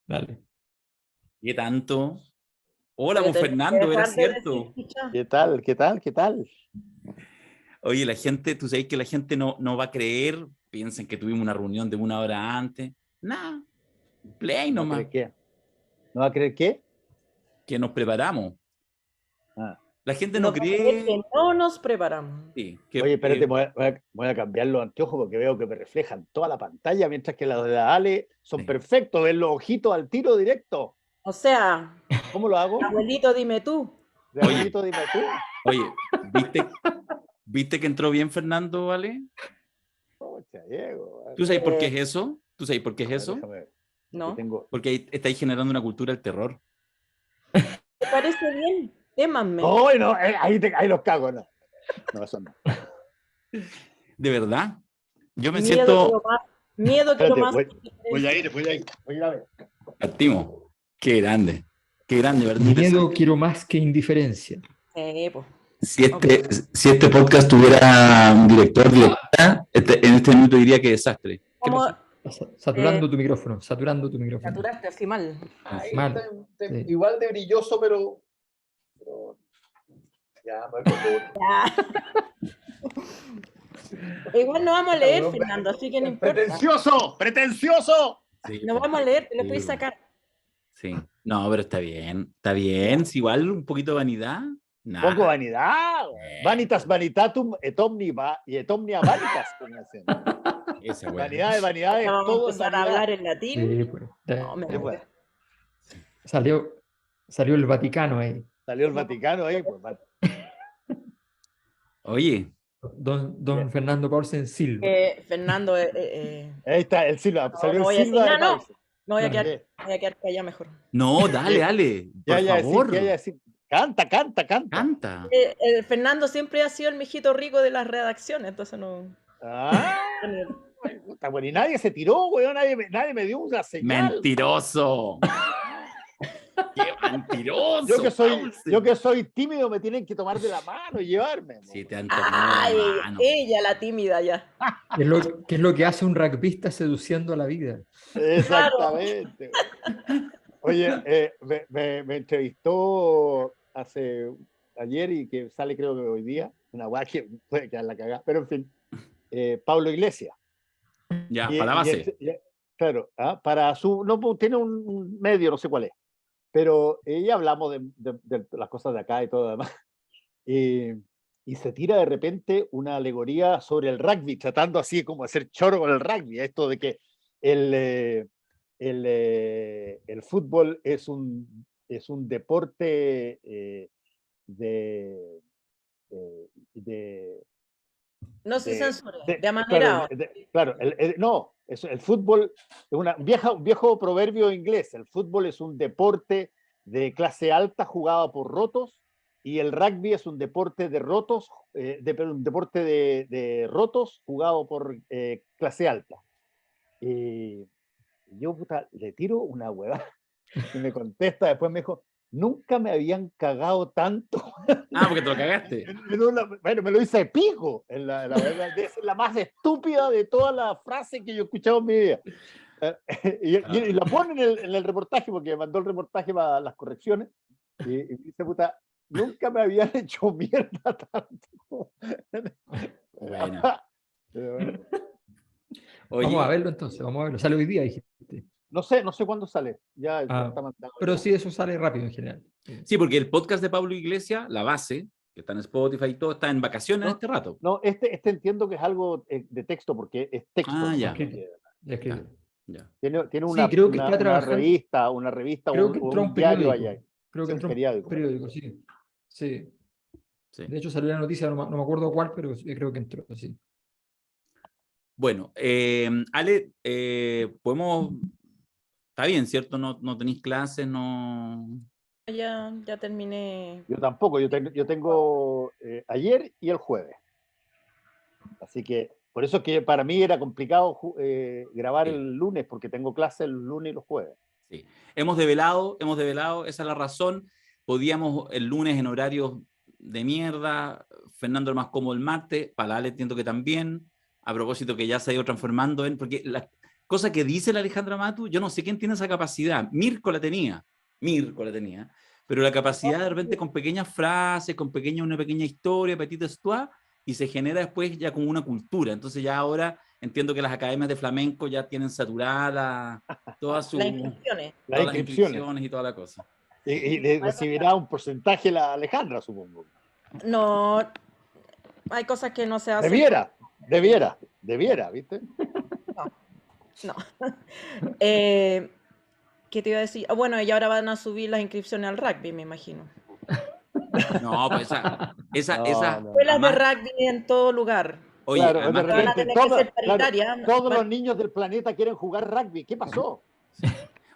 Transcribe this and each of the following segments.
Dale. ¿Qué tanto? Hola, Voy a pues tener que Fernando, era dejar de decir cierto. chucha. ¿Qué tal? ¿Qué tal? ¿Qué tal? Oye, la gente, tú sabes que la gente no va a creer, piensan que tuvimos una reunión de 1 hora antes. Nada, play ¿No va a nomás, creer qué? ¿No va a creer qué? que nos preparamos. Ah. La gente No no va a creer cree. que no nos preparamos. Sí, Oye, espérate, voy a cambiar los anteojos porque veo que me reflejan toda la pantalla, mientras que los de la Ale son Sí. perfectos, ven los ojitos al tiro directo. O sea, ¿Cómo lo hago? abuelito, dime tú. De Oye. abuelito, dime tú. Oye, ¿viste que entró bien Fernando, vale? Pocha, Diego. ¿Tú sabes por qué es eso? ¿Tú sabes por qué es A ver, eso? déjame ver. No. Aquí tengo... Porque ahí estáis generando una cultura del terror. ¿Te parece bien? Témanme. ¡Ay, no! Ahí los cago, no. No, eso no. ¿De verdad? Yo me Miedo siento... que lo más. Miedo que lo Espérate, más. voy a ir a ver. Activo. Qué grande. Qué grande, ¿verdad? Miedo quiero más que indiferencia. Pues. Si este podcast tuviera un directora, en este minuto diría que desastre. ¿Qué ¿Cómo pasó? Saturando tu micrófono, saturando tu micrófono. saturaste así mal? Ahí Mal. está, Sí. igual de brilloso, pero... Ya, me voy. Igual no vamos a leer, Fernando, así que no importa. ¡Pretencioso! ¡Pretencioso! Sí, No vamos a leer, te lo puedes sacar. Sí. No, pero está bien. Está bien. Si igual un poquito de vanidad. Nah. Poco vanidad. Vanitas vanitatum et omnia vanitas. Esa wea. Vanidad de vanidades, Vamos a todo es empezar a vanidad. hablar en latín. Sí, pues, No, me Sí, pues. salió el Vaticano ahí. Salió el Vaticano ahí, pues. Oye, Don Fernando Paulsen Silva. Fernando, Ahí está el Silva. no, Salió no el voy a Silva decir de nada, no. Paulsen. Me voy a Claro. quedar callada mejor. no, dale, ¿Qué por haya decir? favor. ¿Qué haya decir? Canta. Canta. Fernando siempre ha sido el mijito rico de las redacciones, entonces no. Ah, puta, bueno, y nadie se tiró, weón. Nadie me dio una señal. Mentiroso. Qué mentiroso. Yo que soy tímido, me tienen que tomar de la mano y llevarme. Sí, ¿no? te han tomado Ay, la mano. ella, la tímida ya. ¿Qué es lo que hace un rugbyista seduciendo a la vida? Exactamente. Oye, me entrevistó ayer y que sale creo que hoy día, una guay que puede quedar la cagada, pero en fin, Pablo Iglesias. Ya, para la base. Claro, para su, no, tiene un medio, no sé cuál es, pero ya hablamos de las cosas de acá y todo lo demás. Y se tira de repente una alegoría sobre el rugby, tratando así como de hacer choro con el rugby, esto de que el fútbol es un deporte No se censure, de claro, amanerado. claro, no, el fútbol es un viejo proverbio inglés. El fútbol es un deporte de clase alta jugado por rotos y el rugby es un deporte de rotos, un deporte de rotos jugado por clase alta. Y yo, puta, le tiro una hueá y me contesta, después me dijo, nunca me habían cagado tanto. Porque te lo cagaste. Bueno, me lo hice pico. La verdad, es la más estúpida de todas las frases que yo he escuchado en mi vida. Y la ponen en el reportaje, porque me mandó el reportaje para las correcciones. Y dice, puta, nunca me habían hecho mierda tanto. Bueno. Oye, Vamos a verlo entonces, vamos a verlo. Sale hoy día, dijiste. no sé cuándo sale. Ya está mandado. Pero sí, eso sale rápido en general. Sí, porque el podcast de Pablo Iglesias, la base, que está en Spotify y todo, está en vacaciones en este rato. No, este entiendo que es algo de texto, porque es texto. Ah, ya. Ya. Tiene Sí, creo que está trabajando. una revista, Creo que entró un diario periódico. allá. Creo que un entró periódico. un periódico, sí. Sí. Sí. De hecho, salió la noticia, no me acuerdo cuál, pero creo que entró, sí. Bueno, Ale, podemos... Está bien, ¿cierto? No tenéis clases, no... Ya terminé. Yo tampoco, yo tengo ayer y el jueves. Así que, por eso que para mí era complicado grabar Sí. el lunes, porque tengo clases el lunes y los jueves. Sí. Hemos develado, esa es la razón. Podíamos el lunes en horarios de mierda, Fernando era más cómodo el martes, para Ale entiendo que también, a propósito que ya se ha ido transformando en, porque cosa que dice la Alejandra Matu, yo no sé quién tiene esa capacidad. Mirko la tenía, pero la capacidad de repente con pequeñas frases, con una pequeña historia, petit histoire, y se genera después ya como una cultura. Entonces ya ahora entiendo que las academias de flamenco ya tienen saturada todas Las inscripciones. las inscripciones y toda la cosa. Y recibirá un porcentaje la Alejandra, supongo. No, hay cosas que no se hacen. Debiera, ¿viste? No. ¿Qué te iba a decir? Bueno, y ahora van a subir las inscripciones al rugby, me imagino. No, pues esa Escuelas de rugby en todo lugar. Oye, claro, además de repente, Claro, todos los niños del planeta quieren jugar rugby. ¿Qué pasó?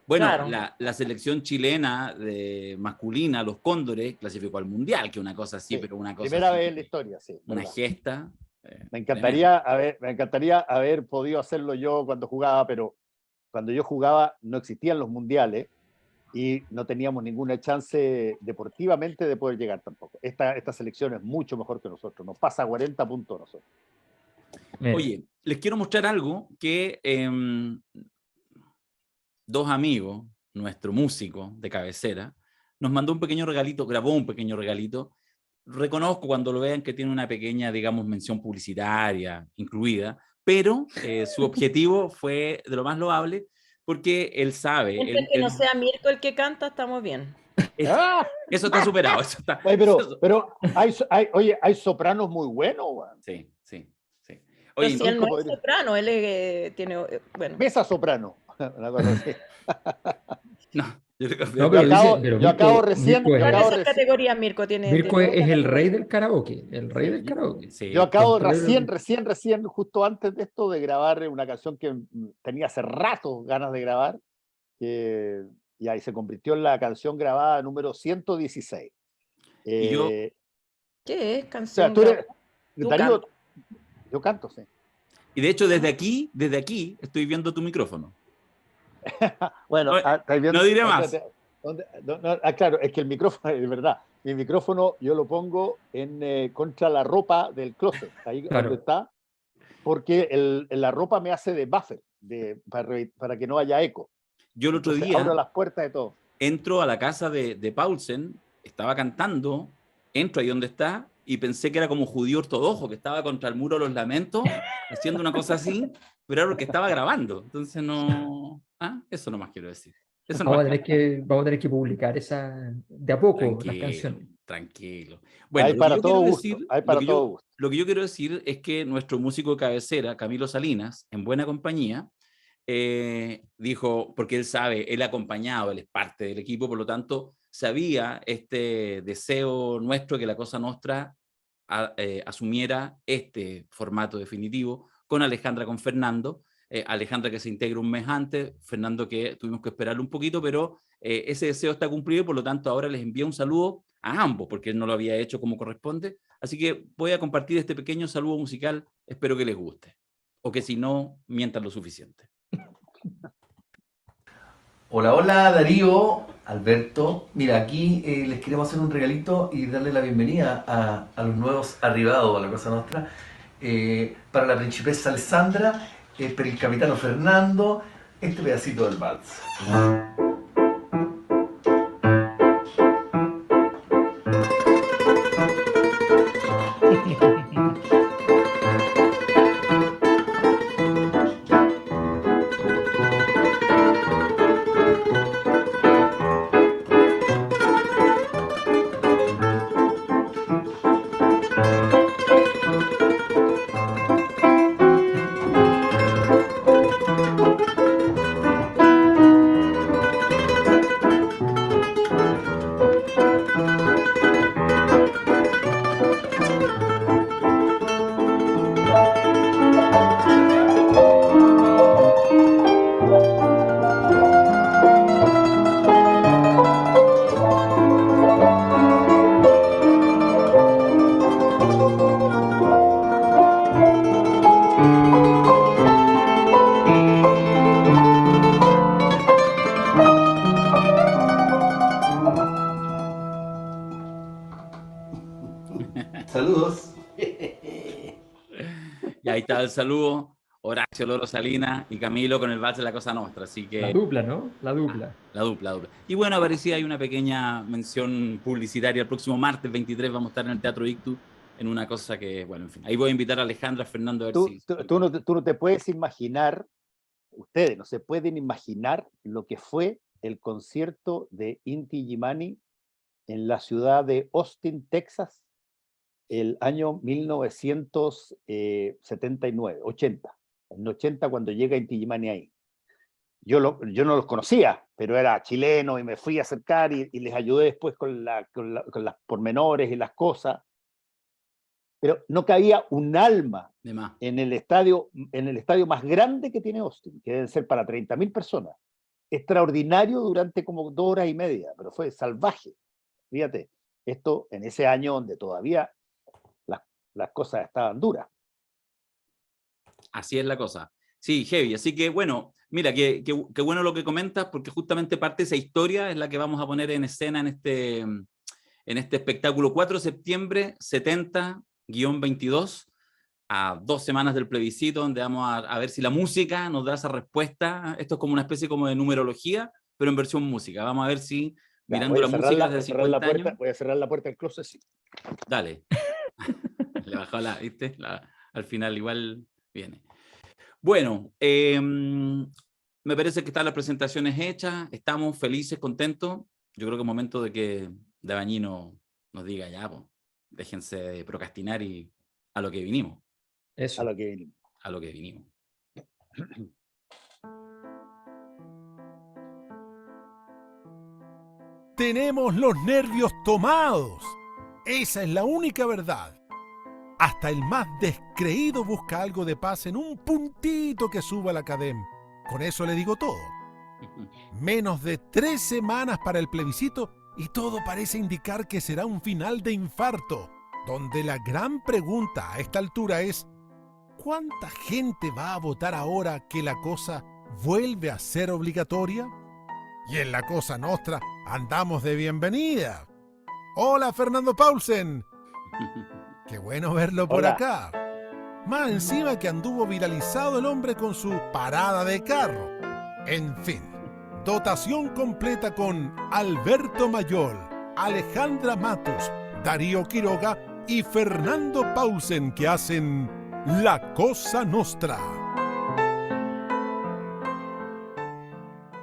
bueno, claro. la selección chilena de masculina, los Cóndores, clasificó al Mundial, que es una cosa así, Sí, pero una cosa primera así, vez en la historia, sí. una verdad. gesta. Me encantaría haber podido hacerlo yo cuando jugaba, pero cuando yo jugaba no existían los mundiales y no teníamos ninguna chance deportivamente de poder llegar tampoco. Esta selección es mucho mejor que nosotros, nos pasa a 40 puntos nosotros. Oye, les quiero mostrar algo que dos amigos, nuestro músico de cabecera, nos mandó un pequeño regalito, grabó un pequeño regalito. Reconozco cuando lo vean que tiene una pequeña, digamos, mención publicitaria incluida, pero su objetivo fue de lo más loable porque él sabe. Mientras que no sea Mirko el que canta, estamos bien. Eso está superado. Eso está, pero hay sopranos muy buenos. Man. Sí. Oye, Oye, si él no es soprano, él tiene, bueno. Mesa soprano. Una cosa así. Yo acabo recién. ¿Cuántas categorías Mirko tiene? Mirko es el rey del karaoke. El rey del karaoke. Sí. Yo acabo recién, justo antes de esto, de grabar una canción que tenía hace rato ganas de grabar. Y ahí se convirtió en la canción grabada número 116. ¿Y yo? ¿Qué es canción? O sea, Darío, yo canto, sí. Y de hecho, desde aquí estoy viendo tu micrófono. Bueno, no diré más. Claro, es que el micrófono, es verdad, mi micrófono yo lo pongo contra la ropa del closet, ahí donde está, porque la ropa me hace de buffer, para que no haya eco. Yo el otro día abro las puertas de todo. Entro a la casa de Paulsen, estaba cantando, entro ahí donde está y pensé que era como judío ortodoxo, que estaba contra el muro de los lamentos, haciendo una cosa así, pero era porque estaba grabando. Entonces no... eso nomás quiero decir. Eso vamos a tener que publicar esa de a poco, las canciones. Tranquilo. Bueno, hay para todo gusto. Lo que yo quiero decir es que nuestro músico de cabecera, Camilo Salinas, en buena compañía, dijo, porque él sabe, él ha acompañado, él es parte del equipo, por lo tanto, sabía este deseo nuestro que la Cosa Nostra asumiera este formato definitivo con Alejandra, con Fernando. Alejandra que se integra un mes antes, Fernando que tuvimos que esperarlo un poquito, pero ese deseo está cumplido y por lo tanto ahora les envío un saludo a ambos, porque él no lo había hecho como corresponde. Así que voy a compartir este pequeño saludo musical, espero que les guste, o que si no, mientan lo suficiente. Hola Darío, Alberto. Mira, aquí les queremos hacer un regalito y darle la bienvenida a los nuevos arribados a la Cosa Nostra. Para la principesa Alessandra, para el capitano Fernando, este pedacito del vals. Saludos. Y ahí está el saludo. Horacio Loro Salinas y Camilo con el vals de la Cosa Nostra, así que... La dupla, ¿no? La dupla. La dupla. Y bueno, aparecía ahí una pequeña mención publicitaria. El próximo martes 23 vamos a estar en el Teatro Ictus en una cosa que, bueno, en fin. Ahí voy a invitar a Alejandra, a Fernando a ver si... Tú no te puedes imaginar, ustedes no se pueden imaginar lo que fue el concierto de Inti Illimani en la ciudad de Austin, Texas, el año 1979, 80. En 80 cuando llega Inti Illimani ahí. Yo no los conocía, pero era chileno y me fui a acercar y les ayudé después con las pormenores y las cosas. Pero no cabía un alma en el estadio más grande que tiene Austin, que deben ser para 30.000 personas. Extraordinario durante como 2 horas y media, pero fue salvaje. Fíjate, esto en ese año donde todavía las cosas estaban duras. Así es la cosa. Sí, heavy. Así que bueno, mira, qué bueno lo que comentas, porque justamente parte de esa historia es la que vamos a poner en escena en este espectáculo 4 de septiembre 70-22, a 2 semanas del plebiscito, donde vamos a ver si la música nos da esa respuesta. Esto es como una especie como de numerología, pero en versión música. Vamos a ver si, mirando la música desde 50 años... Voy a cerrar la puerta del closet, sí. Dale. Le bajó ¿viste? Al final igual viene. Bueno, me parece que están las presentaciones hechas, estamos felices, contentos. Yo creo que es momento de que Dabañino nos diga ya, pues, déjense de procrastinar y a lo que vinimos. Eso. A lo que vinimos. A lo que vinimos. Tenemos los nervios tomados. Esa es la única verdad. Hasta el más descreído busca algo de paz en un puntito que suba la academia. Con eso le digo todo. Menos de 3 semanas para el plebiscito y todo parece indicar que será un final de infarto, donde la gran pregunta a esta altura es: ¿cuánta gente va a votar ahora que la cosa vuelve a ser obligatoria? Y en la Cosa Nostra andamos de bienvenida. Hola, Fernando Paulsen. Qué bueno verlo por acá. Más encima que anduvo viralizado el hombre con su parada de carro. En fin, dotación completa con Alberto Mayol, Alejandra Matus, Darío Quiroga y Fernando Paulsen, que hacen La Cosa Nostra.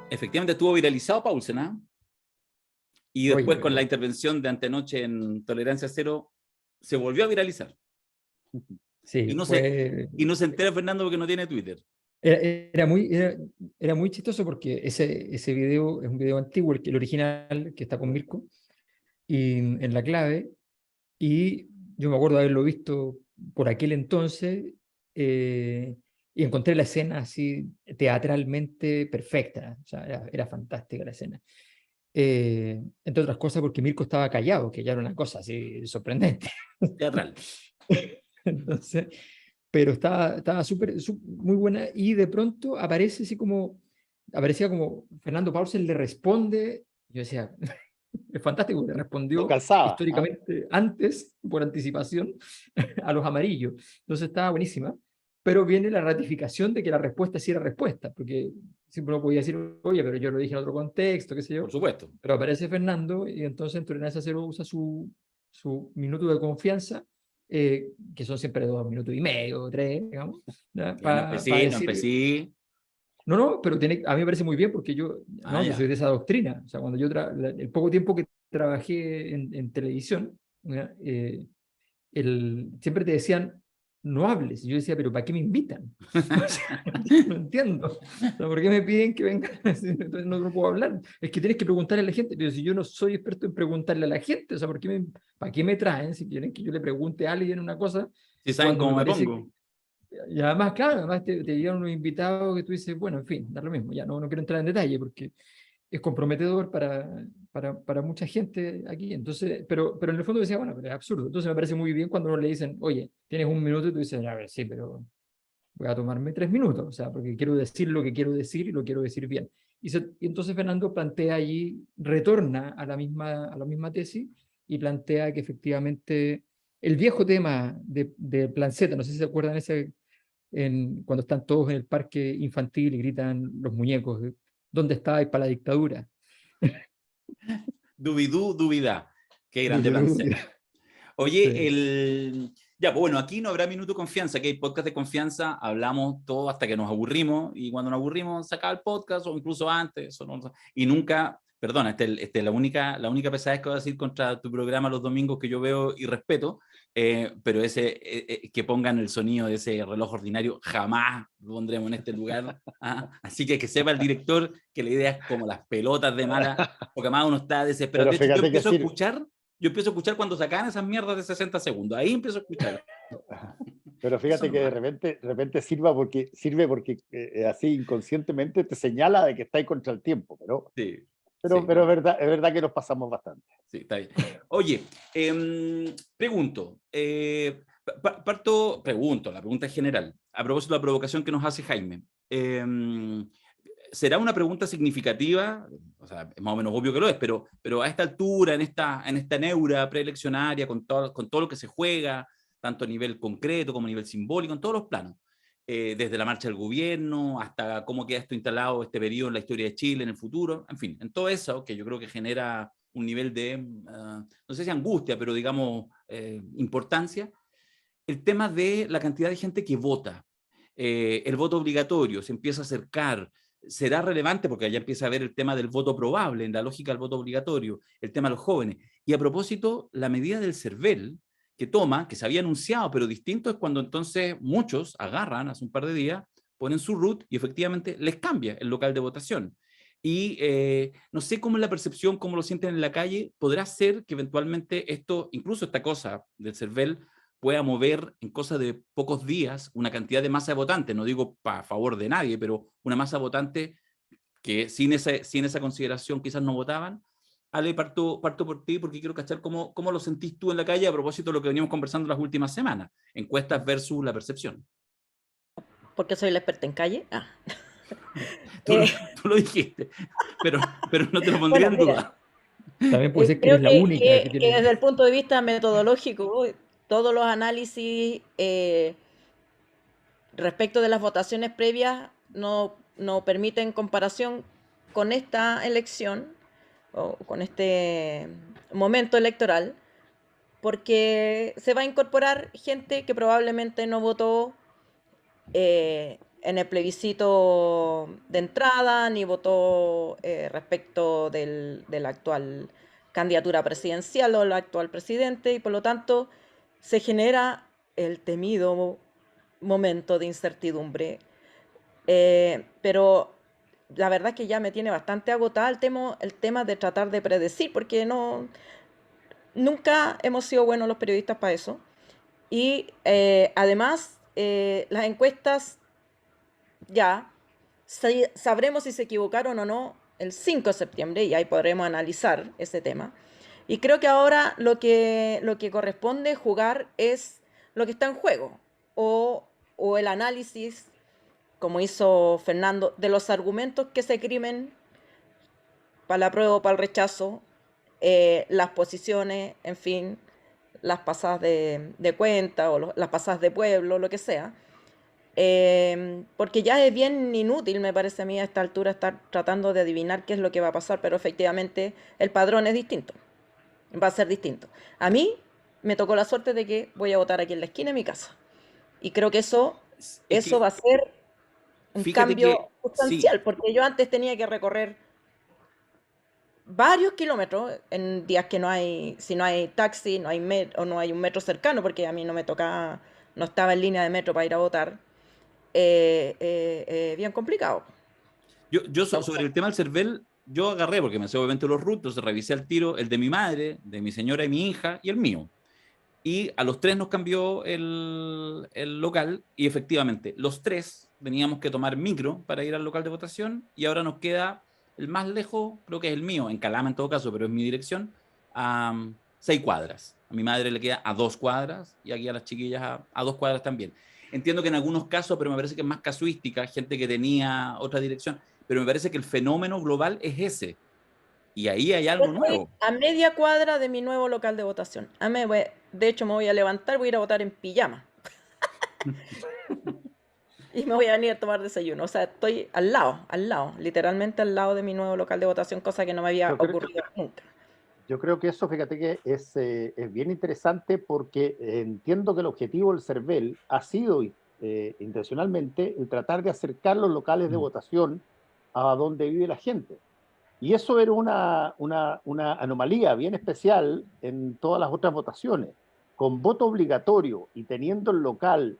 Efectivamente estuvo viralizado Paulsen, ¿eh? Y después, Oye, con la intervención de antenoche en Tolerancia Cero, se volvió a viralizar. sí, Y no se entera Fernando porque no tiene Twitter. Era muy chistoso porque ese video es un video antiguo, el original, que está con Mirko, y en la clave, y yo me acuerdo de haberlo visto por aquel entonces, y encontré la escena así teatralmente perfecta, o sea, era fantástica la escena. Entre otras cosas porque Mirko estaba callado, que ya era una cosa así sorprendente. Teatral. Entonces, pero estaba muy buena, y de pronto aparecía como Fernando Paulsen le responde. Yo decía, es fantástico, le respondió históricamente antes, por anticipación, a los amarillos. Entonces estaba buenísima, pero viene la ratificación de que la respuesta sí era respuesta, porque siempre uno podía decir, oye, pero yo lo dije en otro contexto, qué sé yo. Por supuesto. Pero aparece Fernando, y entonces en Tolerancia Cero usa su minuto de confianza, que son siempre 2 minutos y medio, 3, digamos. No, pero a mí me parece muy bien, porque yo soy de esa doctrina. O sea, cuando yo el poco tiempo que trabajé en televisión, siempre te decían, no hables. Y yo decía, pero ¿para qué me invitan? O sea, no entiendo. O sea, ¿por qué me piden que venga? Entonces no puedo hablar. Es que tienes que preguntarle a la gente. Pero si yo no soy experto en preguntarle a la gente, o sea, ¿para qué me traen? Si quieren que yo le pregunte a alguien una cosa. Si saben cómo me pongo. Y además, claro, además te llegan unos invitados que tú dices, bueno, en fin, da lo mismo. Ya no quiero entrar en detalle porque es comprometedor para mucha gente aquí. Entonces, pero en el fondo decía, bueno, pero es absurdo. Entonces me parece muy bien cuando uno le dicen, oye, tienes 1 minuto, y tú dices, a ver, sí, pero voy a tomarme 3 minutos, o sea, porque quiero decir lo que quiero decir y lo quiero decir bien. Y entonces Fernando plantea allí, retorna a la misma tesis, y plantea que efectivamente el viejo tema de Plan Z, no sé si se acuerdan cuando están todos en el parque infantil y gritan los muñecos, ¿dónde estáis para la dictadura? Dubidú, dubidá. Qué grande Pansem. Sí. Oye, ya, pues bueno, aquí no habrá minuto de confianza, que hay podcast de confianza, hablamos todo hasta que nos aburrimos, y cuando nos aburrimos se acaba el podcast, o incluso antes, y nunca, perdona, esta es la única pesadez que voy a decir contra tu programa los domingos que yo veo y respeto, pero que pongan el sonido de ese reloj ordinario, jamás lo pondremos en este lugar. Así que sepa el director que la idea es como las pelotas de mala, porque además uno está desesperado. Pero De hecho, fíjate que yo empiezo a escuchar cuando sacan esas mierdas de 60 segundos. Ahí empiezo a escuchar. Pero fíjate que de repente sirve porque así inconscientemente te señala de que estáis contra el tiempo, pero Sí, pero, sí, pero es verdad que nos pasamos bastante. sí, está bien. Oye, pregunto, la pregunta es general, a propósito de la provocación que nos hace Jaime. ¿Será una pregunta significativa? O sea, es más o menos obvio que lo es, pero a esta altura, en esta neura preeleccionaria, con todo lo que se juega, tanto a nivel concreto como a nivel simbólico, en todos los planos, desde la marcha del gobierno hasta cómo queda esto instalado, este periodo en la historia de Chile, en el futuro, en fin, en todo eso, que yo creo que genera un nivel de, no sé si angustia, pero digamos, importancia, el tema de la cantidad de gente que vota, el voto obligatorio, se empieza a acercar, será relevante porque allá empieza a ver el tema del voto probable, en la lógica del voto obligatorio, el tema de los jóvenes. Y a propósito, la medida del CERVEL que toma, que se había anunciado, pero distinto es cuando entonces muchos agarran, hace un par de días, ponen su root y efectivamente les cambia el local de votación. Y no sé cómo es la percepción, cómo lo sienten en la calle, podrá ser que eventualmente esto, incluso esta cosa del CERVEL, pueda mover en cosa de pocos días una cantidad de masa de votantes, no digo a favor de nadie, pero una masa de votantes que sin esa consideración quizás no votaban. Ale, parto por ti porque quiero cachar cómo lo sentís tú en la calle a propósito de lo que veníamos conversando las últimas semanas, encuestas versus la percepción. Porque soy la experta en calle. Tú lo dijiste, pero no te lo pondría en duda. También puede ser que Creo eres la única que que tiene... desde el punto de vista metodológico, todos los análisis respecto de las votaciones previas no permiten comparación con esta elección o con este momento electoral, porque se va a incorporar gente que probablemente no votó en el plebiscito de entrada, ni votó respecto de la actual candidatura presidencial o el actual presidente, y por lo tanto se genera el temido momento de incertidumbre. Pero la verdad es que ya me tiene bastante agotada el tema de tratar de predecir, porque nunca hemos sido buenos los periodistas para eso. Y además, las encuestas ya sabremos si se equivocaron o no el 5 de septiembre y ahí podremos analizar ese tema. Y creo que ahora lo que corresponde jugar es lo que está en juego o el análisis, como hizo Fernando, de los argumentos que se esgrimen para la apruebo o para el rechazo, las posiciones, en fin, las pasadas de cuenta o las pasadas de pueblo, lo que sea. Porque ya es bien inútil, me parece a mí, a esta altura estar tratando de adivinar qué es lo que va a pasar, pero efectivamente el padrón es distinto, va a ser distinto. A mí me tocó la suerte de que voy a votar aquí en la esquina de mi casa. Y creo que eso va a ser un cambio sustancial, sí, porque yo antes tenía que recorrer varios kilómetros en días que si no hay taxi, no hay o no hay un metro cercano, porque a mí no me tocaba, no estaba en línea de metro para ir a votar. Bien complicado. Yo sobre el tema del CERVEL, yo agarré, porque me sé obviamente los rutos, revisé al tiro el de mi madre, de mi señora y mi hija, y el mío. Y a los tres nos cambió el local, y efectivamente, los tres teníamos que tomar micro para ir al local de votación, y ahora nos queda el más lejos, creo que es el mío, en Calama en todo caso, pero es mi dirección, a 6 cuadras. A mi madre le queda a 2 cuadras, y aquí a las chiquillas a 2 cuadras también. Entiendo que en algunos casos, pero me parece que es más casuística, gente que tenía otra dirección, pero me parece que el fenómeno global es ese. Y ahí hay algo nuevo. A media cuadra de mi nuevo local de votación. De hecho, me voy a levantar, voy a ir a votar en pijama. y me voy a venir a tomar desayuno. O sea, estoy al lado, literalmente al lado de mi nuevo local de votación, cosa que no me había Yo creo, ocurrido nunca. yo creo que eso, fíjate que es bien interesante porque entiendo que el objetivo del CERVEL ha sido intencionalmente el tratar de acercar los locales de votación a donde vive la gente. Y eso era una anomalía bien especial en todas las otras votaciones. Con voto obligatorio y teniendo el local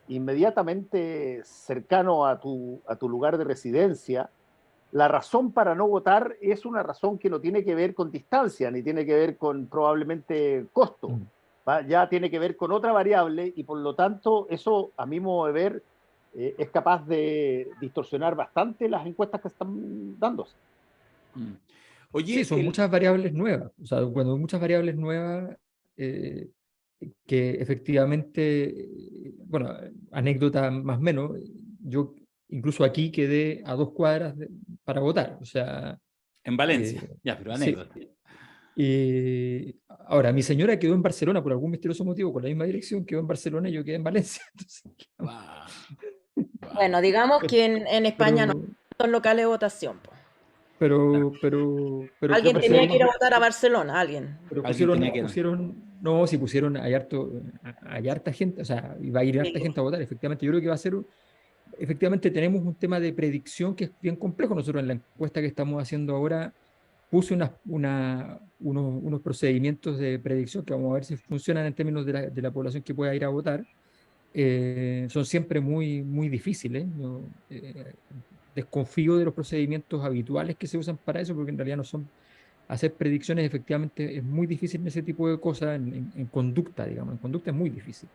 inmediatamente cercano a tu lugar de residencia, la razón para no votar es una razón que no tiene que ver con distancia, ni tiene que ver con probablemente costo. Ya tiene que ver con otra variable y por lo tanto eso, a mi modo de ver, es capaz de distorsionar bastante las encuestas que están dándose. Oye, Sí, son muchas variables nuevas. O sea, cuando hay muchas variables nuevas, eh, que efectivamente, bueno, anécdota más o menos, yo incluso aquí quedé a 2 cuadras para votar. O sea, en Valencia, ya, pero sí. anécdota. Ahora, mi señora quedó en Barcelona por algún misterioso motivo, con la misma dirección, quedó en Barcelona y yo quedé en Valencia. Entonces, Bueno, digamos que en España no pero, hay tantos locales de votación, po. pero Alguien prefiero tenía que ir a más. votar a Barcelona, alguien. Pero Alguien tenía que... no, si pusieron, hay harta gente, o sea, y va a ir harta Sí. gente a votar, efectivamente. Yo creo que va a ser, efectivamente tenemos un tema de predicción que es bien complejo. Nosotros en la encuesta que estamos haciendo ahora puse unos procedimientos de predicción que vamos a ver si funcionan en términos de la población que pueda ir a votar. Son siempre muy, muy difíciles. Yo desconfío de los procedimientos habituales que se usan para eso, porque en realidad no son hacer predicciones. Efectivamente es muy difícil en ese tipo de cosas, en conducta, digamos, en conducta es muy difícil.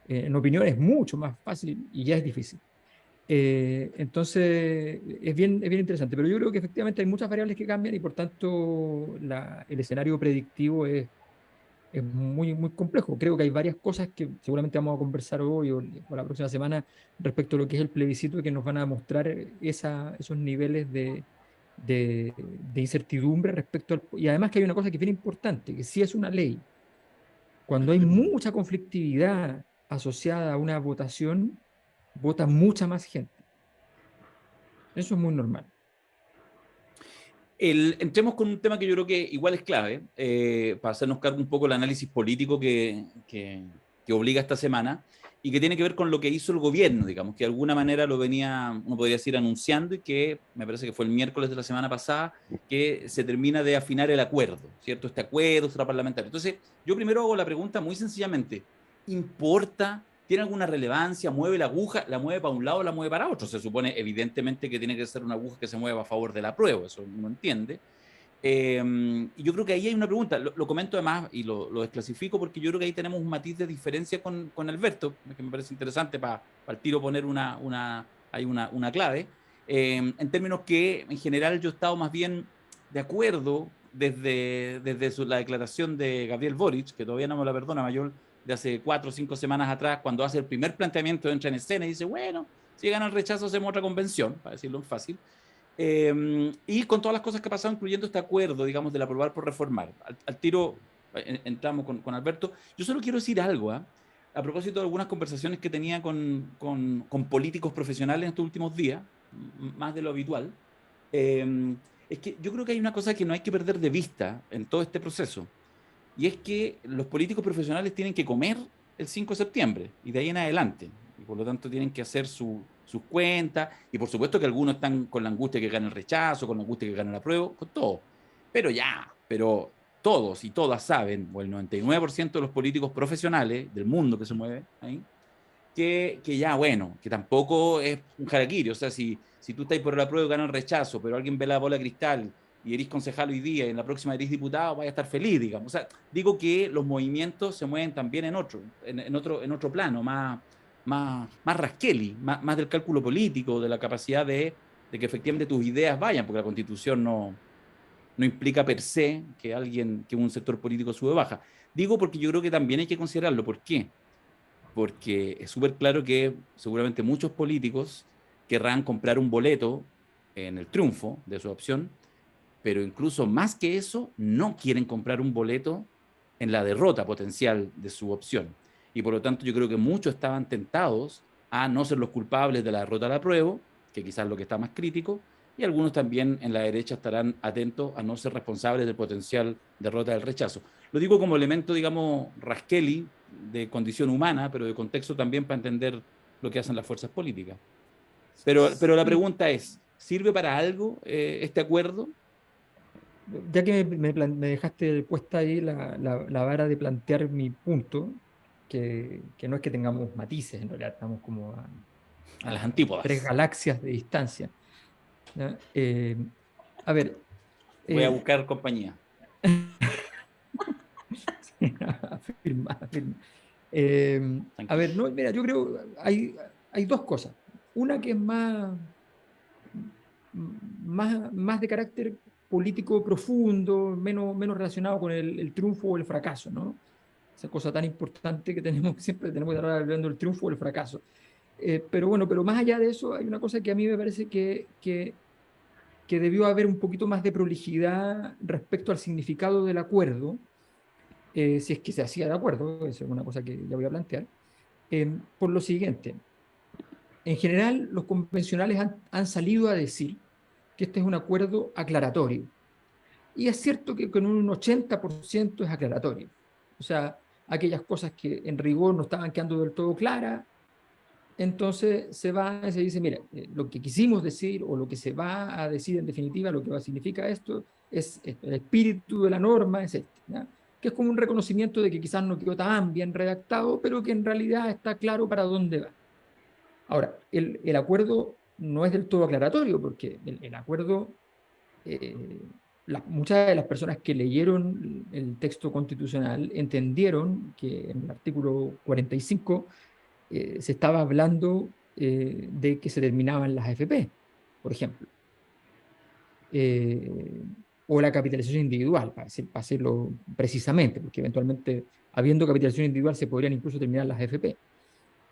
En opinión es mucho más fácil y ya es difícil. Entonces es bien interesante, pero yo creo que efectivamente hay muchas variables que cambian y por tanto el escenario predictivo es muy, muy complejo. Creo que hay varias cosas que seguramente vamos a conversar hoy o la próxima semana respecto a lo que es el plebiscito, que nos van a mostrar esos niveles de incertidumbre respecto y además que hay una cosa que es bien importante, que si es una ley, cuando hay mucha conflictividad asociada a una votación, vota mucha más gente. Eso es muy normal. Entremos con un tema que yo creo que igual es clave, para hacernos cargo un poco del análisis político que obliga esta semana y que tiene que ver con lo que hizo el gobierno, digamos, que de alguna manera lo venía, uno podría decir, anunciando y que me parece que fue el miércoles de la semana pasada, que se termina de afinar el acuerdo, ¿cierto? Este acuerdo extraparlamentario. Entonces, yo primero hago la pregunta muy sencillamente, ¿importa? ¿Tiene alguna relevancia? ¿Mueve la aguja? ¿La mueve para un lado o la mueve para otro? Se supone evidentemente que tiene que ser una aguja que se mueva a favor de la prueba, eso uno entiende. Y yo creo que ahí hay una pregunta, lo comento además y lo desclasifico porque yo creo que ahí tenemos un matiz de diferencia con Alberto, que me parece interesante para el tiro poner una clave, en términos que en general yo he estado más bien de acuerdo desde la declaración de Gabriel Boric, que todavía no me la perdona Mayor, de hace 4 o 5 semanas atrás, cuando hace el primer planteamiento, entra en escena y dice, bueno, si gana el rechazo hacemos otra convención, para decirlo en fácil. Y con todas las cosas que ha pasado, incluyendo este acuerdo, digamos, del aprobar por reformar. Al tiro entramos con Alberto. Yo solo quiero decir algo, a propósito de algunas conversaciones que tenía con políticos profesionales en estos últimos días, más de lo habitual. Es que yo creo que hay una cosa que no hay que perder de vista en todo este proceso, y es que los políticos profesionales tienen que comer el 5 de septiembre y de ahí en adelante, y por lo tanto tienen que hacer sus cuentas, y por supuesto que algunos están con la angustia que gane el rechazo, con la angustia que gane la prueba, con todo, pero todos y todas saben, o el 99% de los políticos profesionales del mundo que se mueve ahí, que ya, bueno, que tampoco es un harakiri. O sea, si tú estás por la prueba y ganas el rechazo, pero alguien ve la bola de cristal y eres concejal hoy día y en la próxima eres diputado, vaya a estar feliz, digamos. O sea, digo que los movimientos se mueven también en otro plano, más rasqueli, más del cálculo político, de la capacidad de que efectivamente tus ideas vayan, porque la Constitución no implica per se que un sector político sube o baja. Digo porque yo creo que también hay que considerarlo. ¿Por qué? Porque es súper claro que seguramente muchos políticos querrán comprar un boleto en el triunfo de su opción, pero incluso más que eso, no quieren comprar un boleto en la derrota potencial de su opción. Y por lo tanto yo creo que muchos estaban tentados a no ser los culpables de la derrota del apruebo, que quizás es lo que está más crítico, y algunos también en la derecha estarán atentos a no ser responsables del potencial derrota del rechazo. Lo digo como elemento, digamos, Raskeli, de condición humana, pero de contexto también para entender lo que hacen las fuerzas políticas. Pero la pregunta es, ¿sirve para algo este acuerdo? Ya que me dejaste puesta ahí la vara de plantear mi punto, que no es que tengamos matices, en realidad estamos como A las a 3 antípodas. galaxias de distancia. ¿Ya? A ver, Voy a eh, buscar compañía. afirma, afirma. A Tranquilo. ver, no, mira, yo creo hay 2 cosas. Una que es más de carácter político profundo, menos relacionado con el triunfo o el fracaso, ¿no? Esa cosa tan importante que tenemos, siempre tenemos que estar hablando del triunfo o el fracaso. Pero bueno, pero más allá de eso, hay una cosa que a mí me parece que debió haber un poquito más de prolijidad respecto al significado del acuerdo, si es que se hacía de acuerdo, eso es una cosa que ya voy a plantear, por lo siguiente. En general, los convencionales han salido a decir que este es un acuerdo aclaratorio. Y es cierto que con un 80% es aclaratorio. O sea, aquellas cosas que en rigor no estaban quedando del todo claras, entonces se va y se dice, mira, lo que quisimos decir o lo que se va a decir en definitiva, lo que va a significar esto, es el espíritu de la norma, es este, ¿ya? Que es como un reconocimiento de que quizás no quedó tan bien redactado, pero que en realidad está claro para dónde va. Ahora, el acuerdo no es del todo aclaratorio, porque el acuerdo, muchas de las personas que leyeron el texto constitucional entendieron que en el artículo 45 se estaba hablando de que se terminaban las AFP, por ejemplo, eh, o la capitalización individual, para hacerlo precisamente, porque eventualmente, habiendo capitalización individual, se podrían incluso terminar las AFP.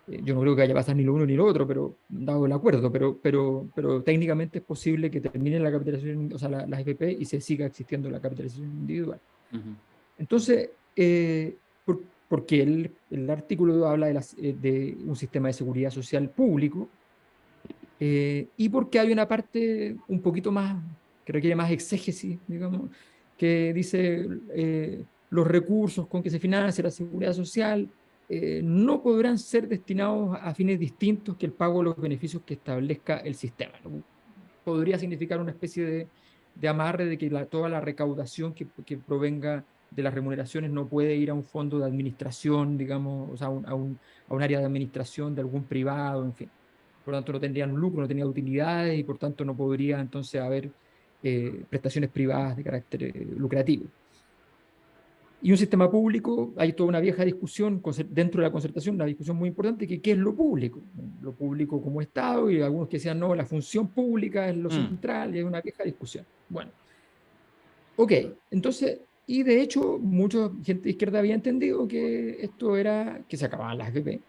Yo no creo que haya pasado ni lo uno ni lo otro, pero dado el acuerdo, pero técnicamente es posible que termine la capitalización, o sea, la AFP y se siga existiendo la capitalización individual. Uh-huh. Entonces, porque el artículo habla de un sistema de seguridad social público, y porque hay una parte un poquito más, que requiere más exégesis, digamos, que dice los recursos con que se financia la seguridad social no podrán ser destinados a fines distintos que el pago de los beneficios que establezca el sistema, ¿no? Podría significar una especie de amarre de que toda la recaudación que provenga de las remuneraciones no puede ir a un fondo de administración, digamos, o sea, a un área de administración de algún privado, en fin. Por lo tanto, no tendrían lucro, no tenían utilidades y por tanto no podría entonces haber prestaciones privadas de carácter lucrativo. Y un sistema público, hay toda una vieja discusión dentro de la concertación, una discusión muy importante, que qué es lo público. Lo público como Estado, y algunos que decían, no, la función pública es lo central, y es una vieja discusión. Bueno, ok, entonces, y de hecho, mucha gente de izquierda había entendido que esto era que se acababan las FP,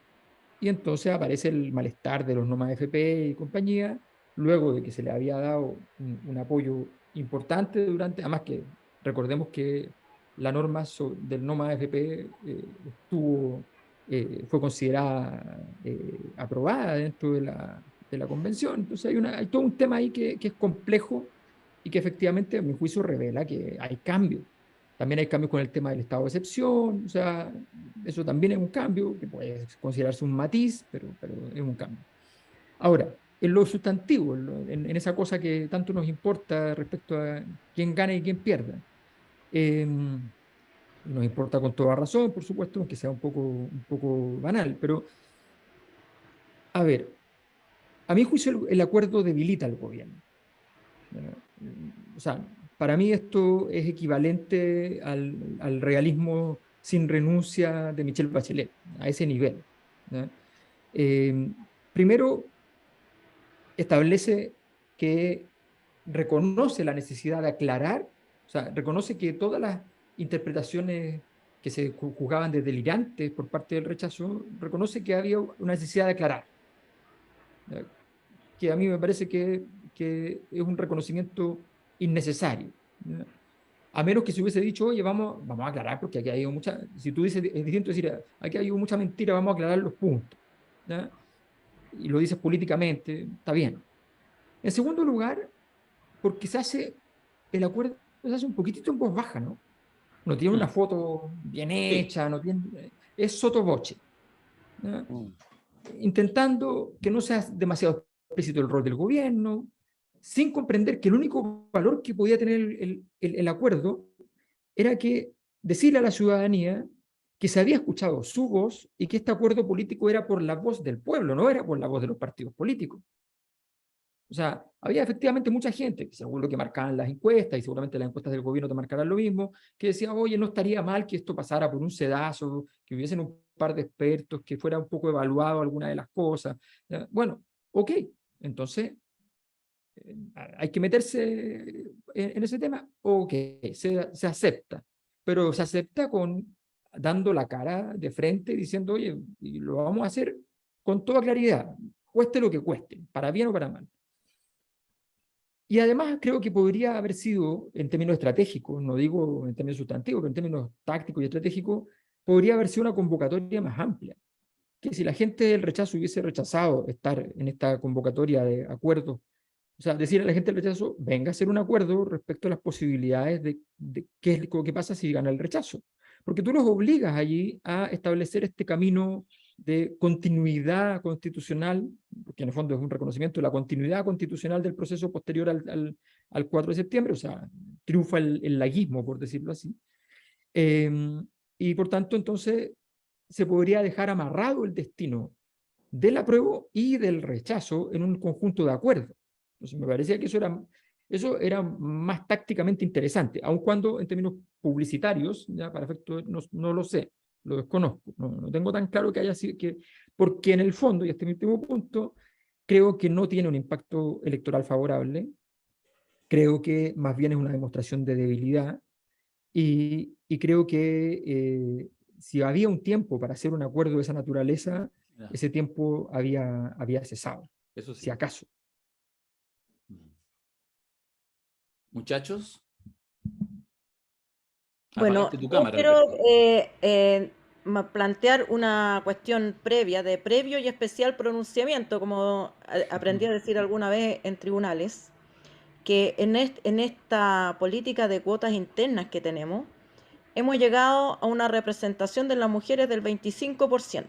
y entonces aparece el malestar de los no más FP y compañía, luego de que se le había dado un apoyo importante durante, además que recordemos que la norma del no más FP fue considerada aprobada dentro de la convención. Entonces hay todo un tema ahí que es complejo y que efectivamente, a mi juicio, revela que hay cambios. También hay cambios con el tema del estado de excepción, o sea, eso también es un cambio, que puede considerarse un matiz, pero es un cambio. Ahora, en lo sustantivo, en esa cosa que tanto nos importa respecto a quién gana y quién pierda, nos importa con toda razón, por supuesto, aunque sea un poco banal, pero a ver, a mi juicio el acuerdo debilita al gobierno. O sea, para mí esto es equivalente al realismo sin renuncia de Michelle Bachelet, a ese nivel. Eh, primero, establece que reconoce la necesidad de aclarar, o sea, reconoce que todas las interpretaciones que se juzgaban de delirantes por parte del rechazo, reconoce que había una necesidad de aclarar, que a mí me parece que es un reconocimiento innecesario. A menos que se hubiese dicho, oye, vamos a aclarar, porque aquí ha habido si tú dices, es distinto decir, aquí ha habido mucha mentira, vamos a aclarar los puntos. ¿Ya? y lo dices políticamente, está bien. En segundo lugar, porque el acuerdo se hace un poquitito en voz baja, ¿no? No tiene una Mm, foto bien sí. hecha, no tiene, es sottovoce, ¿no? Mm. Intentando que no sea demasiado explícito el rol del gobierno, sin comprender que el único valor que podía tener el acuerdo era que decirle a la ciudadanía que se había escuchado su voz y que este acuerdo político era por la voz del pueblo, no era por la voz de los partidos políticos. O sea, había efectivamente mucha gente, según lo que marcaban las encuestas, y seguramente las encuestas del gobierno te marcarán lo mismo, que decía, oye, no estaría mal que esto pasara por un sedazo, que hubiesen un par de expertos, que fuera un poco evaluado alguna de las cosas. Bueno, ok, entonces hay que meterse en ese tema, ok, se acepta, pero se acepta dando la cara de frente, diciendo, oye, y lo vamos a hacer con toda claridad, cueste lo que cueste, para bien o para mal. Y además creo que podría haber sido, en términos estratégicos, no digo en términos sustantivos, pero en términos tácticos y estratégicos, podría haber sido una convocatoria más amplia. Que si la gente del rechazo hubiese rechazado estar en esta convocatoria de acuerdos, o sea, decir a la gente del rechazo, venga a hacer un acuerdo respecto a las posibilidades de qué es lo que pasa si gana el rechazo. Porque tú los obligas allí a establecer este camino de continuidad constitucional, que en el fondo es un reconocimiento de la continuidad constitucional del proceso posterior al 4 de septiembre, o sea, triunfa el laguismo, por decirlo así. Eh, y por tanto, entonces, se podría dejar amarrado el destino del apruebo y del rechazo en un conjunto de acuerdos. Entonces, me parecía que eso era más tácticamente interesante, aun cuando en términos publicitarios, ya para efecto, no lo sé, lo desconozco, no tengo tan claro que haya sido, porque en el fondo, y este es mi último punto, creo que no tiene un impacto electoral favorable, creo que más bien es una demostración de debilidad, y creo que si había un tiempo para hacer un acuerdo de esa naturaleza, Ya, ese tiempo había cesado, eso si sí. acaso. Mm. Muchachos, Bueno, apagaste tu yo cámara, quiero Alberto. plantear una cuestión previa de previo y especial pronunciamiento, como aprendí a decir alguna vez en tribunales, que en esta política de cuotas internas que tenemos, hemos llegado a una representación de las mujeres del 25%,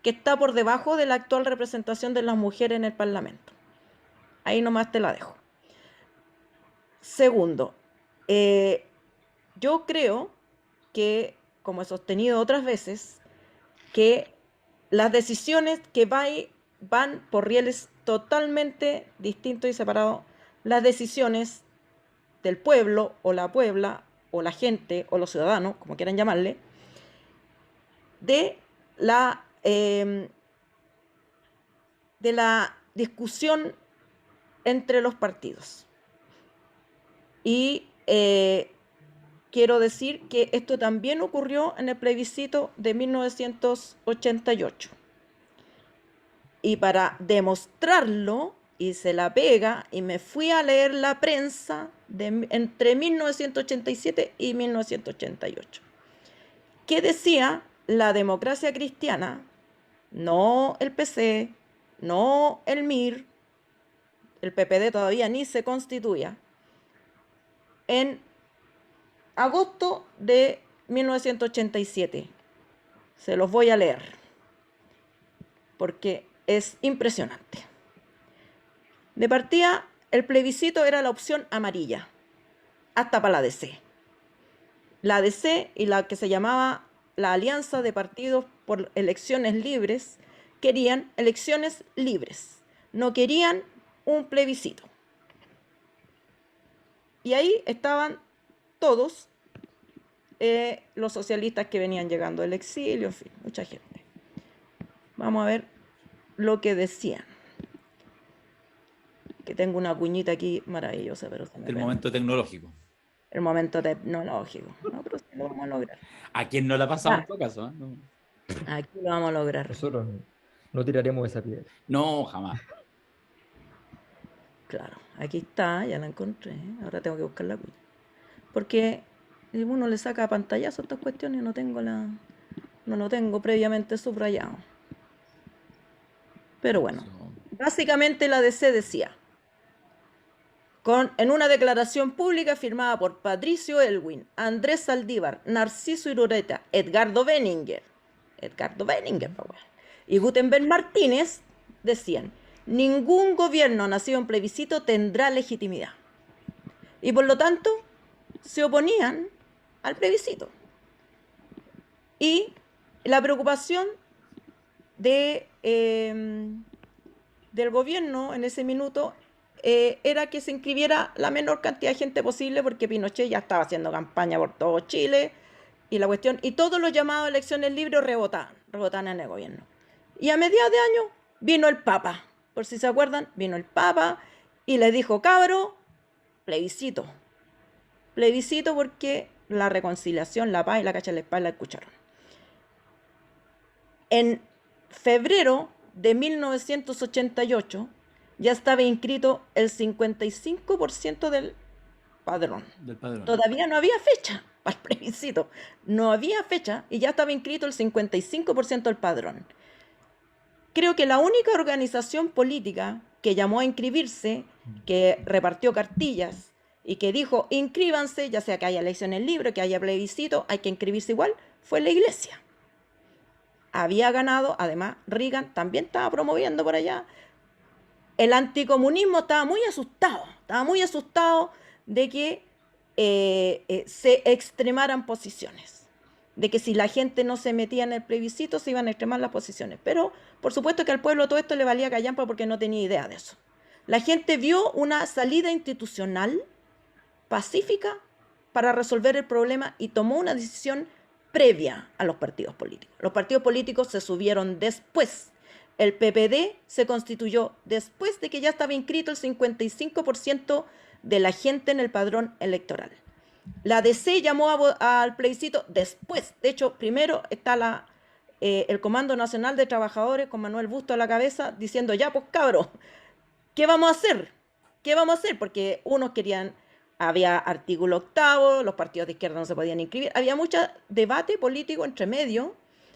que está por debajo de la actual representación de las mujeres en el Parlamento. Ahí nomás te la dejo. Segundo, yo creo que, como he sostenido otras veces, que las decisiones que van por rieles totalmente distintos y separados, las decisiones del pueblo o la puebla o la gente o los ciudadanos, como quieran llamarle, de la discusión entre los partidos. Y quiero decir que esto también ocurrió en el plebiscito de 1988. Y para demostrarlo, hice la pega y me fui a leer la prensa entre 1987 y 1988. ¿Qué decía la democracia cristiana? No el PC, no el MIR, el PPD todavía ni se constituía, en agosto de 1987. Se los voy a leer, porque es impresionante. De partida, el plebiscito era la opción amarilla, hasta para la DC. La DC y la que se llamaba la Alianza de Partidos por Elecciones Libres querían elecciones libres, no querían un plebiscito. Y ahí estaban todos los socialistas que venían llegando del exilio, en fin, mucha gente. Vamos a ver lo que decían. Que tengo una cuñita aquí maravillosa, pero se me El pega. momento tecnológico. El momento tecnológico. No, pero sí lo vamos a lograr. ¿A quién no la ha pasado en Ah, todo caso? No, aquí lo vamos a lograr. Nosotros no tiraremos esa piedra. no, jamás. Claro, aquí está, ya la encontré. Ahora tengo que buscar la cuña. Porque uno le saca pantallazo a estas cuestiones y no lo tengo previamente subrayado. Pero bueno, básicamente la DC decía, en una declaración pública firmada por Patricio Elwin, Andrés Saldívar, Narciso Irureta, Edgardo Benninger, y Gutenberg Martínez, decían, ningún gobierno nacido en plebiscito tendrá legitimidad. Y por lo tanto, se oponían al plebiscito. Y la preocupación del gobierno en ese minuto era que se inscribiera la menor cantidad de gente posible, porque Pinochet ya estaba haciendo campaña por todo Chile, y la cuestión, y todos los llamados a elecciones libres rebotaban en el gobierno. Y a mediados de año vino el Papa, por si se acuerdan, vino el Papa y le dijo, cabro, plebiscito porque la reconciliación, la paz y la cacha de la espalda la escucharon. En febrero de 1988 ya estaba inscrito el 55% del padrón. Todavía no había fecha para el plebiscito. No había fecha y ya estaba inscrito el 55% del padrón. Creo que la única organización política que llamó a inscribirse, que repartió cartillas y que dijo, inscríbanse, ya sea que haya elecciones libres, que haya plebiscito, hay que inscribirse igual, fue la Iglesia. Había ganado, además Reagan también estaba promoviendo por allá. El anticomunismo estaba muy asustado de que se extremaran posiciones, de que si la gente no se metía en el plebiscito se iban a extremar las posiciones. Pero por supuesto que al pueblo todo esto le valía callampa porque no tenía idea de eso. La gente vio una salida institucional pacífica para resolver el problema y tomó una decisión previa a los partidos políticos. Los partidos políticos se subieron después. El PPD se constituyó después de que ya estaba inscrito el 55% de la gente en el padrón electoral. La DC llamó al plebiscito después. De hecho, primero está el Comando Nacional de Trabajadores con Manuel Busto a la cabeza diciendo, ya pues cabros, ¿qué vamos a hacer? Porque unos querían, había artículo 8, los partidos de izquierda no se podían inscribir, había mucho debate político entre medio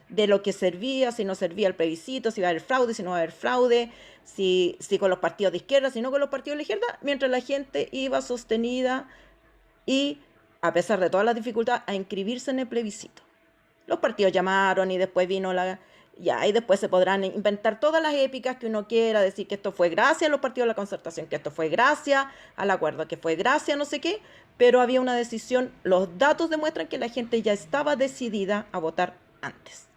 de lo que servía, si no servía el plebiscito, si iba a haber fraude, si no iba a haber fraude, si con los partidos de izquierda, si no con los partidos de izquierda, mientras la gente iba sostenida y, a pesar de todas las dificultades, a inscribirse en el plebiscito. Los partidos llamaron y después vino y después se podrán inventar todas las épicas que uno quiera, decir que esto fue gracias a los partidos de la concertación, que esto fue gracias al acuerdo, que fue gracias a no sé qué, pero había una decisión, los datos demuestran que la gente ya estaba decidida a votar antes.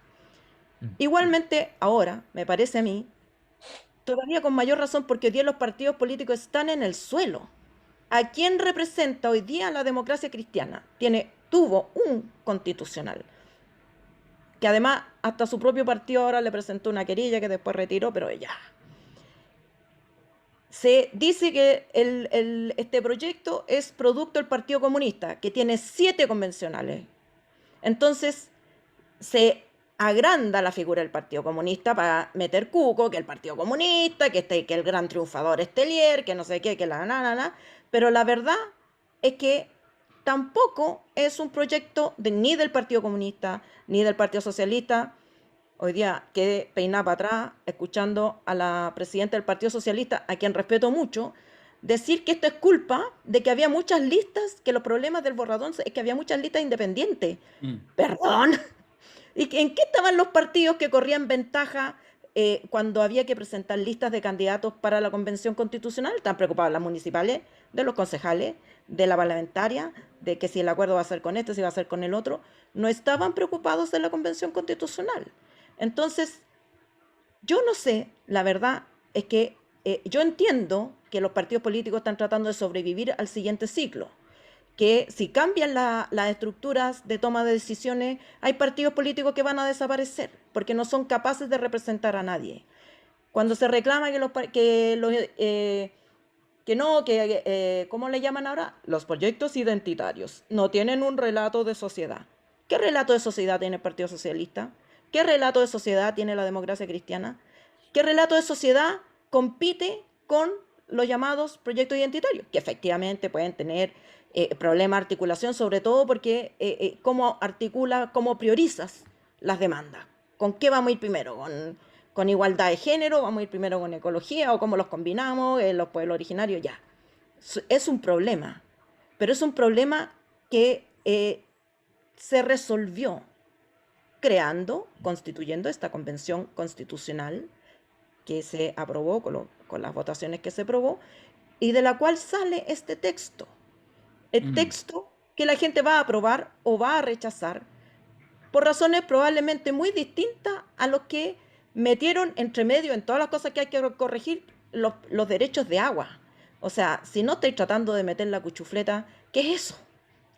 Igualmente, ahora, me parece a mí, todavía con mayor razón, porque hoy día los partidos políticos están en el suelo. ¿A quién representa hoy día la democracia cristiana? Tuvo un constitucional, que además hasta su propio partido ahora le presentó una querella que después retiró, pero ya. Se dice que este proyecto es producto del Partido Comunista, que tiene 7 convencionales. Entonces, se agranda la figura del Partido Comunista para meter cuco, que el Partido Comunista, que el gran triunfador es Tellier, que no sé qué, que pero la verdad es que tampoco es un proyecto ni del Partido Comunista, ni del Partido Socialista. Hoy día quedé peinada para atrás escuchando a la presidenta del Partido Socialista, a quien respeto mucho, decir que esto es culpa de que había muchas listas, que los problemas del borrador es que había muchas listas independientes. Perdón. ¿Y en qué estaban los partidos que corrían ventaja cuando había que presentar listas de candidatos para la Convención Constitucional? Estaban preocupados las municipales, de los concejales, de la parlamentaria, de que si el acuerdo va a ser con este, si va a ser con el otro. No estaban preocupados de la Convención Constitucional. Entonces, yo no sé, la verdad es que yo entiendo que los partidos políticos están tratando de sobrevivir al siguiente ciclo, que si cambian las estructuras de toma de decisiones, hay partidos políticos que van a desaparecer, porque no son capaces de representar a nadie. Cuando se reclama ¿cómo le llaman ahora? Los proyectos identitarios no tienen un relato de sociedad. ¿Qué relato de sociedad tiene el Partido Socialista? ¿Qué relato de sociedad tiene la democracia cristiana? ¿Qué relato de sociedad compite con los llamados proyectos identitarios? Que efectivamente pueden tener problema de articulación, sobre todo porque cómo priorizas las demandas. ¿Con qué vamos a ir primero? con igualdad de género, vamos a ir primero con ecología o cómo los combinamos, los pueblos originarios, ya. Es un problema, pero es un problema que se resolvió constituyendo esta convención constitucional que se aprobó con las votaciones que se aprobó y de la cual sale este texto. El texto que la gente va a aprobar o va a rechazar por razones probablemente muy distintas a los que metieron entre medio en todas las cosas que hay que corregir los derechos de agua. O sea, si no estáis tratando de meter la cuchufleta, ¿qué es eso?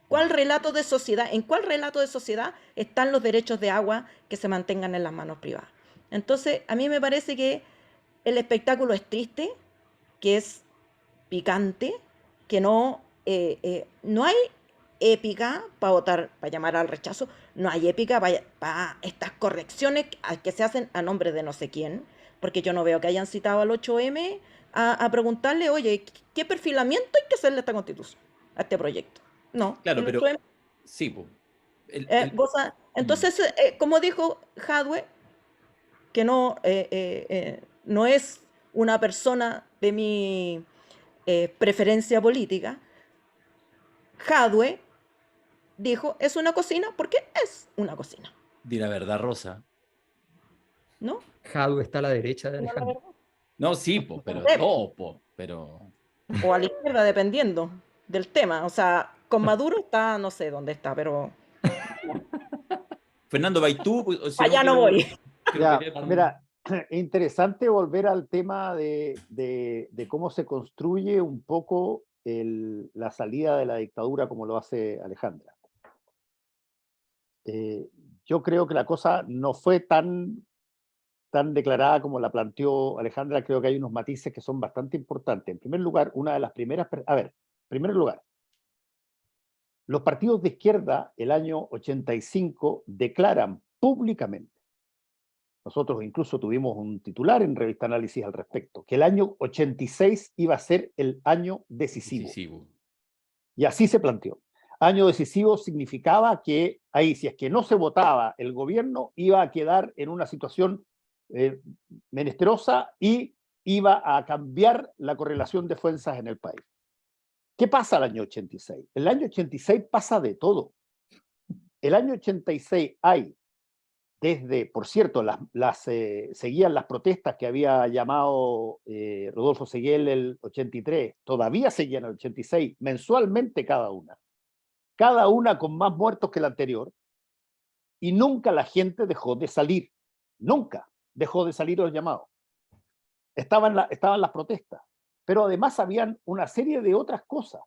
¿Cuál relato de sociedad? ¿En cuál relato de sociedad están los derechos de agua que se mantengan en las manos privadas? Entonces, a mí me parece que el espectáculo es triste, que es picante, que no hay épica para votar, para llamar al rechazo, no hay épica para estas correcciones que se hacen a nombre de no sé quién, porque yo no veo que hayan citado al 8M a preguntarle, oye, ¿qué perfilamiento hay que hacerle a esta constitución, a este proyecto? No, Claro, el pero 8M. sí, po. Entonces, como dijo Jadwe, que no es una persona de mi preferencia política, Jadwe dijo, es una cocina porque es una cocina, Di la verdad, Rosa. ¿no? Jadwe está a la derecha de No, la Alejandro. verdad. No, sí, po, pero Sí. no, po, pero... O a la izquierda, dependiendo del tema. O sea, con Maduro está, no sé dónde está, pero Fernando, ¿vais tú? Pues, o si no, allá no voy. quiero Ya, pelear con- mira, interesante volver al tema de cómo se construye un poco la salida de la dictadura como lo hace Alejandra. Eh, yo creo que la cosa no fue tan declarada como la planteó Alejandra. Creo que hay unos matices que son bastante importantes. En primer lugar, una de las primeras... A ver, en primer lugar, los partidos de izquierda el año 85 declaran públicamente, nosotros incluso tuvimos un titular en Revista Análisis al respecto, que el año 86 iba a ser el año decisivo. Decisivo. Y así se planteó. Año decisivo significaba que ahí, si es que no se votaba, el gobierno iba a quedar en una situación menesterosa y iba a cambiar la correlación de fuerzas en el país. ¿Qué pasa el año 86? El año 86 pasa de todo. El año 86 hay, por cierto, seguían las protestas que había llamado Rodolfo Seguel el 83, todavía seguían el 86, mensualmente cada una con más muertos que la anterior, y nunca la gente dejó de salir, nunca dejó de salir los llamados. Estaban las protestas, pero además habían una serie de otras cosas.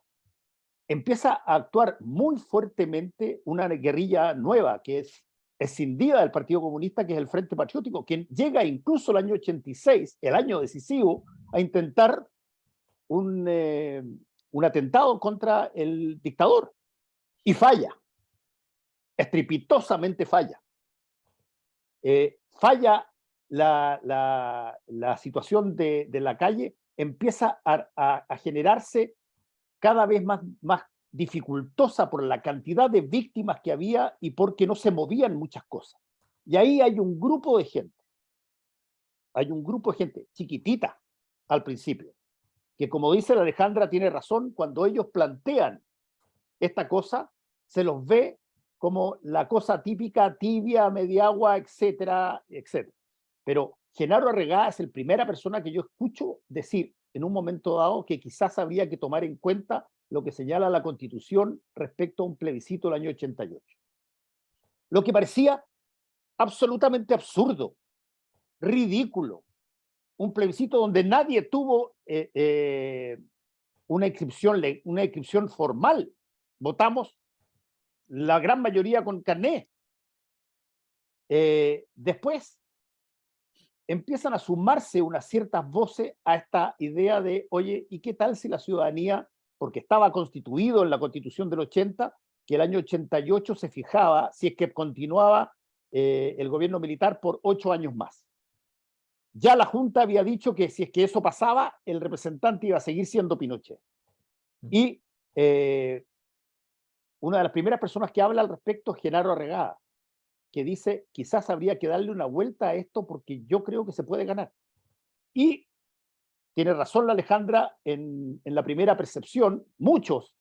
Empieza a actuar muy fuertemente una guerrilla nueva que es escindida del Partido Comunista, que es el Frente Patriótico, quien llega incluso el año 86, el año decisivo, a intentar un atentado contra el dictador. Y falla, estrepitosamente falla. Falla la situación de la calle, empieza a generarse cada vez más dificultosa por la cantidad de víctimas que había y porque no se movían muchas cosas. Y ahí hay un grupo de gente chiquitita al principio, que como dice la Alejandra tiene razón, cuando ellos plantean esta cosa, se los ve como la cosa típica, tibia, media agua, etcétera, etcétera. Pero Genaro Arregada es la primera persona que yo escucho decir en un momento dado que quizás habría que tomar en cuenta lo que señala la Constitución respecto a un plebiscito del año 88. Lo que parecía absolutamente absurdo, ridículo, un plebiscito donde nadie tuvo una inscripción formal. Votamos la gran mayoría con carné. Después empiezan a sumarse unas ciertas voces a esta idea de, oye, ¿y qué tal si la ciudadanía, porque estaba constituido en la Constitución del 80, que el año 88 se fijaba si es que continuaba el gobierno militar por 8 años más? Ya la Junta había dicho que si es que eso pasaba, el representante iba a seguir siendo Pinochet. Y una de las primeras personas que habla al respecto es Genaro Arregada. que dice, quizás habría que darle una vuelta a esto porque yo creo que se puede ganar. Y tiene razón la Alejandra en la primera percepción, muchos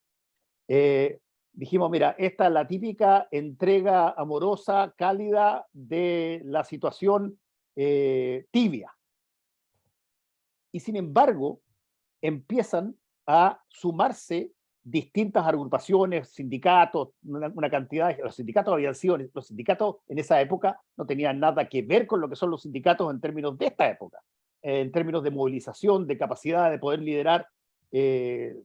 dijimos, mira, esta es la típica entrega amorosa, cálida de la situación tibia. Y sin embargo, empiezan a sumarse distintas agrupaciones, sindicatos, una cantidad de... Los sindicatos habían sido... Los sindicatos en esa época no tenían nada que ver con lo que son los sindicatos en términos de esta época, en términos de movilización, de capacidad de poder liderar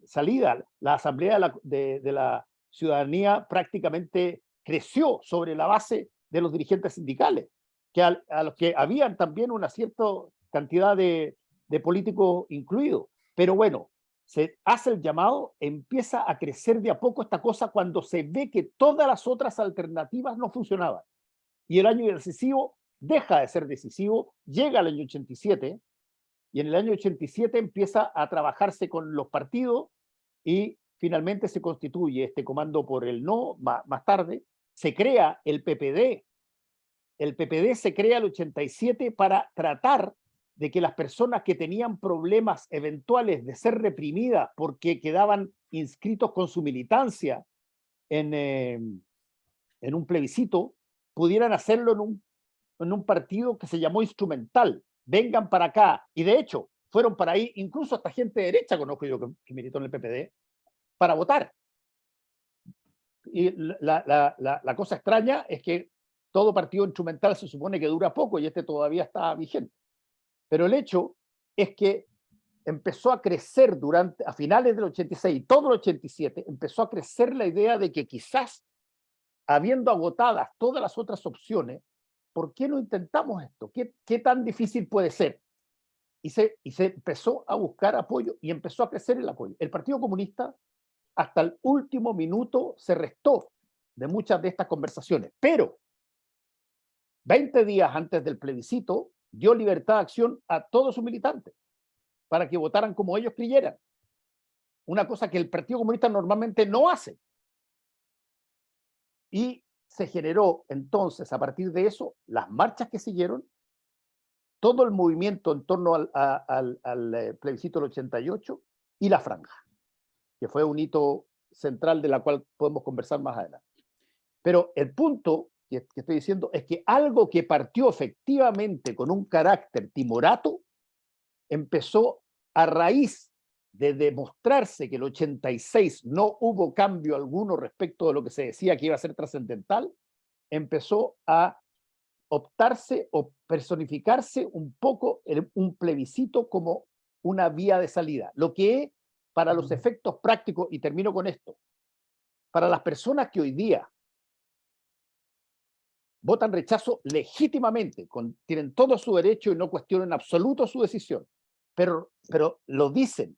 salida. La asamblea de la ciudadanía prácticamente creció sobre la base de los dirigentes sindicales, que a los que habían también una cierta cantidad de políticos incluidos. Pero bueno, se hace el llamado, empieza a crecer de a poco esta cosa cuando se ve que todas las otras alternativas no funcionaban. Y el año decisivo deja de ser decisivo, llega al año 87, y en el año 87 empieza a trabajarse con los partidos y finalmente se constituye este comando por el no, más tarde, se crea el PPD. El PPD se crea el 87 para tratar de que las personas que tenían problemas eventuales de ser reprimidas porque quedaban inscritos con su militancia en un plebiscito, pudieran hacerlo en un partido que se llamó instrumental. Vengan para acá. Y de hecho, fueron para ahí, incluso hasta gente de derecha, conozco yo que militó en el PPD, para votar. Y la cosa extraña es que todo partido instrumental se supone que dura poco y este todavía está vigente. Pero el hecho es que empezó a crecer a finales del 86 y todo el 87, empezó a crecer la idea de que quizás, habiendo agotadas todas las otras opciones, ¿por qué no intentamos esto? ¿Qué tan difícil puede ser? Y se empezó a buscar apoyo y empezó a crecer el apoyo. El Partido Comunista hasta el último minuto se restó de muchas de estas conversaciones, pero 20 días antes del plebiscito dio libertad de acción a todos sus militantes para que votaran como ellos creyeran. Una cosa que el Partido Comunista normalmente no hace. Y se generó entonces, a partir de eso, las marchas que siguieron, todo el movimiento en torno al plebiscito del 88 y la franja, que fue un hito central de la cual podemos conversar más adelante. Pero el punto que estoy diciendo es que algo que partió efectivamente con un carácter timorato empezó a raíz de demostrarse que el 86 no hubo cambio alguno respecto de lo que se decía que iba a ser trascendental, empezó a optarse o personificarse un poco un plebiscito como una vía de salida. Lo que para los efectos prácticos, y termino con esto, para las personas que hoy día votan rechazo legítimamente, tienen todo su derecho y no cuestionan en absoluto su decisión, pero lo dicen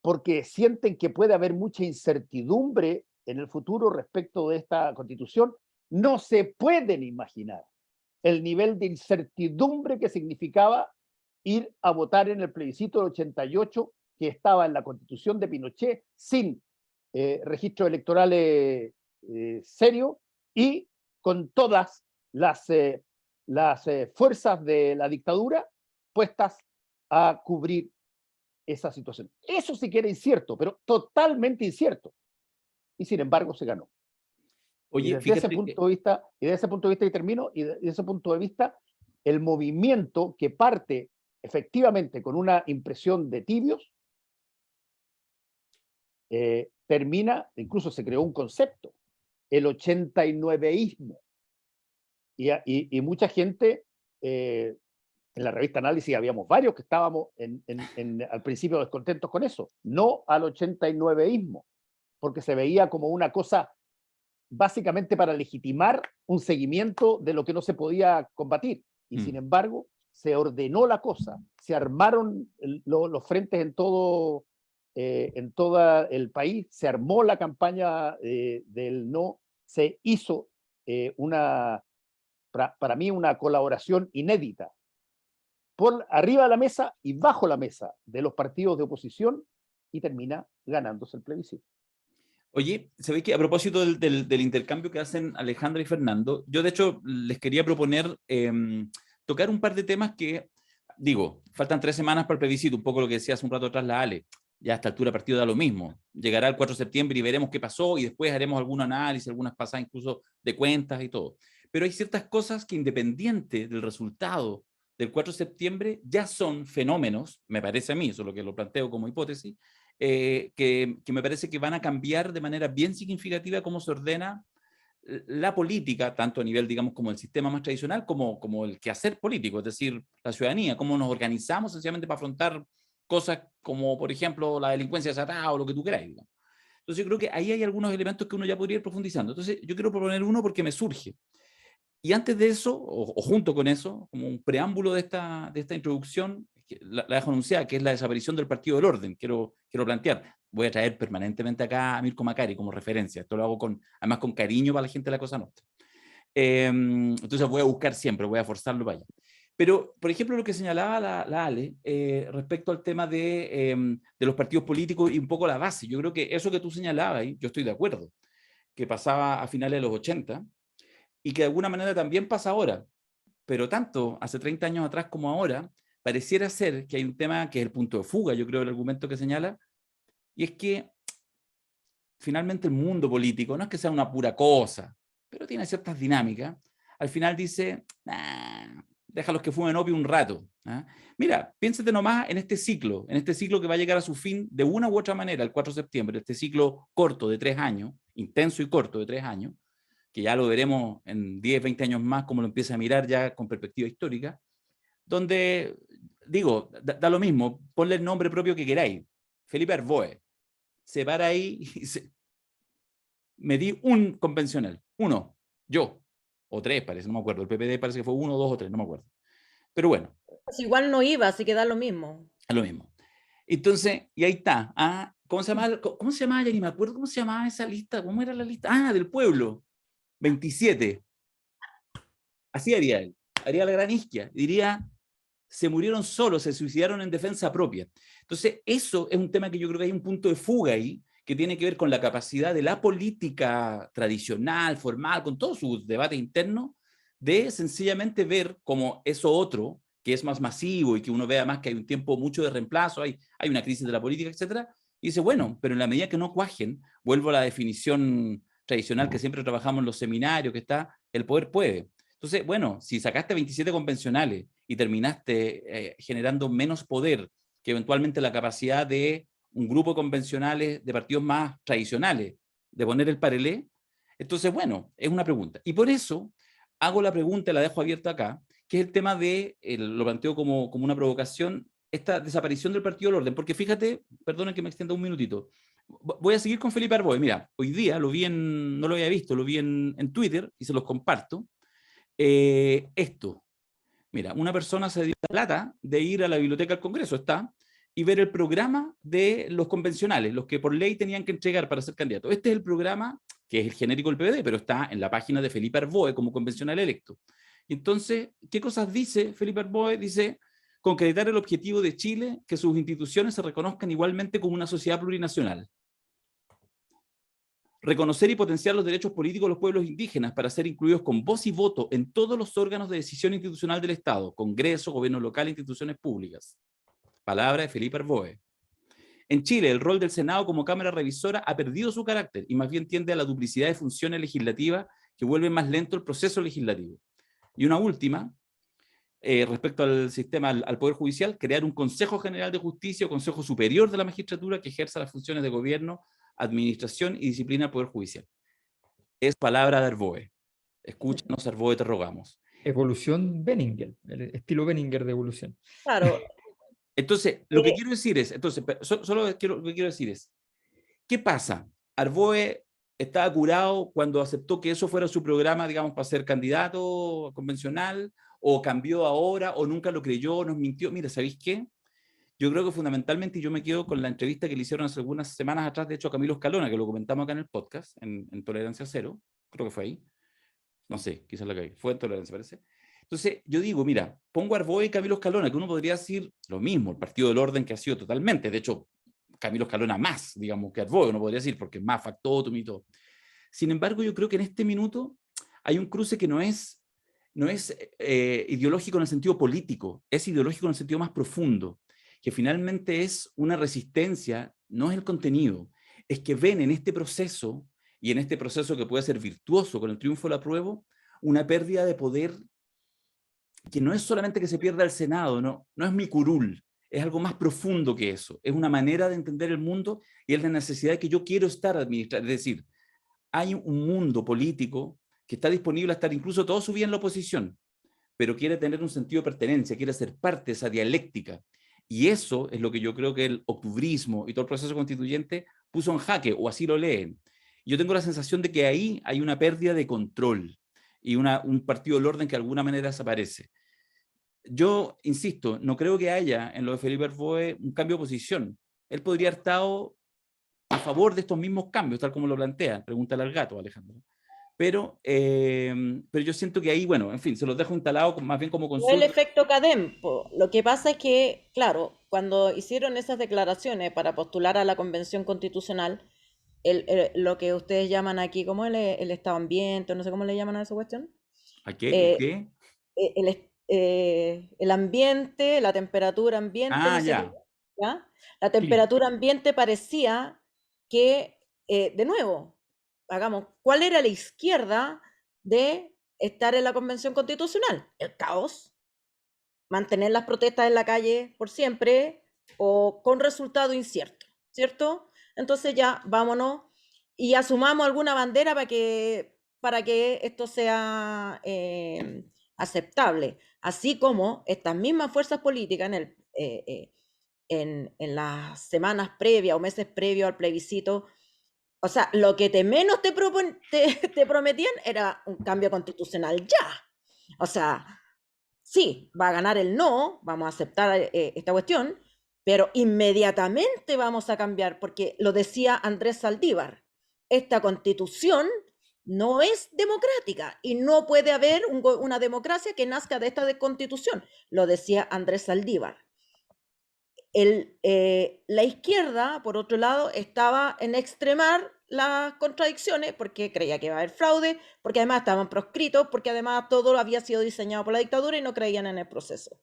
porque sienten que puede haber mucha incertidumbre en el futuro respecto de esta constitución, no se pueden imaginar el nivel de incertidumbre que significaba ir a votar en el plebiscito del 88, que estaba en la constitución de Pinochet, sin registro electoral serio y con todas las fuerzas de la dictadura puestas a cubrir esa situación. Eso sí que era incierto, pero totalmente incierto. Y sin embargo se ganó. Oye, y desde ese punto de vista, y termino, y de ese punto de vista, el movimiento que parte efectivamente con una impresión de tibios, termina, incluso se creó un concepto, el 89ismo. Y mucha gente, en la revista Análisis habíamos varios que estábamos al principio descontentos con eso, no al 89ismo, porque se veía como una cosa básicamente para legitimar un seguimiento de lo que no se podía combatir. Y sin embargo, se ordenó la cosa, se armaron los frentes en todo el país, se armó la campaña del no, se hizo para mí una colaboración inédita por arriba de la mesa y bajo la mesa de los partidos de oposición y termina ganándose el plebiscito. Oye, ¿sabéis que a propósito del intercambio que hacen Alejandra y Fernando, yo de hecho les quería proponer tocar un par de temas que, digo, faltan 3 semanas para el plebiscito, un poco lo que decía hace un rato atrás la Ale, ya a esta altura el partido da lo mismo, llegará el 4 de septiembre y veremos qué pasó y después haremos algún análisis, algunas pasadas incluso de cuentas y todo. Pero hay ciertas cosas que independiente del resultado del 4 de septiembre ya son fenómenos, me parece a mí, eso es lo que lo planteo como hipótesis, que me parece que van a cambiar de manera bien significativa cómo se ordena la política, tanto a nivel, digamos, como el sistema más tradicional, como el quehacer político, es decir, la ciudadanía, cómo nos organizamos sencillamente para afrontar cosas como, por ejemplo, la delincuencia desatada o lo que tú queráis. Digamos. Entonces yo creo que ahí hay algunos elementos que uno ya podría ir profundizando. Entonces yo quiero proponer uno porque me surge. Y antes de eso, o junto con eso, como un preámbulo de esta introducción, que la dejo anunciada, que es la desaparición del Partido del Orden, quiero plantear. Voy a traer permanentemente acá a Mirko Macari como referencia. Esto lo hago además con cariño para la gente de la Cosa Nostra. Entonces voy a buscar siempre, voy a forzarlo para allá. Pero, por ejemplo, lo que señalaba la Ale respecto al tema de los partidos políticos y un poco la base. Yo creo que eso que tú señalabas, yo estoy de acuerdo, que pasaba a finales de los 80, y que de alguna manera también pasa ahora, pero tanto hace 30 años atrás como ahora, pareciera ser que hay un tema que es el punto de fuga, yo creo, el argumento que señala, y es que finalmente el mundo político, no es que sea una pura cosa, pero tiene ciertas dinámicas, al final dice, nah, déjalos que fumen opio un rato. ¿Ah? Mira, piénsate nomás en este ciclo que va a llegar a su fin de una u otra manera el 4 de septiembre, este ciclo corto de 3 años, intenso y corto de 3 años, que ya lo veremos en 10, 20 años más, como lo empieza a mirar ya con perspectiva histórica, donde, digo, da lo mismo, ponle el nombre propio que queráis. Felipe Arboe se para ahí y dice, me di un convencional, uno, yo, o 3 parece, no me acuerdo, el PPD parece que fue 1, 2 o 3, no me acuerdo. Pero bueno. Pues igual no iba, así que da lo mismo. Es lo mismo. Entonces, y ahí está. Ah, ¿cómo se llamaba? Ya ni me acuerdo cómo se llamaba esa lista. ¿Cómo era la lista? Ah, del pueblo. 27. Así haría él. Haría la gran isquia. Diría, se murieron solos, se suicidaron en defensa propia. Entonces, eso es un tema que yo creo que hay un punto de fuga ahí, que tiene que ver con la capacidad de la política tradicional, formal, con todos sus debates internos, de sencillamente ver como eso otro, que es más masivo y que uno vea más que hay un tiempo mucho de reemplazo, hay una crisis de la política, etcétera, y dice, bueno, pero en la medida que no cuajen, vuelvo a la definición tradicional que siempre trabajamos en los seminarios, que está, el poder puede. Entonces, bueno, si sacaste 27 convencionales y terminaste generando menos poder que eventualmente la capacidad de un grupo de convencionales de partidos más tradicionales de poner el parelé, entonces, bueno, es una pregunta. Y por eso hago la pregunta, la dejo abierta acá, que es el tema de, lo planteo como una provocación, esta desaparición del Partido del Orden. Porque fíjate, perdonen que me extienda un minutito, voy a seguir con Felipe Arboe. Mira, hoy día lo vi no lo había visto, lo vi en Twitter y se los comparto. Esto, mira, una persona se dio la plata de ir a la biblioteca del Congreso, y ver el programa de los convencionales, los que por ley tenían que entregar para ser candidatos. Este es el programa, que es el genérico del PVD, pero está en la página de Felipe Arboe como convencional electo. Entonces, ¿qué cosas dice Felipe Arboe? Dice, concretar el objetivo de Chile, que sus instituciones se reconozcan igualmente como una sociedad plurinacional. Reconocer y potenciar los derechos políticos de los pueblos indígenas para ser incluidos con voz y voto en todos los órganos de decisión institucional del Estado, Congreso, Gobierno local e instituciones públicas. Palabra de Felipe Arboe. En Chile, el rol del Senado como Cámara Revisora ha perdido su carácter y más bien tiende a la duplicidad de funciones legislativas que vuelven más lento el proceso legislativo. Y una última, respecto al sistema, al Poder Judicial, crear un Consejo General de Justicia o Consejo Superior de la Magistratura que ejerza las funciones de gobierno, administración y disciplina del Poder Judicial. Es palabra de Arboe. Escúchanos, Arboe, te rogamos. Evolución Benninger, el estilo Benninger de evolución. Claro. Entonces, lo que quiero decir es, lo que quiero decir es, ¿qué pasa? Arboe estaba curado cuando aceptó que eso fuera su programa, digamos, para ser candidato convencional, o cambió ahora, o nunca lo creyó, nos mintió. Mira, ¿sabéis qué? Yo creo que fundamentalmente, y yo me quedo con la entrevista que le hicieron hace algunas semanas atrás, de hecho, a Camilo Escalona, que lo comentamos acá en el podcast, en Tolerancia Cero, creo que fue ahí. No sé, quizás la caí. Fue en Tolerancia, parece. Entonces, yo digo, mira, pongo a Arboe y Camilo Escalona, que uno podría decir lo mismo, el Partido del Orden que ha sido totalmente, de hecho, Camilo Escalona más, digamos, que Arboe, no podría decir, porque es más factotum y todo. Sin embargo, yo creo que en este minuto hay un cruce que no es ideológico en el sentido político, es ideológico en el sentido más profundo, que finalmente es una resistencia, no es el contenido, es que ven en este proceso, y en este proceso que puede ser virtuoso con el triunfo del apruebo, una pérdida de poder que no es solamente que se pierda el Senado, no es mi curul, es algo más profundo que eso, es una manera de entender el mundo y es la necesidad de que yo quiero estar administrando, es decir, hay un mundo político que está disponible a estar incluso toda su vida en la oposición, pero quiere tener un sentido de pertenencia, quiere ser parte de esa dialéctica. Y eso es lo que yo creo que el octubrismo y todo el proceso constituyente puso en jaque, o así lo leen. Yo tengo la sensación de que ahí hay una pérdida de control y un partido del orden que de alguna manera desaparece. Yo, insisto, no creo que haya en lo de Felipe Arboe un cambio de posición. Él podría haber estado a favor de estos mismos cambios, tal como lo plantea. Pregúntale al gato, Alejandro. Pero yo siento que ahí, bueno, en fin, se los dejo instalados más bien como No el consulta. efecto Cadem, po. Lo que pasa es que, claro, cuando hicieron esas declaraciones para postular a la Convención Constitucional, lo que ustedes llaman aquí, ¿cómo el estado ambiente? No sé cómo le llaman a esa cuestión. ¿A qué? Eh, ¿Qué? el ambiente, la temperatura ambiente, Ah, no sé qué, ya. ¿ya? La Clima. temperatura ambiente parecía que, de nuevo, hagamos, ¿cuál era la izquierda de estar en la Convención Constitucional? El caos, mantener las protestas en la calle por siempre o con resultado incierto, ¿cierto? Entonces ya vámonos y asumamos alguna bandera para que esto sea aceptable, así como estas mismas fuerzas políticas en las semanas previas o meses previos al plebiscito, o sea, lo que menos te prometían era un cambio constitucional ya. O sea, sí, va a ganar el no, vamos a aceptar esta cuestión, pero inmediatamente vamos a cambiar, porque lo decía Andrés Saldívar, esta constitución no es democrática y no puede haber una democracia que nazca de esta constitución, lo decía Andrés Saldívar. La izquierda, por otro lado, estaba en extremar las contradicciones porque creía que iba a haber fraude, porque además estaban proscritos, porque además todo había sido diseñado por la dictadura y no creían en el proceso.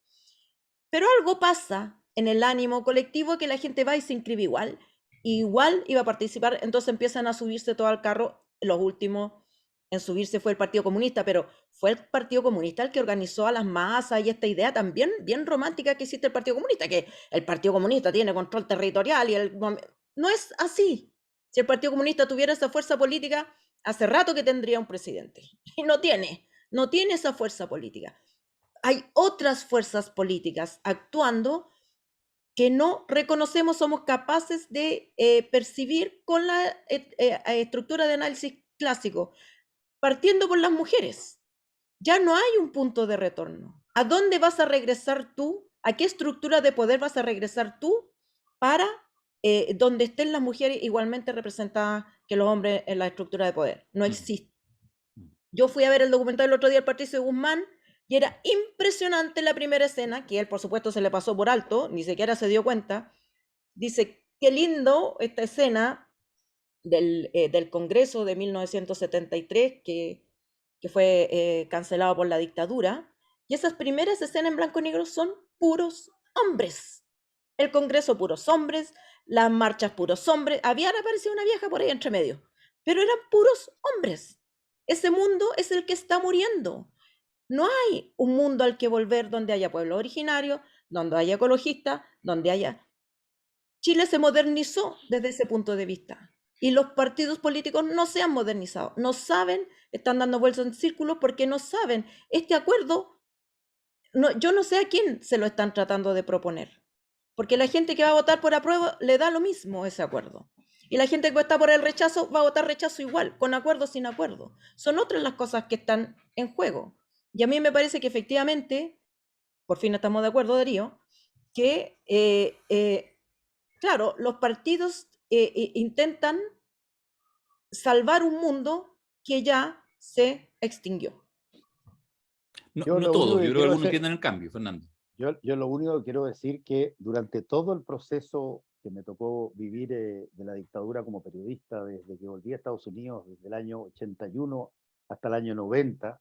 Pero algo pasa en el ánimo colectivo que la gente va y se inscribe igual iba a participar, entonces empiezan a subirse todo al carro. Los últimos en subirse fue el Partido Comunista, pero fue el Partido Comunista el que organizó a las masas y esta idea también bien romántica que existe el Partido Comunista, que el Partido Comunista tiene control territorial y no es así. Si el Partido Comunista tuviera esa fuerza política, hace rato que tendría un presidente. Y no tiene esa fuerza política. Hay otras fuerzas políticas actuando que no reconocemos, somos capaces de percibir con la estructura de análisis clásico, partiendo por las mujeres. Ya no hay un punto de retorno. ¿A dónde vas a regresar tú? ¿A qué estructura de poder vas a regresar tú para donde estén las mujeres igualmente representadas que los hombres en la estructura de poder? No existe. Yo fui a ver el documental el otro día del Patricio Guzmán y era impresionante la primera escena, que él por supuesto se le pasó por alto, ni siquiera se dio cuenta. Dice, qué lindo esta escena del Congreso de 1973, que fue cancelado por la dictadura, y esas primeras escenas en blanco y negro son puros hombres. El Congreso, puros hombres, las marchas, puros hombres. Había aparecido una vieja por ahí entre medio, pero eran puros hombres. Ese mundo es el que está muriendo. No hay un mundo al que volver donde haya pueblo originario, donde haya ecologistas, donde haya... Chile se modernizó desde ese punto de vista. Y los partidos políticos no se han modernizado, no saben, están dando vueltas en círculos porque no saben. Este acuerdo, yo no sé a quién se lo están tratando de proponer, porque la gente que va a votar por apruebo le da lo mismo ese acuerdo. Y la gente que está por el rechazo va a votar rechazo igual, con acuerdo o sin acuerdo. Son otras las cosas que están en juego. Y a mí me parece que efectivamente, por fin estamos de acuerdo, Darío, que claro, los partidos intentan salvar un mundo que ya se extinguió. No, Yo no lo único todos, que yo creo que quiero algunos hacer- entienden el cambio, Fernando. Yo lo único que quiero decir que durante todo el proceso que me tocó vivir de la dictadura como periodista desde que volví a Estados Unidos, desde el año 81 hasta el año 90,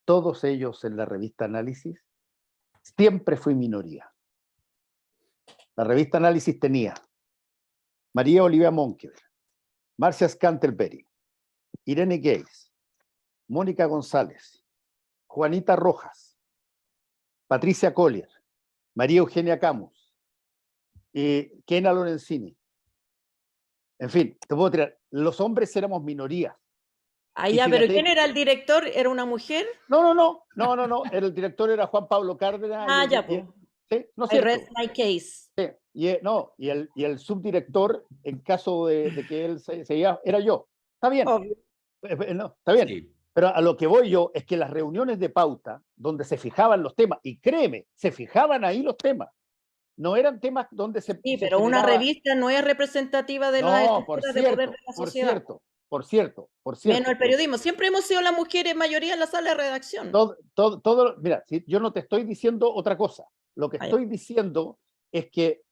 todos ellos en la revista Análisis, siempre fui minoría. La revista Análisis tenía María Olivia Monkever, Marcia Scanterberry, Irene Geis, Mónica González, Juanita Rojas, Patricia Collier, María Eugenia Camus, Kena Lorenzini. En fin, te puedo tirar. Los hombres éramos minoría. Ah, Y ya, pero fíjate- ¿quién era el director? ¿Era una mujer? No. El director era Juan Pablo Cárdenas. Ah, y el- ya, y- pues. ¿sí? ¿No es I cierto? rest my case. Sí, y el subdirector, en caso de que él se iba, era yo. Está bien, Obvio. no, está bien. Sí. Pero a lo que voy yo es que las reuniones de pauta, donde se fijaban los temas, y créeme, se fijaban ahí los temas, no eran temas donde se Sí, se pero una generaba- revista no es representativa de la No, por estructura de poder cierto, de la por sociedad. cierto, por cierto, por Menos cierto. el periodismo. Siempre hemos sido las mujeres mayoría en la sala de redacción. Mira, si yo no te estoy diciendo otra cosa. Lo que Ah, ya. estoy diciendo es que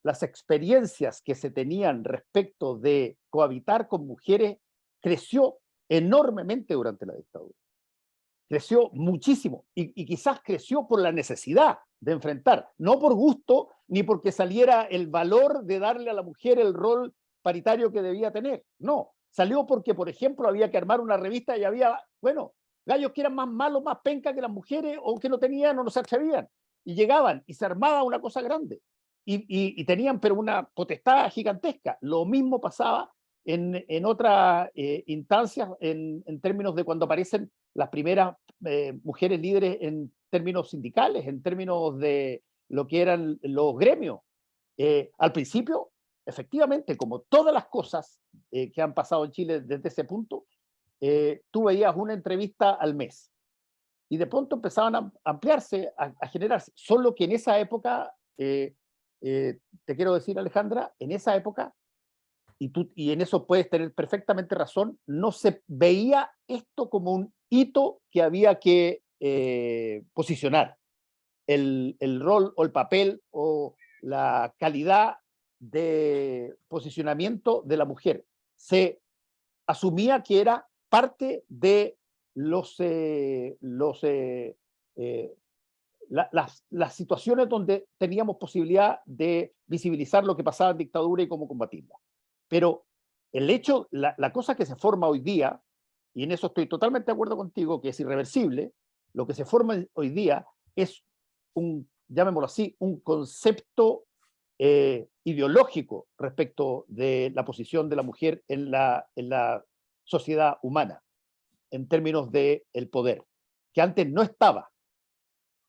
las experiencias que se tenían respecto de cohabitar con mujeres creció enormemente durante la dictadura. Creció muchísimo y quizás creció por la necesidad de enfrentar, no por gusto ni porque saliera el valor de darle a la mujer el rol paritario que debía tener. No, salió porque, por ejemplo, había que armar una revista y había, bueno, gallos que eran más malos, más penca que las mujeres o que no tenían o no se atrevían. Y llegaban y se armaba una cosa grande. Y tenían, pero una potestad gigantesca. Lo mismo pasaba en otras instancias en términos de cuando aparecen las primeras mujeres líderes en términos sindicales, en términos de lo que eran los gremios. Al principio, efectivamente, como todas las cosas que han pasado en Chile desde ese punto, tú veías una entrevista al mes y de pronto empezaban a ampliarse, a generarse. Solo que en esa época, te quiero decir, Alejandra, en esa época, y en eso puedes tener perfectamente razón, no se veía esto como un hito que había que posicionar. El rol o el papel o la calidad de posicionamiento de la mujer. Se asumía que era parte de las situaciones donde teníamos posibilidad de visibilizar lo que pasaba en dictadura y cómo combatirla. Pero el hecho, la cosa que se forma hoy día, y en eso estoy totalmente de acuerdo contigo, que es irreversible, lo que se forma hoy día es llamémoslo así, un concepto ideológico respecto de la posición de la mujer en la sociedad humana, en términos del poder, que antes no estaba,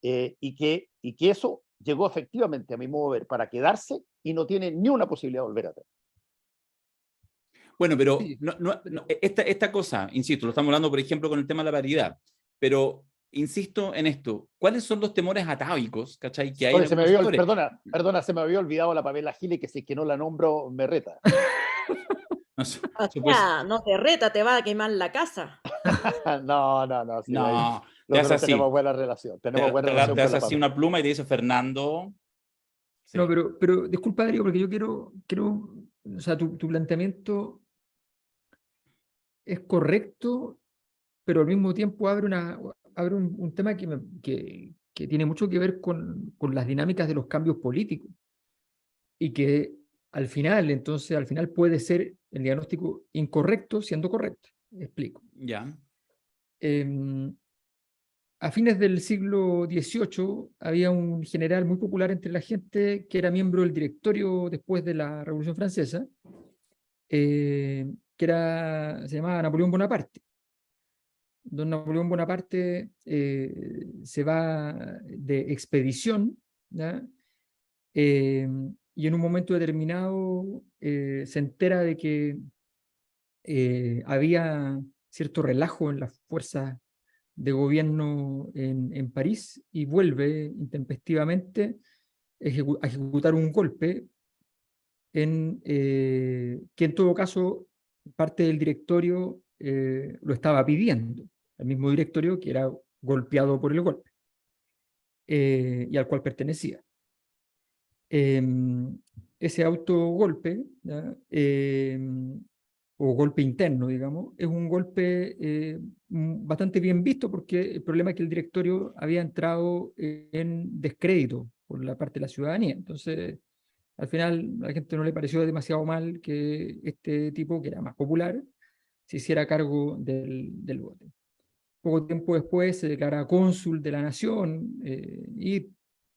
y que eso llegó efectivamente, a mi modo de ver, para quedarse y no tiene ni una posibilidad de volver atrás. Bueno, pero Sí, esta cosa, insisto, lo estamos hablando, por ejemplo, con el tema de la paridad, pero insisto en esto, ¿cuáles son los temores atávicos, ¿cachai? Que hay en Oye, algunos sectores? perdona, se me había olvidado la Pamela Giles, que si es que no la nombro, me reta. No, su- O supues- sea, no te reta, te va a quemar la casa. No, sí, ahí no, te hace nosotros tenemos así, buena relación, te, tenemos buena te- relación te con hace la así Pamela. una pluma y te dice Fernando. Sí. no, pero disculpa, Darío, porque yo quiero, o sea, tu planteamiento es correcto, pero al mismo tiempo abre un tema que tiene mucho que ver con las dinámicas de los cambios políticos y que al final puede ser el diagnóstico incorrecto siendo correcto. Explico. Ya. A fines del siglo XVIII había un general muy popular entre la gente que era miembro del directorio después de la Revolución Francesa, se llamaba Napoleón Bonaparte. Don Napoleón Bonaparte se va de expedición, ¿ya? Y en un momento determinado se entera de que había cierto relajo en las fuerzas de gobierno en París y vuelve intempestivamente a ejecutar un golpe que en todo caso parte del directorio lo estaba pidiendo, el mismo directorio que era golpeado por el golpe. y al cual pertenecía. Ese autogolpe, ¿ya? O golpe interno, digamos, es un golpe bastante bien visto, porque el problema es que el directorio había entrado en descrédito por la parte de la ciudadanía. Entonces, al final, a la gente no le pareció demasiado mal que este tipo, que era más popular, se hiciera cargo del bote. Poco tiempo después se declara cónsul de la nación y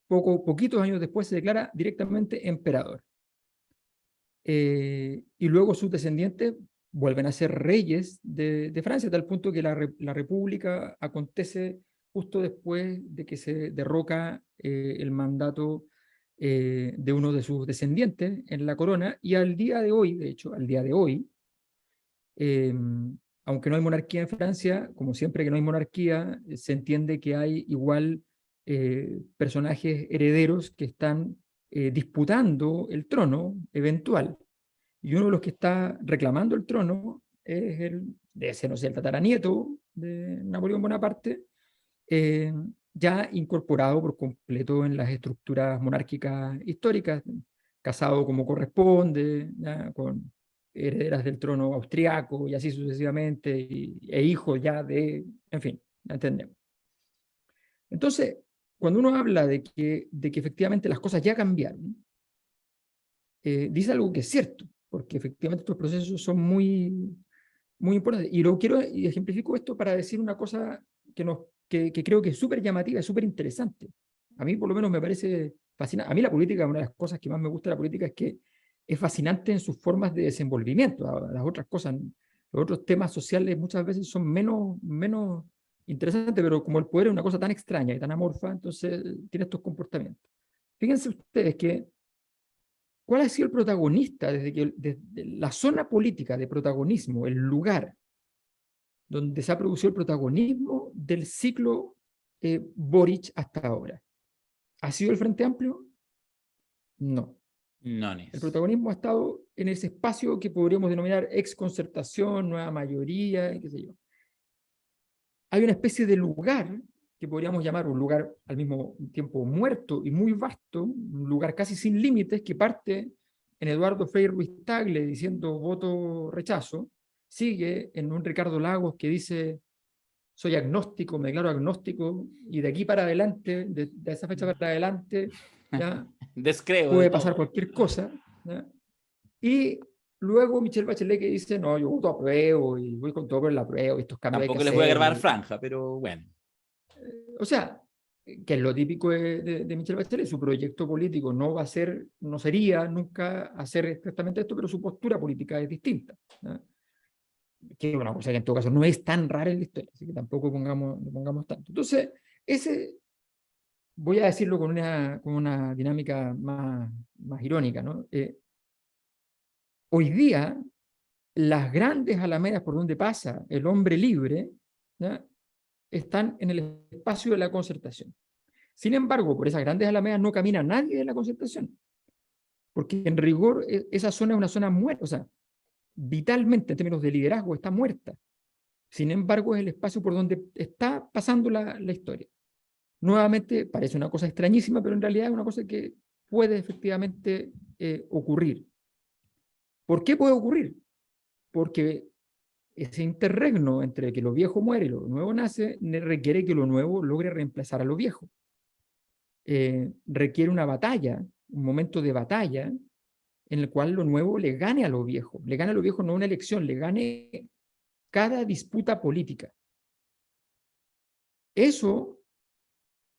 poquitos años después se declara directamente emperador. Y luego sus descendientes vuelven a ser reyes de Francia, a tal punto que la República acontece justo después de que se derroca el mandato de uno de sus descendientes en la corona, y al día de hoy, de hecho, al día de hoy, aunque no hay monarquía en Francia, como siempre que no hay monarquía, se entiende que hay igual personajes herederos que están disputando el trono eventual. Y uno de los que está reclamando el trono es debe ser, no sé, el tataranieto de Napoleón Bonaparte, ya incorporado por completo en las estructuras monárquicas históricas, casado como corresponde, ya, con herederas del trono austriaco y así sucesivamente, e hijo ya de, en fin, ya entendemos. Entonces, cuando uno habla de que efectivamente las cosas ya cambiaron, dice algo que es cierto, porque efectivamente estos procesos son muy, muy importantes. Y y ejemplifico esto para decir una cosa que creo que es súper llamativa, es súper interesante. A mí por lo menos me parece fascinante. A mí la política, una de las cosas que más me gusta de la política es que es fascinante en sus formas de desenvolvimiento. Las otras cosas, los otros temas sociales muchas veces son menos interesantes, pero como el poder es una cosa tan extraña y tan amorfa, entonces tiene estos comportamientos. Fíjense ustedes que ¿cuál ha sido el protagonista desde la zona política de protagonismo, el lugar donde se ha producido el protagonismo del ciclo Boric hasta ahora? ¿Ha sido el Frente Amplio? No. No, El protagonismo ha estado en ese espacio que podríamos denominar exconcertación, nueva mayoría, qué sé yo. Hay una especie de lugar que podríamos llamar un lugar al mismo tiempo muerto y muy vasto, un lugar casi sin límites, que parte en Eduardo Frei Ruiz Tagle diciendo voto rechazo, sigue en un Ricardo Lagos que dice soy agnóstico, me declaro agnóstico, y de aquí para adelante, de esa fecha para adelante, ya Descreo de puede pasar todo. cualquier cosa, ¿ya? Y luego Michelle Bachelet que dice, no, yo voto apruebo y voy con todo por el apruebo, y estos cambios hay que Tampoco les voy a grabar hacerlos. franja, pero bueno. O sea, que es lo típico de Michelle Bachelet, su proyecto político no va a ser, no sería nunca hacer exactamente esto, pero su postura política es distinta, ¿no? Que es una cosa que en todo caso no es tan rara en la historia, así que tampoco pongamos tanto. Entonces, voy a decirlo con una dinámica más irónica, ¿no? Hoy día, las grandes alamedas por donde pasa el hombre libre, ¿ya?, están en el espacio de la concertación. Sin embargo, por esas grandes alamedas no camina nadie de la concertación, porque en rigor esa zona es una zona muerta, o sea, vitalmente en términos de liderazgo está muerta. Sin embargo, es el espacio por donde está pasando la historia. Nuevamente, parece una cosa extrañísima, pero en realidad es una cosa que puede efectivamente ocurrir. ¿Por qué puede ocurrir? Porque ese interregno entre que lo viejo muere y lo nuevo nace requiere que lo nuevo logre reemplazar a lo viejo. Requiere una batalla, un momento de batalla en el cual lo nuevo le gane a lo viejo. Le gane a lo viejo no una elección, le gane cada disputa política. Eso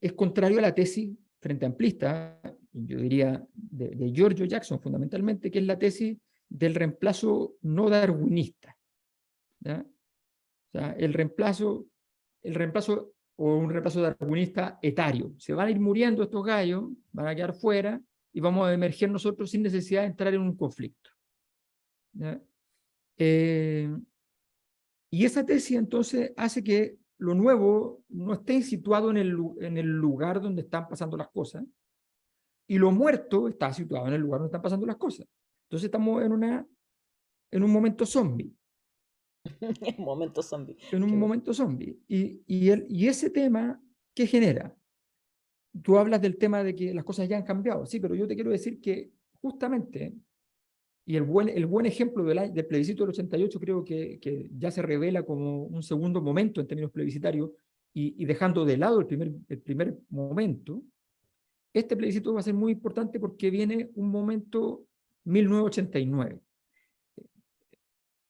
es contrario a la tesis frente amplista, yo diría de Giorgio Jackson fundamentalmente, que es la tesis del reemplazo no darwinista, ¿ya? O sea, el reemplazo o un reemplazo darwinista etario. Se van a ir muriendo estos gallos, van a quedar fuera y vamos a emerger nosotros sin necesidad de entrar en un conflicto, ¿ya? Y esa tesis entonces hace que lo nuevo no esté situado en el lugar donde están pasando las cosas, y lo muerto está situado en el lugar donde están pasando las cosas. Entonces estamos en un momento zombie. Momento zombie. En un Qué bueno. momento zombie. Y ese tema, ¿qué genera? tú hablas del tema de que las cosas ya han cambiado, sí, pero yo te quiero decir que justamente, y el buen ejemplo del plebiscito del 88 creo que ya se revela como un segundo momento en términos plebiscitarios, y dejando de lado el primer momento, este plebiscito va a ser muy importante porque viene un momento 1989.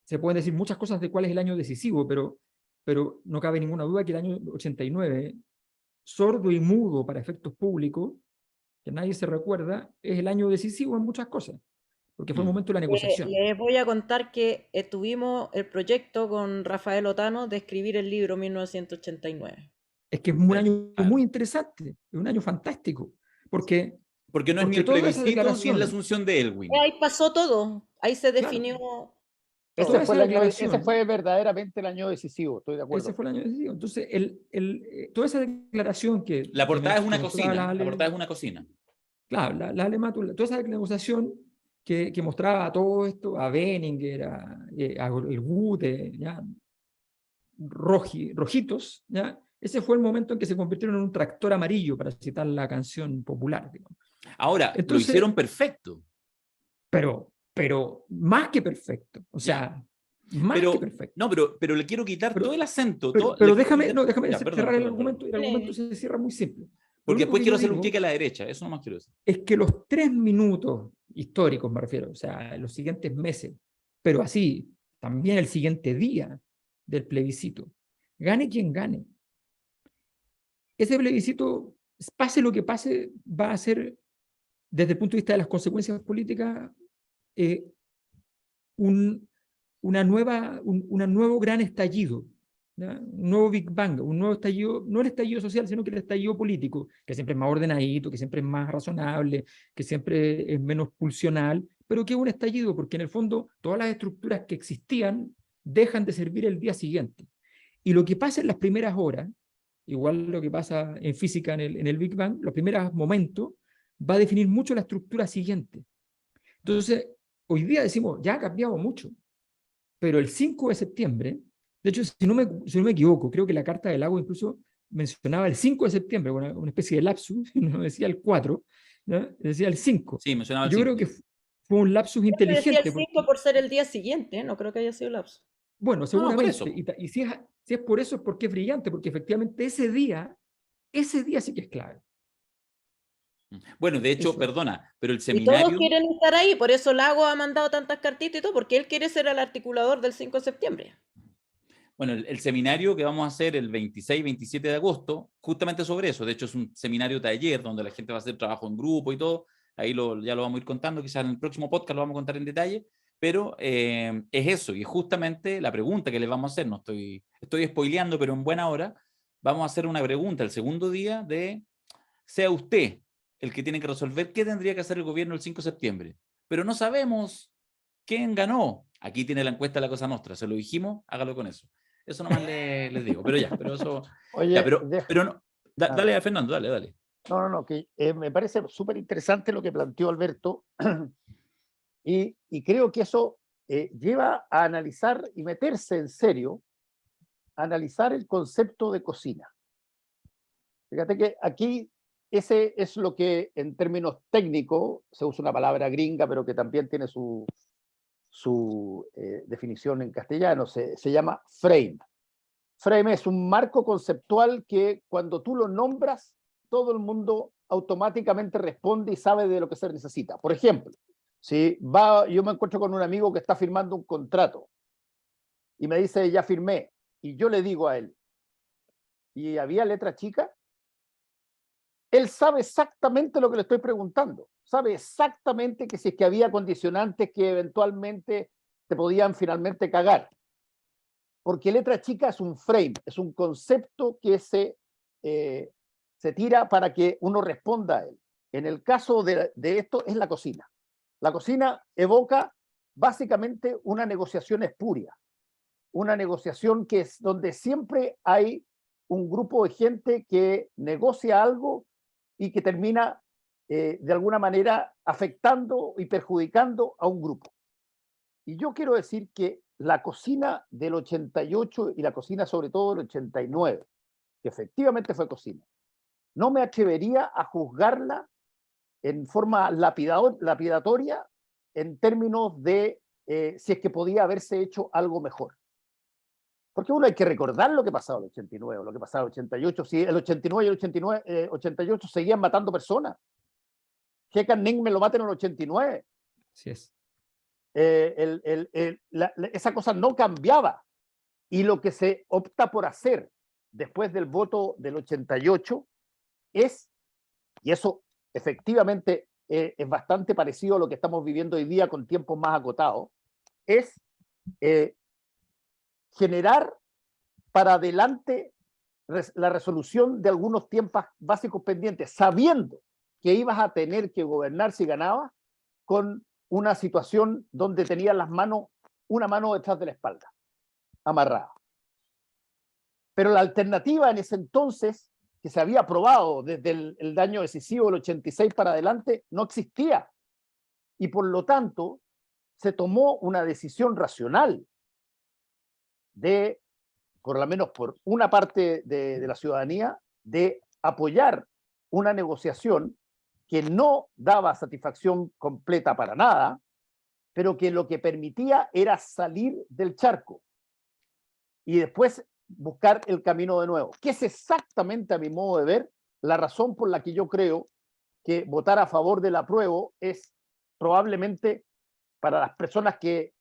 Se pueden decir muchas cosas de cuál es el año decisivo, pero no cabe ninguna duda que el año 89, sordo y mudo para efectos públicos, que nadie se recuerda, es el año decisivo en muchas cosas, porque fue el momento de la negociación. Les voy a contar que tuvimos el proyecto con Rafael Otano de escribir el libro 1989. Es que es un año muy interesante, es un año fantástico, porque no es ni el plebiscito ni la asunción de Elwin. Ahí pasó todo, ahí se definió. Claro. Ese fue verdaderamente el año decisivo, estoy de acuerdo. Ese fue el año decisivo. Entonces, toda esa declaración que... La portada es una cocina, la portada es una cocina. Claro, la Alemán, toda esa negociación que mostraba todo esto, a Benninger, a el Gute, ¿ya? Rojitos, ¿ya? Ese fue el momento en que se convirtieron en un tractor amarillo, para citar la canción popular. Digamos. Ahora, entonces, lo hicieron perfecto. Pero más que perfecto. O sea, más que perfecto. No, pero le quiero quitar todo el acento. Pero déjame cerrar el argumento. El argumento se cierra muy simple. Porque después quiero hacer un clic a la derecha. Eso nomás quiero decir. Es que los 3 minutos históricos, me refiero, o sea, los siguientes meses, pero así, también el siguiente día del plebiscito, gane quien gane. Ese plebiscito, pase lo que pase, va a ser, desde el punto de vista de las consecuencias políticas, un nuevo gran estallido, ¿ya? Un nuevo Big Bang, un nuevo estallido, no el estallido social, sino que el estallido político, que siempre es más ordenadito, que siempre es más razonable, que siempre es menos pulsional, pero que es un estallido, porque en el fondo todas las estructuras que existían dejan de servir el día siguiente. Y lo que pasa en las primeras horas, igual lo que pasa en física en el Big Bang, los primeros momentos, va a definir mucho la estructura siguiente. Entonces, hoy día decimos, ya ha cambiado mucho, pero el 5 de septiembre, de hecho, si no me equivoco, creo que la Carta del Lago incluso mencionaba el 5 de septiembre, una especie de lapsus, no decía el 4, ¿no? Decía el 5. Sí, mencionaba el 5. Yo creo que fue un lapsus inteligente. Decía el 5 por ser el día siguiente, no creo que haya sido lapsus. Bueno, seguramente. No, y si es por eso, es porque es brillante, porque efectivamente ese día sí que es clave. Bueno, de hecho, perdona, pero el seminario... Y todos quieren estar ahí, por eso Lago ha mandado tantas cartitas y todo, porque él quiere ser el articulador del 5 de septiembre. Bueno, el seminario que vamos a hacer el 26-27 de agosto, justamente sobre eso. De hecho, es un seminario taller donde la gente va a hacer trabajo en grupo y todo. Ahí ya lo vamos a ir contando, quizás en el próximo podcast lo vamos a contar en detalle, pero es eso, y es justamente la pregunta que les vamos a hacer. No estoy spoileando, pero en buena hora vamos a hacer una pregunta el segundo día de, sea usted el que tiene que resolver qué tendría que hacer el gobierno el 5 de septiembre. Pero no sabemos quién ganó. Aquí tiene la encuesta de la Cosa Nostra, se lo dijimos, hágalo con eso. Eso nomás les digo, pero eso... Oye, ya, pero no, dale a Fernando, dale. No, que me parece súper interesante lo que planteó Alberto, y creo que eso lleva a analizar y meterse en serio, a analizar el concepto de cocina. Fíjate que aquí ese es lo que en términos técnicos se usa una palabra gringa, pero que también tiene su definición en castellano, se llama frame. Frame es un marco conceptual que cuando tú lo nombras, todo el mundo automáticamente responde y sabe de lo que se necesita. Por ejemplo, yo me encuentro con un amigo que está firmando un contrato y me dice, ya firmé, y yo le digo a él, ¿y había letra chica? Él sabe exactamente lo que le estoy preguntando, sabe exactamente que si es que había condicionantes que eventualmente te podían finalmente cagar. Porque letra chica es un frame, es un concepto que se tira para que uno responda a él. En el caso de esto es la cocina. La cocina evoca básicamente una negociación espuria, una negociación que es donde siempre hay un grupo de gente que negocia algo y que termina de alguna manera afectando y perjudicando a un grupo. Y yo quiero decir que la cocina del 88 y la cocina sobre todo del 89, que efectivamente fue cocina, no me atrevería a juzgarla en forma lapidatoria en términos de si es que podía haberse hecho algo mejor. Porque uno hay que recordar lo que pasaba en el 89, lo que pasaba en el 88. Si el 89 y el 88 seguían matando personas. Hekan Ning me lo maten en el 89. Así es. Esa cosa no cambiaba. Y lo que se opta por hacer después del voto del 88 es, y eso efectivamente es bastante parecido a lo que estamos viviendo hoy día con tiempos más acotados, es generar para adelante la resolución de algunos tiempos básicos pendientes, sabiendo que ibas a tener que gobernar si ganabas con una situación donde tenías una mano detrás de la espalda, amarrada. Pero la alternativa en ese entonces, que se había aprobado desde el daño decisivo del 86 para adelante, no existía. Y por lo tanto, se tomó una decisión racional de, por lo menos por una parte de la ciudadanía, de apoyar una negociación que no daba satisfacción completa para nada, pero que lo que permitía era salir del charco y después buscar el camino de nuevo, que es exactamente, a mi modo de ver, la razón por la que yo creo que votar a favor del apruebo es probablemente, para las personas que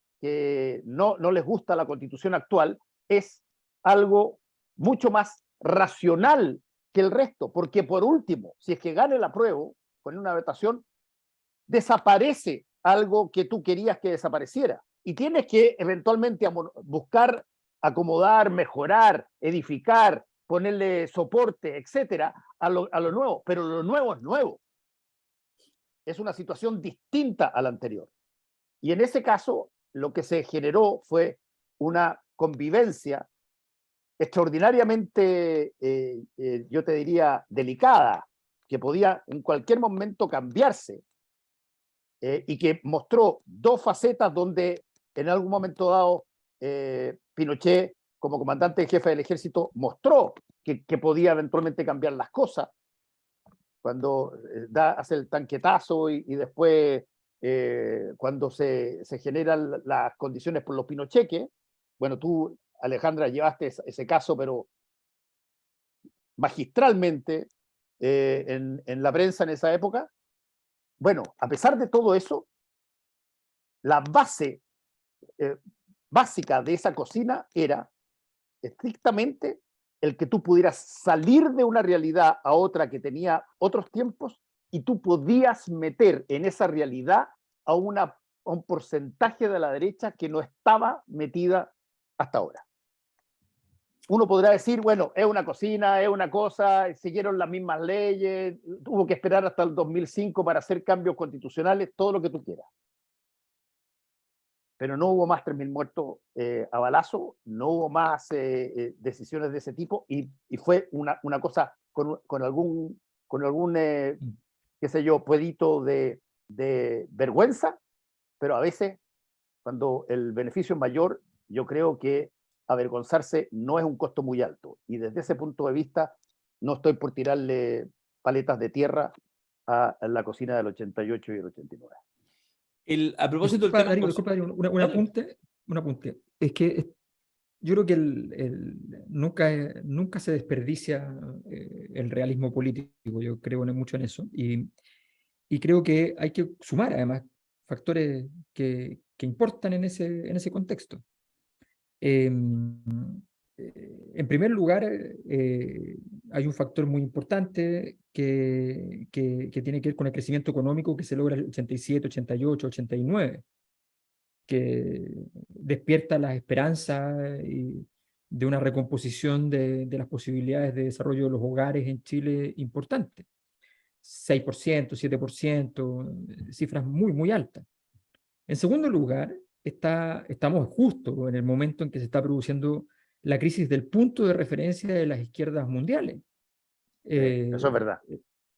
no les gusta la constitución actual, es algo mucho más racional que el resto, porque por último, si es que gana el apruebo con una votación, desaparece algo que tú querías que desapareciera y tienes que eventualmente buscar acomodar, mejorar, edificar, ponerle soporte, etcétera, a lo nuevo, pero lo nuevo es nuevo. Es una situación distinta a la anterior. Y en ese caso, lo que se generó fue una convivencia extraordinariamente, yo te diría, delicada, que podía en cualquier momento cambiarse, y que mostró dos facetas donde en algún momento dado Pinochet, como comandante en jefe del ejército, mostró que podía eventualmente cambiar las cosas, cuando hace el tanquetazo y después cuando se generan las condiciones por los pinocheques. Bueno, tú, Alejandra, llevaste ese caso, pero magistralmente en la prensa en esa época. Bueno, a pesar de todo eso, la base básica de esa cocina era estrictamente el que tú pudieras salir de una realidad a otra que tenía otros tiempos y tú podías meter en esa realidad a un porcentaje de la derecha que no estaba metida hasta ahora. Uno podrá decir, bueno, es una cocina, es una cosa, siguieron las mismas leyes, tuvo que esperar hasta el 2005 para hacer cambios constitucionales, todo lo que tú quieras. Pero no hubo más 3.000 muertos a balazo, no hubo más decisiones de ese tipo, y fue una cosa con algún qué sé yo, puedito de vergüenza, pero a veces, cuando el beneficio es mayor, yo creo que avergonzarse no es un costo muy alto. Y desde ese punto de vista, no estoy por tirarle paletas de tierra a la cocina del 88 y el 89. A propósito del tema... Darío, disculpa, Darío, un apunte. Es que yo creo que nunca se desperdicia el realismo político. Yo creo mucho en eso. Y creo que hay que sumar, además, factores que importan en ese contexto. En primer lugar, hay un factor muy importante que tiene que ver con el crecimiento económico que se logra en el 87, 88, 89, que despierta las esperanzas de una recomposición de las posibilidades de desarrollo de los hogares en Chile importante. 6%, 7%, cifras muy, muy altas. En segundo lugar, estamos justo en el momento en que se está produciendo la crisis del punto de referencia de las izquierdas mundiales. Eso es verdad.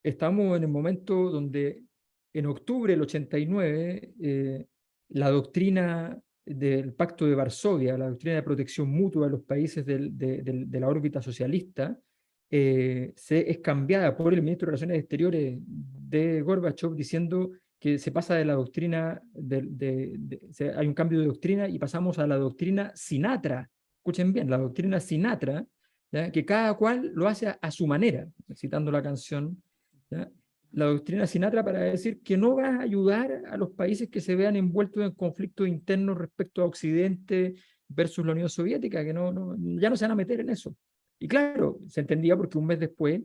Estamos en el momento donde en octubre del 89 la doctrina del Pacto de Varsovia, la doctrina de protección mutua de los países de la órbita socialista, es cambiada por el ministro de Relaciones Exteriores de Gorbachev diciendo que se pasa de la doctrina, hay un cambio de doctrina y pasamos a la doctrina Sinatra. Escuchen bien, la doctrina Sinatra, ¿ya? Que cada cual lo hace a su manera, citando la canción, ¿ya? La doctrina Sinatra para decir que no va a ayudar a los países que se vean envueltos en conflictos internos respecto a Occidente versus la Unión Soviética, que ya no se van a meter en eso. Y claro, se entendía porque un mes después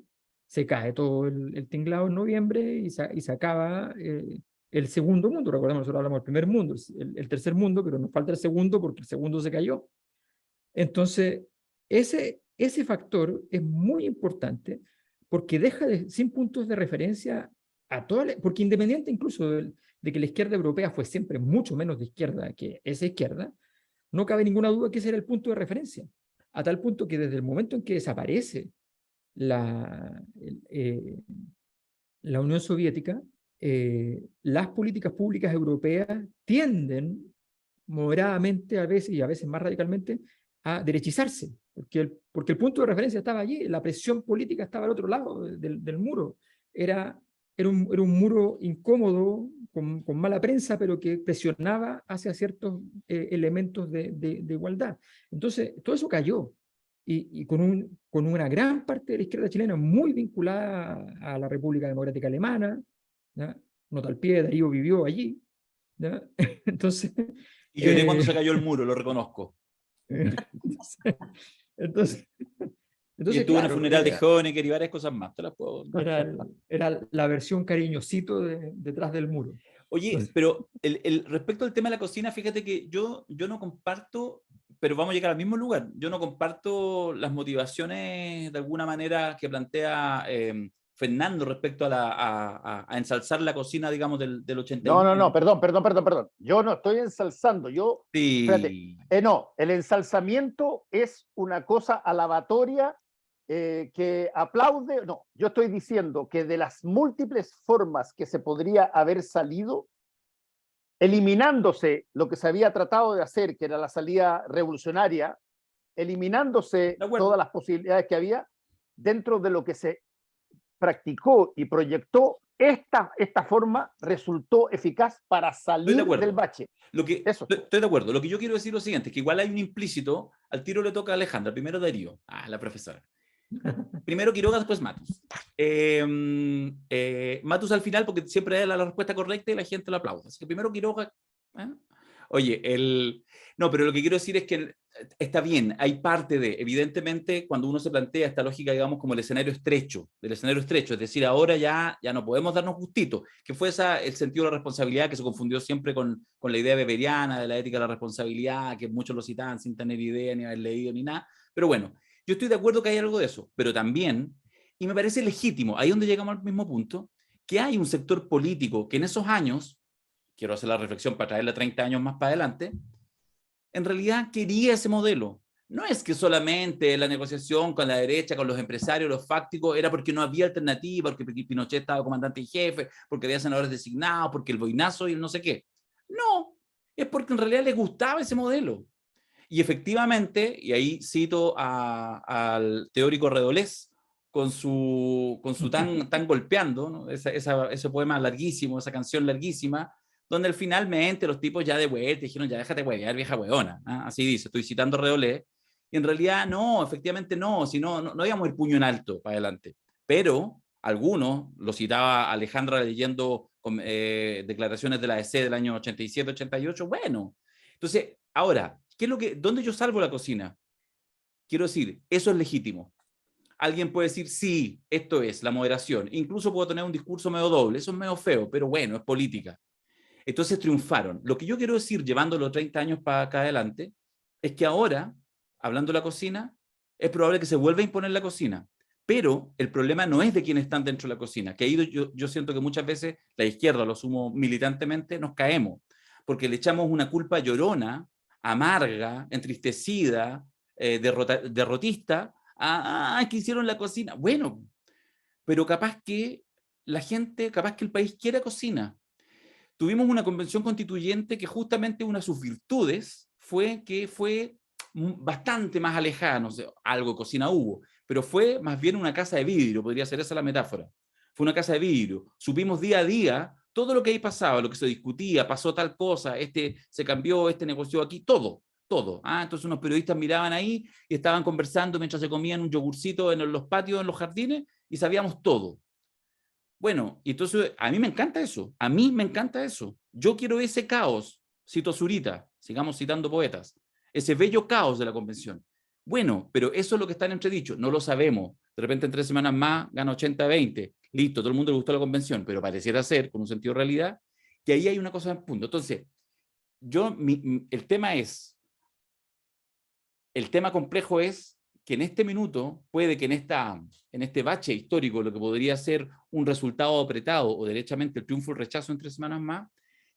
se cae todo el tinglado en noviembre y se acaba el segundo mundo. Recordemos, nosotros hablamos del primer mundo, el tercer mundo, pero nos falta el segundo porque el segundo se cayó. Entonces, ese factor es muy importante porque deja sin puntos de referencia a porque independiente incluso de que la izquierda europea fue siempre mucho menos de izquierda que esa izquierda, no cabe ninguna duda que ese era el punto de referencia, a tal punto que desde el momento en que desaparece la Unión Soviética, las políticas públicas europeas tienden moderadamente a veces y a veces más radicalmente a derechizarse, porque el punto de referencia estaba allí, la presión política estaba al otro lado del muro. Era un muro incómodo, con mala prensa, pero que presionaba hacia ciertos elementos de igualdad. Entonces, todo eso cayó, y con una gran parte de la izquierda chilena muy vinculada a la República Democrática Alemana, ¿ya? Nota al pie, Darío vivió allí, ¿ya? Entonces... Y lloré cuando se cayó el muro, lo reconozco. Entonces, y estuve en el funeral de Honecker y varias cosas más, te las puedo... Era la versión cariñosito detrás del muro. Oye, entonces, pero respecto al tema de la cocina, fíjate que yo no comparto, pero vamos a llegar al mismo lugar, yo no comparto las motivaciones de alguna manera que plantea Fernando respecto a ensalzar la cocina, digamos, del 81. No, perdón. Yo no estoy ensalzando, Sí. Espérate, no, el ensalzamiento es una cosa alabatoria que aplaude. No, yo estoy diciendo que de las múltiples formas que se podría haber salido, eliminándose lo que se había tratado de hacer, que era la salida revolucionaria, eliminándose todas las posibilidades que había, dentro de lo que se practicó y proyectó, esta forma resultó eficaz para salir del bache. Estoy de acuerdo. Lo que yo quiero decir es lo siguiente, que igual hay un implícito, al tiro le toca a Alejandra, primero Darío, la profesora. Primero Quiroga, después Matus. Matus al final, porque siempre da la respuesta correcta y la gente lo aplaude. Así que primero Quiroga. Oye, no, pero lo que quiero decir es que está bien, hay parte de, evidentemente, cuando uno se plantea esta lógica, digamos, como el escenario estrecho, es decir, ahora ya no podemos darnos gustito, que fue el sentido de la responsabilidad que se confundió siempre con la idea weberiana de la ética de la responsabilidad, que muchos lo citaban sin tener idea, ni haber leído, ni nada, pero bueno, yo estoy de acuerdo que hay algo de eso, pero también, y me parece legítimo, ahí donde llegamos al mismo punto, que hay un sector político que en esos años, quiero hacer la reflexión para traerla 30 años más para adelante, en realidad quería ese modelo. No es que solamente la negociación con la derecha, con los empresarios, los fácticos, era porque no había alternativa, porque Pinochet estaba comandante en jefe, porque había senadores designados, porque el boinazo y el no sé qué. No, es porque en realidad les gustaba ese modelo. Y efectivamente, y ahí cito al teórico Redolés, con su tan golpeando, ¿no? Ese poema larguísimo, esa canción larguísima, donde finalmente los tipos ya de vuelta dijeron, ya déjate huevear, vieja hueona. Así dice, estoy citando Redolé. Y en realidad no, efectivamente no, si no íbamos el puño en alto para adelante. Pero algunos, lo citaba Alejandra leyendo declaraciones de la EC del año 87, 88, bueno. Entonces, ahora, ¿dónde yo salvo la cocina? Quiero decir, eso es legítimo. Alguien puede decir, sí, esto es la moderación. Incluso puedo tener un discurso medio doble, eso es medio feo, pero bueno, es política. Entonces triunfaron. Lo que yo quiero decir, llevándolo 30 años para acá adelante, es que ahora, hablando de la cocina, es probable que se vuelva a imponer la cocina. Pero el problema no es de quienes están dentro de la cocina, que ahí yo siento que muchas veces la izquierda, lo asumo militantemente, nos caemos, porque le echamos una culpa llorona, amarga, entristecida, derrotista, que hicieron la cocina. Bueno, pero capaz que la gente, capaz que el país quiera cocina. Tuvimos una convención constituyente que justamente una de sus virtudes fue que fue bastante más alejada, no sé, algo de cocina hubo, pero fue más bien una casa de vidrio, podría ser esa la metáfora. Fue una casa de vidrio. Supimos día a día todo lo que ahí pasaba, lo que se discutía, pasó tal cosa, este se cambió, este negoció aquí, todo. Entonces unos periodistas miraban ahí y estaban conversando mientras se comían un yogurcito en los patios, en los jardines, y sabíamos todo. Bueno, y entonces a mí me encanta eso, a mí me encanta eso. Yo quiero ese caos, cito Zurita, sigamos citando poetas, ese bello caos de la convención. Bueno, pero eso es lo que está en entredicho, no lo sabemos. De repente en 3 semanas más gana 80-20, listo, todo el mundo le gustó la convención, pero pareciera ser, con un sentido de realidad, que ahí hay una cosa en punto. Entonces, el tema complejo es que en este minuto, puede que en este bache histórico, lo que podría ser un resultado apretado o derechamente el triunfo o el rechazo en 3 semanas más,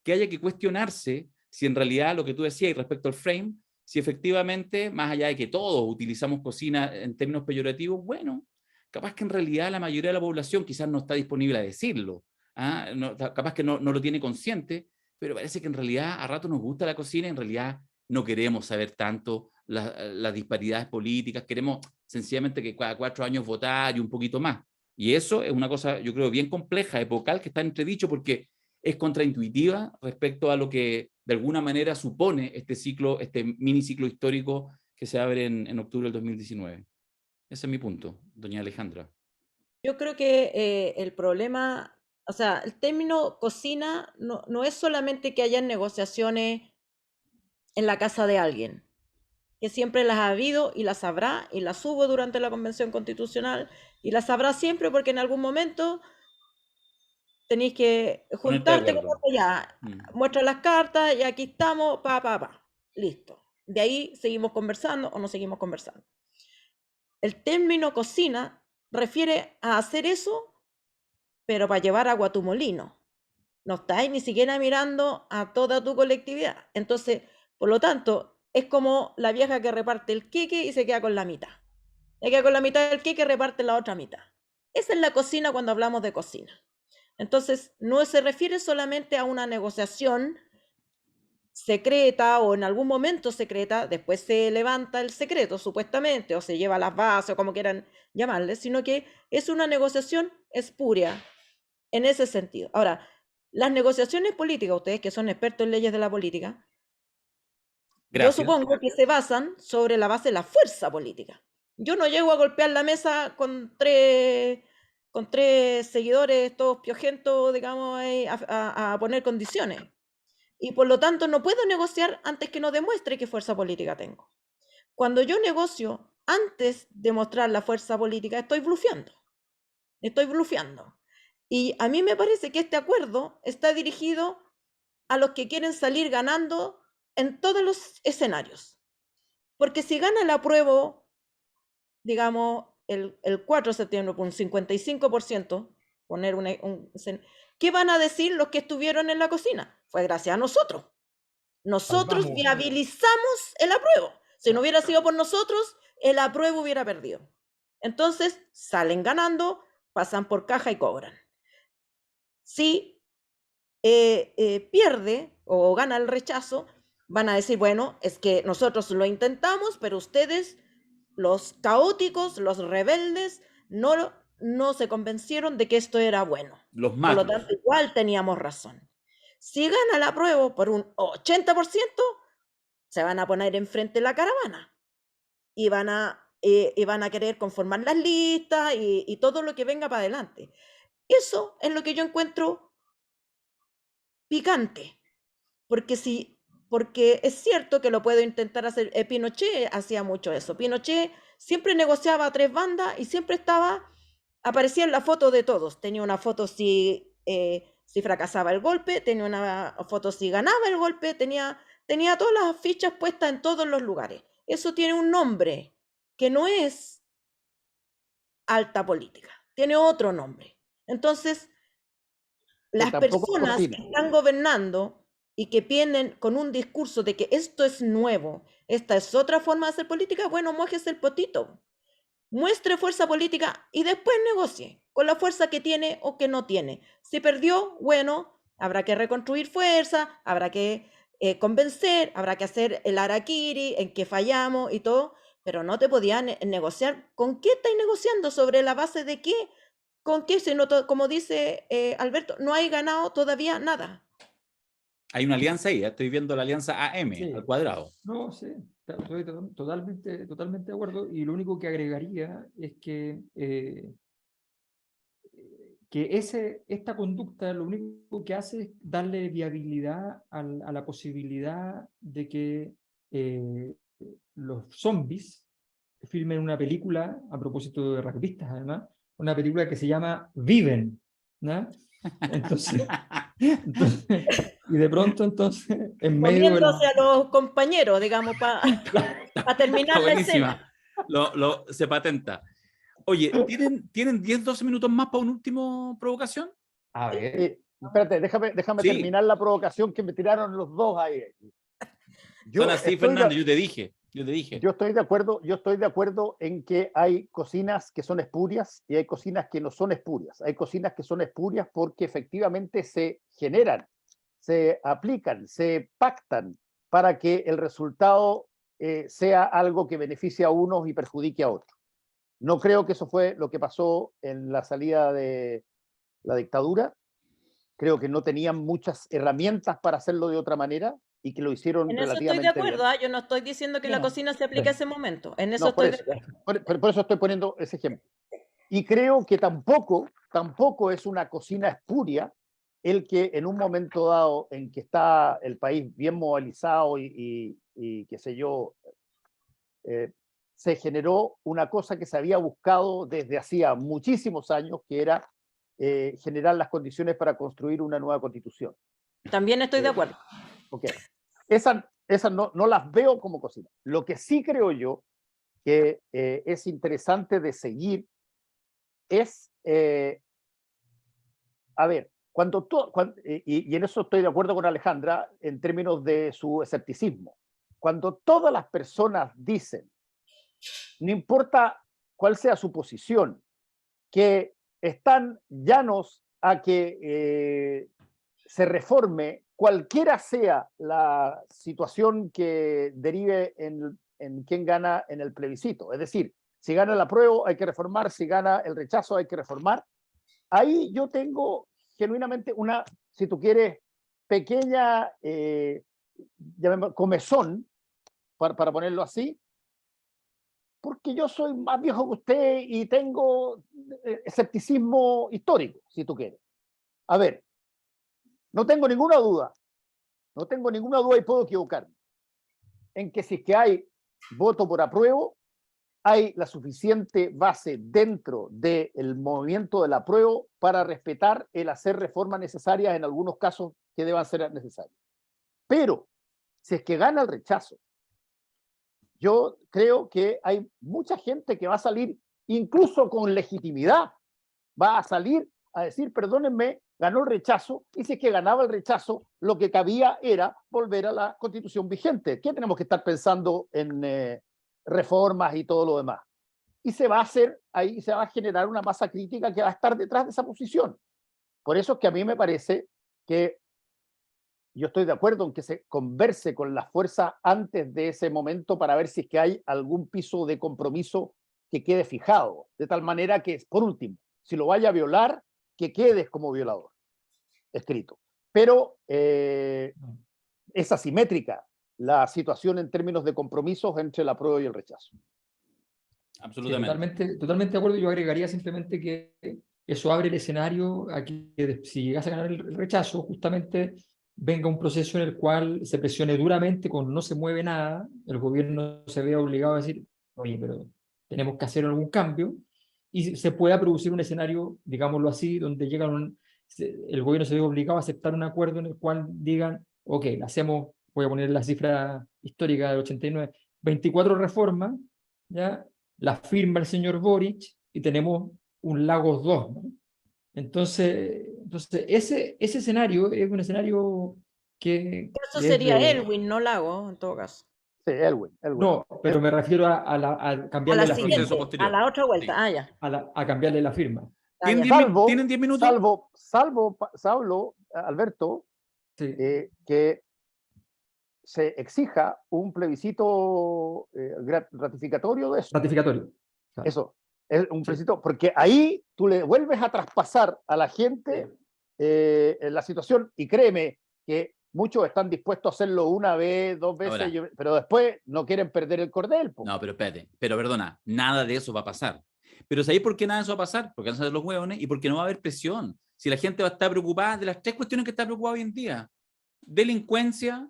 que haya que cuestionarse si en realidad lo que tú decías respecto al frame, si efectivamente, más allá de que todos utilizamos cocina en términos peyorativos, bueno, capaz que en realidad la mayoría de la población quizás no está disponible a decirlo, capaz que no lo tiene consciente, pero parece que en realidad a rato nos gusta la cocina y en realidad no queremos saber tanto las disparidades políticas, queremos sencillamente que cada 4 años votar y un poquito más. Y eso es una cosa, yo creo, bien compleja, epocal, que está entredicho porque es contraintuitiva respecto a lo que de alguna manera supone este ciclo, este mini ciclo histórico que se abre en octubre del 2019. Ese es mi punto, doña Alejandra. Yo creo que el problema, o sea, el término cocina no es solamente que hayan negociaciones en la casa de alguien, que siempre las ha habido y las habrá y las hubo durante la Convención Constitucional y las habrá siempre porque en algún momento tenéis que juntarte con otro, ya, muestra las cartas y aquí estamos, listo. De ahí seguimos conversando o no seguimos conversando. El término cocina refiere a hacer eso, pero para llevar agua a tu molino. No estáis ni siquiera mirando a toda tu colectividad. Entonces, por lo tanto, es como la vieja que reparte el queque y se queda con la mitad. Se queda con la mitad del queque y reparte la otra mitad. Esa es la cocina cuando hablamos de cocina. Entonces, no se refiere solamente a una negociación secreta o en algún momento secreta, después se levanta el secreto supuestamente o se lleva las bases o como quieran llamarle, sino que es una negociación espuria en ese sentido. Ahora, las negociaciones políticas, ustedes que son expertos en leyes de la política, Gracias. yo supongo que se basan sobre la base de la fuerza política. Yo no llego a golpear la mesa con tres seguidores, todos piojentos, digamos, a poner condiciones. Y por lo tanto no puedo negociar antes que no demuestre qué fuerza política tengo. Cuando yo negocio antes de mostrar la fuerza política, estoy blufeando. Y a mí me parece que este acuerdo está dirigido a los que quieren salir ganando en todos los escenarios. Porque si gana el apruebo, digamos, el 4 de septiembre por un 55%, poner ¿qué van a decir los que estuvieron en la cocina? Fue gracias a nosotros. Nosotros viabilizamos el apruebo. Si no hubiera sido por nosotros, el apruebo hubiera perdido. Entonces, salen ganando, pasan por caja y cobran. Si pierde o gana el rechazo, van a decir, bueno, es que nosotros lo intentamos, pero ustedes, los caóticos, los rebeldes, no se convencieron de que esto era bueno. Los Por lo tanto, igual teníamos razón. Si gana el apruebo por un 80%, se van a poner enfrente de la caravana y van a querer conformar las listas y todo lo que venga para adelante. Eso es lo que yo encuentro picante, porque es cierto que lo puedo intentar hacer. Pinochet hacía mucho eso. Pinochet siempre negociaba a 3 bandas y siempre aparecía en la foto de todos. Tenía una foto si fracasaba el golpe, tenía una foto si ganaba el golpe, tenía todas las fichas puestas en todos los lugares. Eso tiene un nombre que no es alta política, tiene otro nombre. Entonces, las personas que están gobernando y que vienen con un discurso de que esto es nuevo, esta es otra forma de hacer política, bueno, mójese el potito, muestre fuerza política y después negocie con la fuerza que tiene o que no tiene. Si perdió, bueno, habrá que reconstruir fuerza, habrá que convencer, habrá que hacer el harakiri en que fallamos y todo, pero no te podían negociar. ¿Con qué estáis negociando? ¿Sobre la base de qué? ¿Con qué? Si no como dice Alberto, no hay ganado todavía nada. Hay una alianza ahí, estoy viendo la alianza AM Sí. al cuadrado. No, sí, estoy totalmente de acuerdo. Y lo único que agregaría es que esta conducta lo único que hace es darle viabilidad a la posibilidad de que los zombies filmen una película, a propósito de rugbyistas además, una película que se llama Viven, ¿no? Entonces, y de pronto entonces, en medio de Comiéndose a los compañeros, digamos, para terminar Está la escena. buenísima. Se patenta. Oye, ¿tienen 10, 12 minutos más para una última provocación? A ver, Espérate, déjame Sí. terminar la provocación que me tiraron los dos ahí. Son así, Fernando, yo te dije. Yo estoy de acuerdo en que hay cocinas que son espurias y hay cocinas que no son espurias. Hay cocinas que son espurias porque efectivamente se generan, se aplican, se pactan para que el resultado sea algo que beneficie a unos y perjudique a otros. No creo que eso fue lo que pasó en la salida de la dictadura. Creo que no tenían muchas herramientas para hacerlo de otra manera y que lo hicieron En eso estoy de relativamente acuerdo, bien. Yo no estoy diciendo que la bueno, cocina se aplique a ese momento. En eso No, por estoy de eso, acuerdo. por eso estoy poniendo ese ejemplo. Y creo que tampoco es una cocina espuria el que en un momento dado en que está el país bien movilizado y qué sé yo, se generó una cosa que se había buscado desde hacía muchísimos años, que era generar las condiciones para construir una nueva constitución. También estoy de acuerdo. Ok. Esas no las veo como cocina. Lo que sí creo yo que es interesante de seguir es, a ver, y en eso estoy de acuerdo con Alejandra en términos de su escepticismo. Cuando todas las personas dicen, no importa cuál sea su posición, que están llanos a que se reforme cualquiera sea la situación que derive en quién gana en el plebiscito. Es decir, si gana el apruebo hay que reformar, si gana el rechazo hay que reformar. Ahí yo tengo genuinamente una, si tú quieres, pequeña comezón, para ponerlo así, porque yo soy más viejo que usted y tengo escepticismo histórico, si tú quieres. A ver, no tengo ninguna duda y puedo equivocarme, en que si es que hay voto por apruebo, hay la suficiente base dentro del movimiento del apruebo para respetar el hacer reformas necesarias en algunos casos que deban ser necesarias. Pero si es que gana el rechazo, yo creo que hay mucha gente que va a salir, incluso con legitimidad, va a salir a decir, perdónenme, ganó el rechazo, y si es que ganaba el rechazo, lo que cabía era volver a la constitución vigente. ¿Qué tenemos que estar pensando en reformas y todo lo demás? Y se va a hacer, ahí se va a generar una masa crítica que va a estar detrás de esa posición. Por eso es que a mí me parece que yo estoy de acuerdo en que se converse con la fuerza antes de ese momento para ver si es que hay algún piso de compromiso que quede fijado, de tal manera que, por último, si lo vaya a violar, que quedes como violador, escrito. Pero es asimétrica la situación en términos de compromisos entre el apruebo y el rechazo. Absolutamente. sí, totalmente de acuerdo. Yo agregaría simplemente que eso abre el escenario a que si llegas a ganar el rechazo, justamente venga un proceso en el cual se presione duramente cuando no se mueve nada, el gobierno se vea obligado a decir, oye, pero tenemos que hacer algún cambio, y se pueda producir un escenario, digámoslo así, donde el gobierno se ve obligado a aceptar un acuerdo en el cual digan, ok, hacemos, voy a poner la cifra histórica del 89, 24 reformas, ¿ya? La firma el señor Boric y tenemos un Lagos 2, ¿no? Entonces ese escenario es un escenario que Eso es sería de... Elwin, no Lago, en todo caso. Sí, Elwin. No, pero me refiero a A cambiarle la la firma, Proceso siguiente, a posterior. la otra vuelta. Sí. Ah, ya. a cambiarle la firma. Ah, ya. ¿Tienen 10 minutos? Salvo, Alberto, Sí. que se exija un plebiscito ratificatorio de eso. Ratificatorio. Claro. Eso, es un Sí. plebiscito, porque ahí tú le vuelves a traspasar a la gente la situación, y créeme que muchos están dispuestos a hacerlo una vez, dos veces, Ahora. pero después no quieren perder el cordel. Po. No, pero espérate, pero perdona, nada de eso va a pasar. Pero ¿sabéis por qué nada de eso va a pasar? Porque van a ser los hueones y porque no va a haber presión. Si la gente va a estar preocupada de las tres cuestiones que está preocupada hoy en día: delincuencia,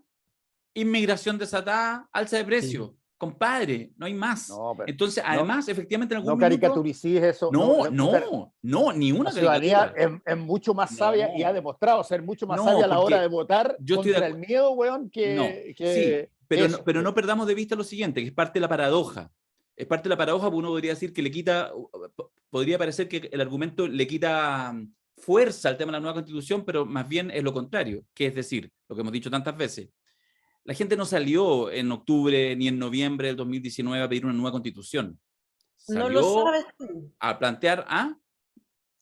inmigración desatada, alza de precio. Sí. Compadre, no hay más. No, pero Entonces, además, efectivamente, en algún no minuto... caricaturices eso. No, ni una La ciudadanía caricatura. es mucho más sabia y ha demostrado ser mucho más No, sabia a la porque hora de votar yo estoy de contra el miedo, weón, No, que sí, pero eso. pero no perdamos de vista lo siguiente, que es parte de la paradoja. Es parte de la paradoja, porque uno podría decir que le quita, podría parecer que el argumento le quita fuerza al tema de la nueva constitución, pero más bien es lo contrario, que es decir, lo que hemos dicho tantas veces. La gente no salió en octubre ni en noviembre del 2019 a pedir una nueva constitución. No lo Salió sabes tú. a plantear,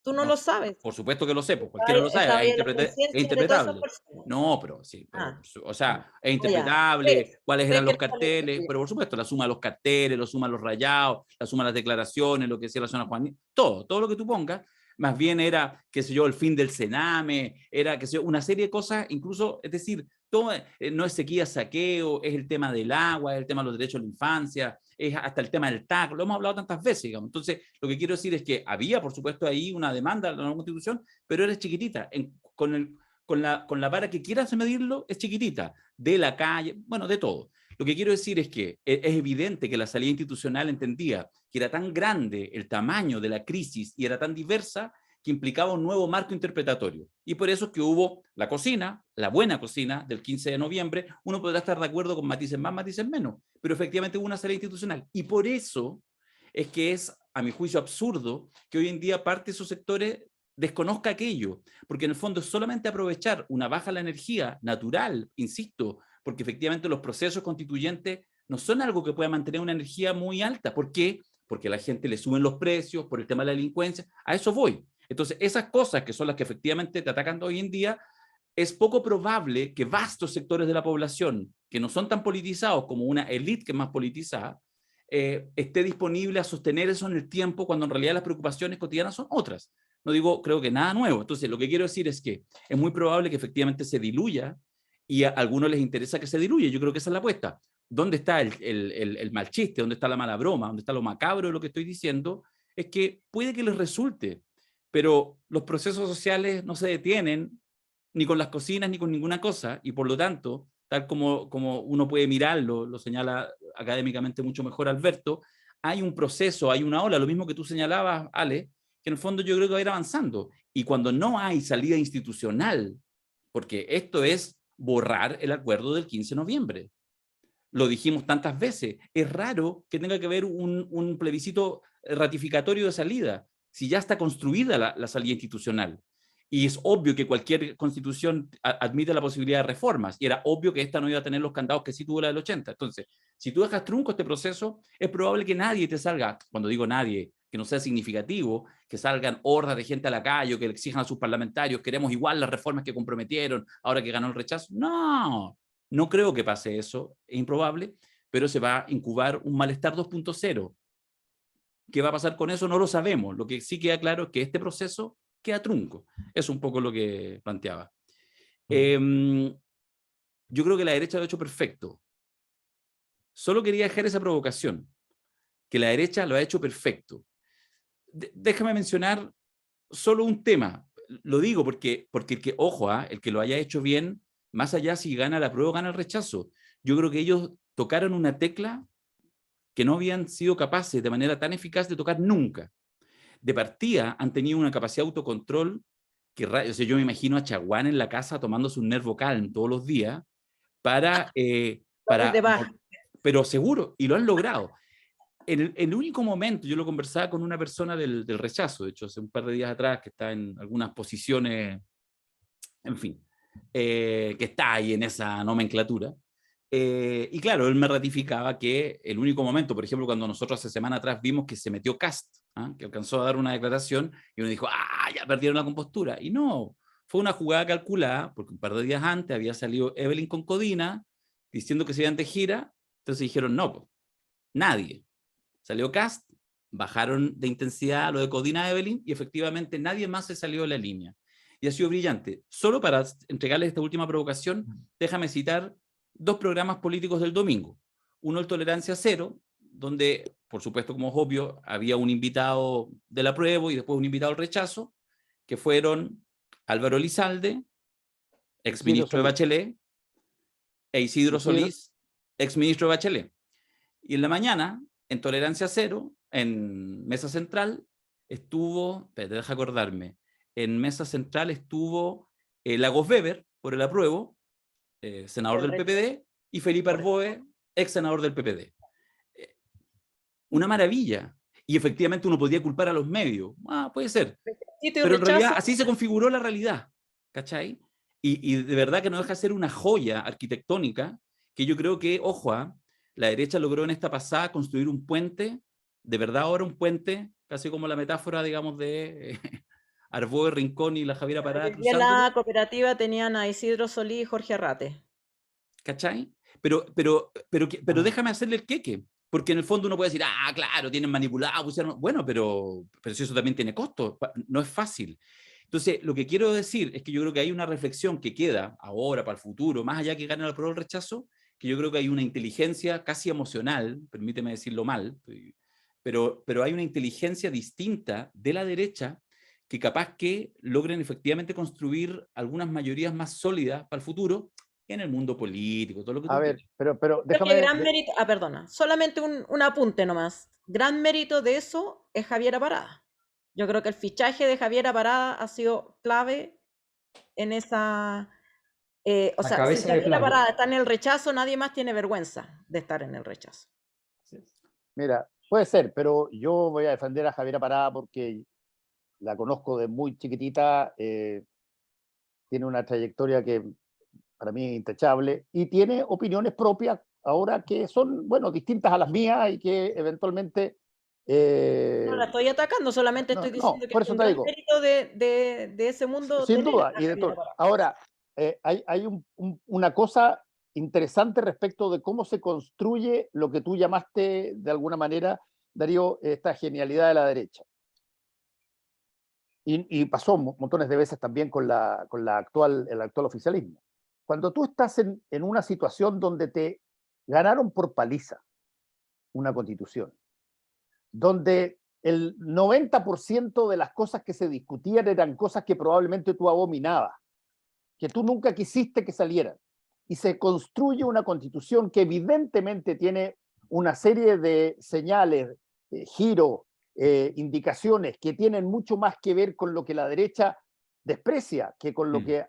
Tú no no, lo sabes. por supuesto que lo sé, pues cualquiera lo sabe, Estaba ahí en la es conciencia de todas esas interpretable. personas. No, pero sí, pero, Ah, o sea, es ya. interpretable, cuáles ¿Crees eran que los no sale? carteles, pero por supuesto, la suma de los carteles, la suma de los rayados, la suma de las declaraciones, lo que decía la zona Juan, todo lo que tú pongas, más bien era, qué sé yo, el fin del Sename, era, qué sé yo, una serie de cosas, incluso, es decir, todo, no es sequía, saqueo, es el tema del agua, es el tema de los derechos de la infancia, es hasta el tema del TAC, lo hemos hablado tantas veces, digamos. Entonces, lo que quiero decir es que había, por supuesto, ahí una demanda de la nueva constitución, pero era chiquitita, con la vara que quieras medirlo, es chiquitita, de la calle, bueno, de todo. Lo que quiero decir es que es evidente que la salida institucional entendía que era tan grande el tamaño de la crisis y era tan diversa que implicaba un nuevo marco interpretatorio. Y por eso es que hubo la cocina, la buena cocina del 15 de noviembre. Uno podrá estar de acuerdo con matices más, matices menos, pero efectivamente hubo una salida institucional. Y por eso es que es, a mi juicio, absurdo que hoy en día parte de esos sectores desconozca aquello, porque en el fondo es solamente aprovechar una baja en la energía natural, insisto, porque efectivamente los procesos constituyentes no son algo que pueda mantener una energía muy alta. ¿Por qué? Porque a la gente le suben los precios, por el tema de la delincuencia, a eso voy. Entonces, esas cosas que son las que efectivamente te atacan hoy en día, es poco probable que vastos sectores de la población, que no son tan politizados como una élite que es más politizada, esté disponible a sostener eso en el tiempo, cuando en realidad las preocupaciones cotidianas son otras. No digo, creo que nada nuevo. Entonces, lo que quiero decir es que es muy probable que efectivamente se diluya, y a algunos les interesa que se diluya. Yo creo que esa es la apuesta. ¿Dónde está el mal chiste? ¿Dónde está la mala broma? ¿Dónde está lo macabro de lo que estoy diciendo? Es que puede que les resulte, pero los procesos sociales no se detienen ni con las cocinas ni con ninguna cosa, y por lo tanto, tal como uno puede mirarlo, lo señala académicamente mucho mejor Alberto, hay un proceso, hay una ola, lo mismo que tú señalabas, Ale, que en el fondo yo creo que va a ir avanzando. Y cuando no hay salida institucional, porque esto es borrar el acuerdo del 15 de noviembre. Lo dijimos tantas veces, es raro que tenga que haber un plebiscito ratificatorio de salida, si ya está construida la salida institucional. Y es obvio que cualquier constitución admite la posibilidad de reformas, y era obvio que esta no iba a tener los candados que sí tuvo la del 80. Entonces, si tú dejas trunco este proceso, es probable que nadie te salga, cuando digo nadie, que no sea significativo, que salgan hordas de gente a la calle o que le exijan a sus parlamentarios, queremos igual las reformas que comprometieron ahora que ganó el rechazo. No, no creo que pase eso, es improbable, pero se va a incubar un malestar 2.0. ¿Qué va a pasar con eso? No lo sabemos. Lo que sí queda claro es que este proceso queda trunco. Es un poco lo que planteaba. Yo creo que la derecha lo ha hecho perfecto. Solo quería dejar esa provocación, que la derecha lo ha hecho perfecto. Déjame mencionar solo un tema. Lo digo porque el que, ojo, el que lo haya hecho bien, más allá si gana la apruebo o gana el rechazo, yo creo que ellos tocaron una tecla que no habían sido capaces de manera tan eficaz de tocar nunca. De partida han tenido una capacidad de autocontrol que, o sea, yo me imagino a Chaguán en la casa tomándose un Nervo Calm todos los días para pero seguro, y lo han logrado. En el único momento, yo lo conversaba con una persona del rechazo, de hecho, hace un par de días atrás, que está en algunas posiciones, en fin, que está ahí en esa nomenclatura. Y claro, él me ratificaba que el único momento, por ejemplo, cuando nosotros hace semana atrás vimos que se metió Kast, que alcanzó a dar una declaración, y uno dijo, ya perdieron la compostura. Y no, fue una jugada calculada, porque un par de días antes había salido Evelyn con Codina, diciendo que se iban de gira, entonces dijeron, no, pues, nadie. Salió Kast, bajaron de intensidad lo de Codina Evelyn y efectivamente nadie más se salió de la línea. Y ha sido brillante. Solo para entregarles esta última provocación, déjame citar 2 programas políticos del domingo. Uno, el Tolerancia Cero, donde, por supuesto, como es obvio, había un invitado del apruebo y después un invitado del rechazo, que fueron Álvaro Elizalde, exministro de Bachelet, e Isidro Solís, exministro de Bachelet. Y en la mañana, en Tolerancia Cero, en Mesa Central, estuvo, deja acordarme, en Mesa Central estuvo Lagos Weber, por el apruebo, senador del PPD, y Felipe Arboe, ex senador del PPD. Una maravilla. Y efectivamente uno podría culpar a los medios. Puede ser. Pero en realidad así se configuró la realidad. ¿Cachai? Y de verdad que no deja de ser una joya arquitectónica que yo creo que, ojo, la derecha logró en esta pasada construir un puente, de verdad ahora un puente, casi como la metáfora, digamos, de Arboe, Rincón y la Javiera Parada. Y en la cooperativa tenían a Isidro Solís y Jorge Arrate. ¿Cachai? Pero déjame hacerle el queque, porque en el fondo uno puede decir, claro, tienen manipulado, pusieron... Bueno, pero si eso también tiene costo, no es fácil. Entonces, lo que quiero decir es que yo creo que hay una reflexión que queda ahora, para el futuro, más allá que gane el apruebo o el rechazo, que yo creo que hay una inteligencia casi emocional, permíteme decirlo mal, pero hay una inteligencia distinta de la derecha que capaz que logren efectivamente construir algunas mayorías más sólidas para el futuro en el mundo político, todo lo que tú ver, quieras. pero déjame... Creo que gran mérito, perdona, solamente un apunte nomás. Gran mérito de eso es Javiera Parada. Yo creo que el fichaje de Javiera Parada ha sido clave en esa... o sea, si Javiera Parada está en el rechazo, nadie más tiene vergüenza de estar en el rechazo. Mira, puede ser, pero yo voy a defender a Javiera Parada porque la conozco de muy chiquitita, tiene una trayectoria que para mí es intachable y tiene opiniones propias ahora que son, bueno, distintas a las mías y que eventualmente... no la estoy atacando, solamente estoy diciendo que es un gran mérito de ese mundo. Sin duda, y de todo. Ahora, hay una cosa interesante respecto de cómo se construye lo que tú llamaste de alguna manera, Darío, esta genialidad de la derecha. Y pasó montones de veces también con el actual oficialismo. Cuando tú estás en una situación donde te ganaron por paliza una constitución, donde el 90% de las cosas que se discutían eran cosas que probablemente tú abominabas, que tú nunca quisiste que salieran, y se construye una constitución que evidentemente tiene una serie de señales, giros, indicaciones que tienen mucho más que ver con lo que la derecha desprecia que con lo que...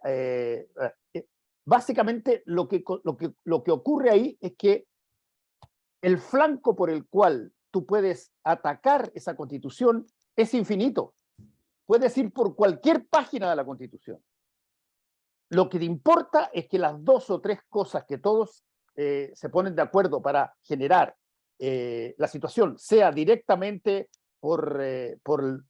básicamente lo que ocurre ahí es que el flanco por el cual tú puedes atacar esa constitución es infinito. Puedes ir por cualquier página de la constitución. Lo que te importa es que las 2 o 3 cosas que todos se ponen de acuerdo para generar la situación, sea directamente por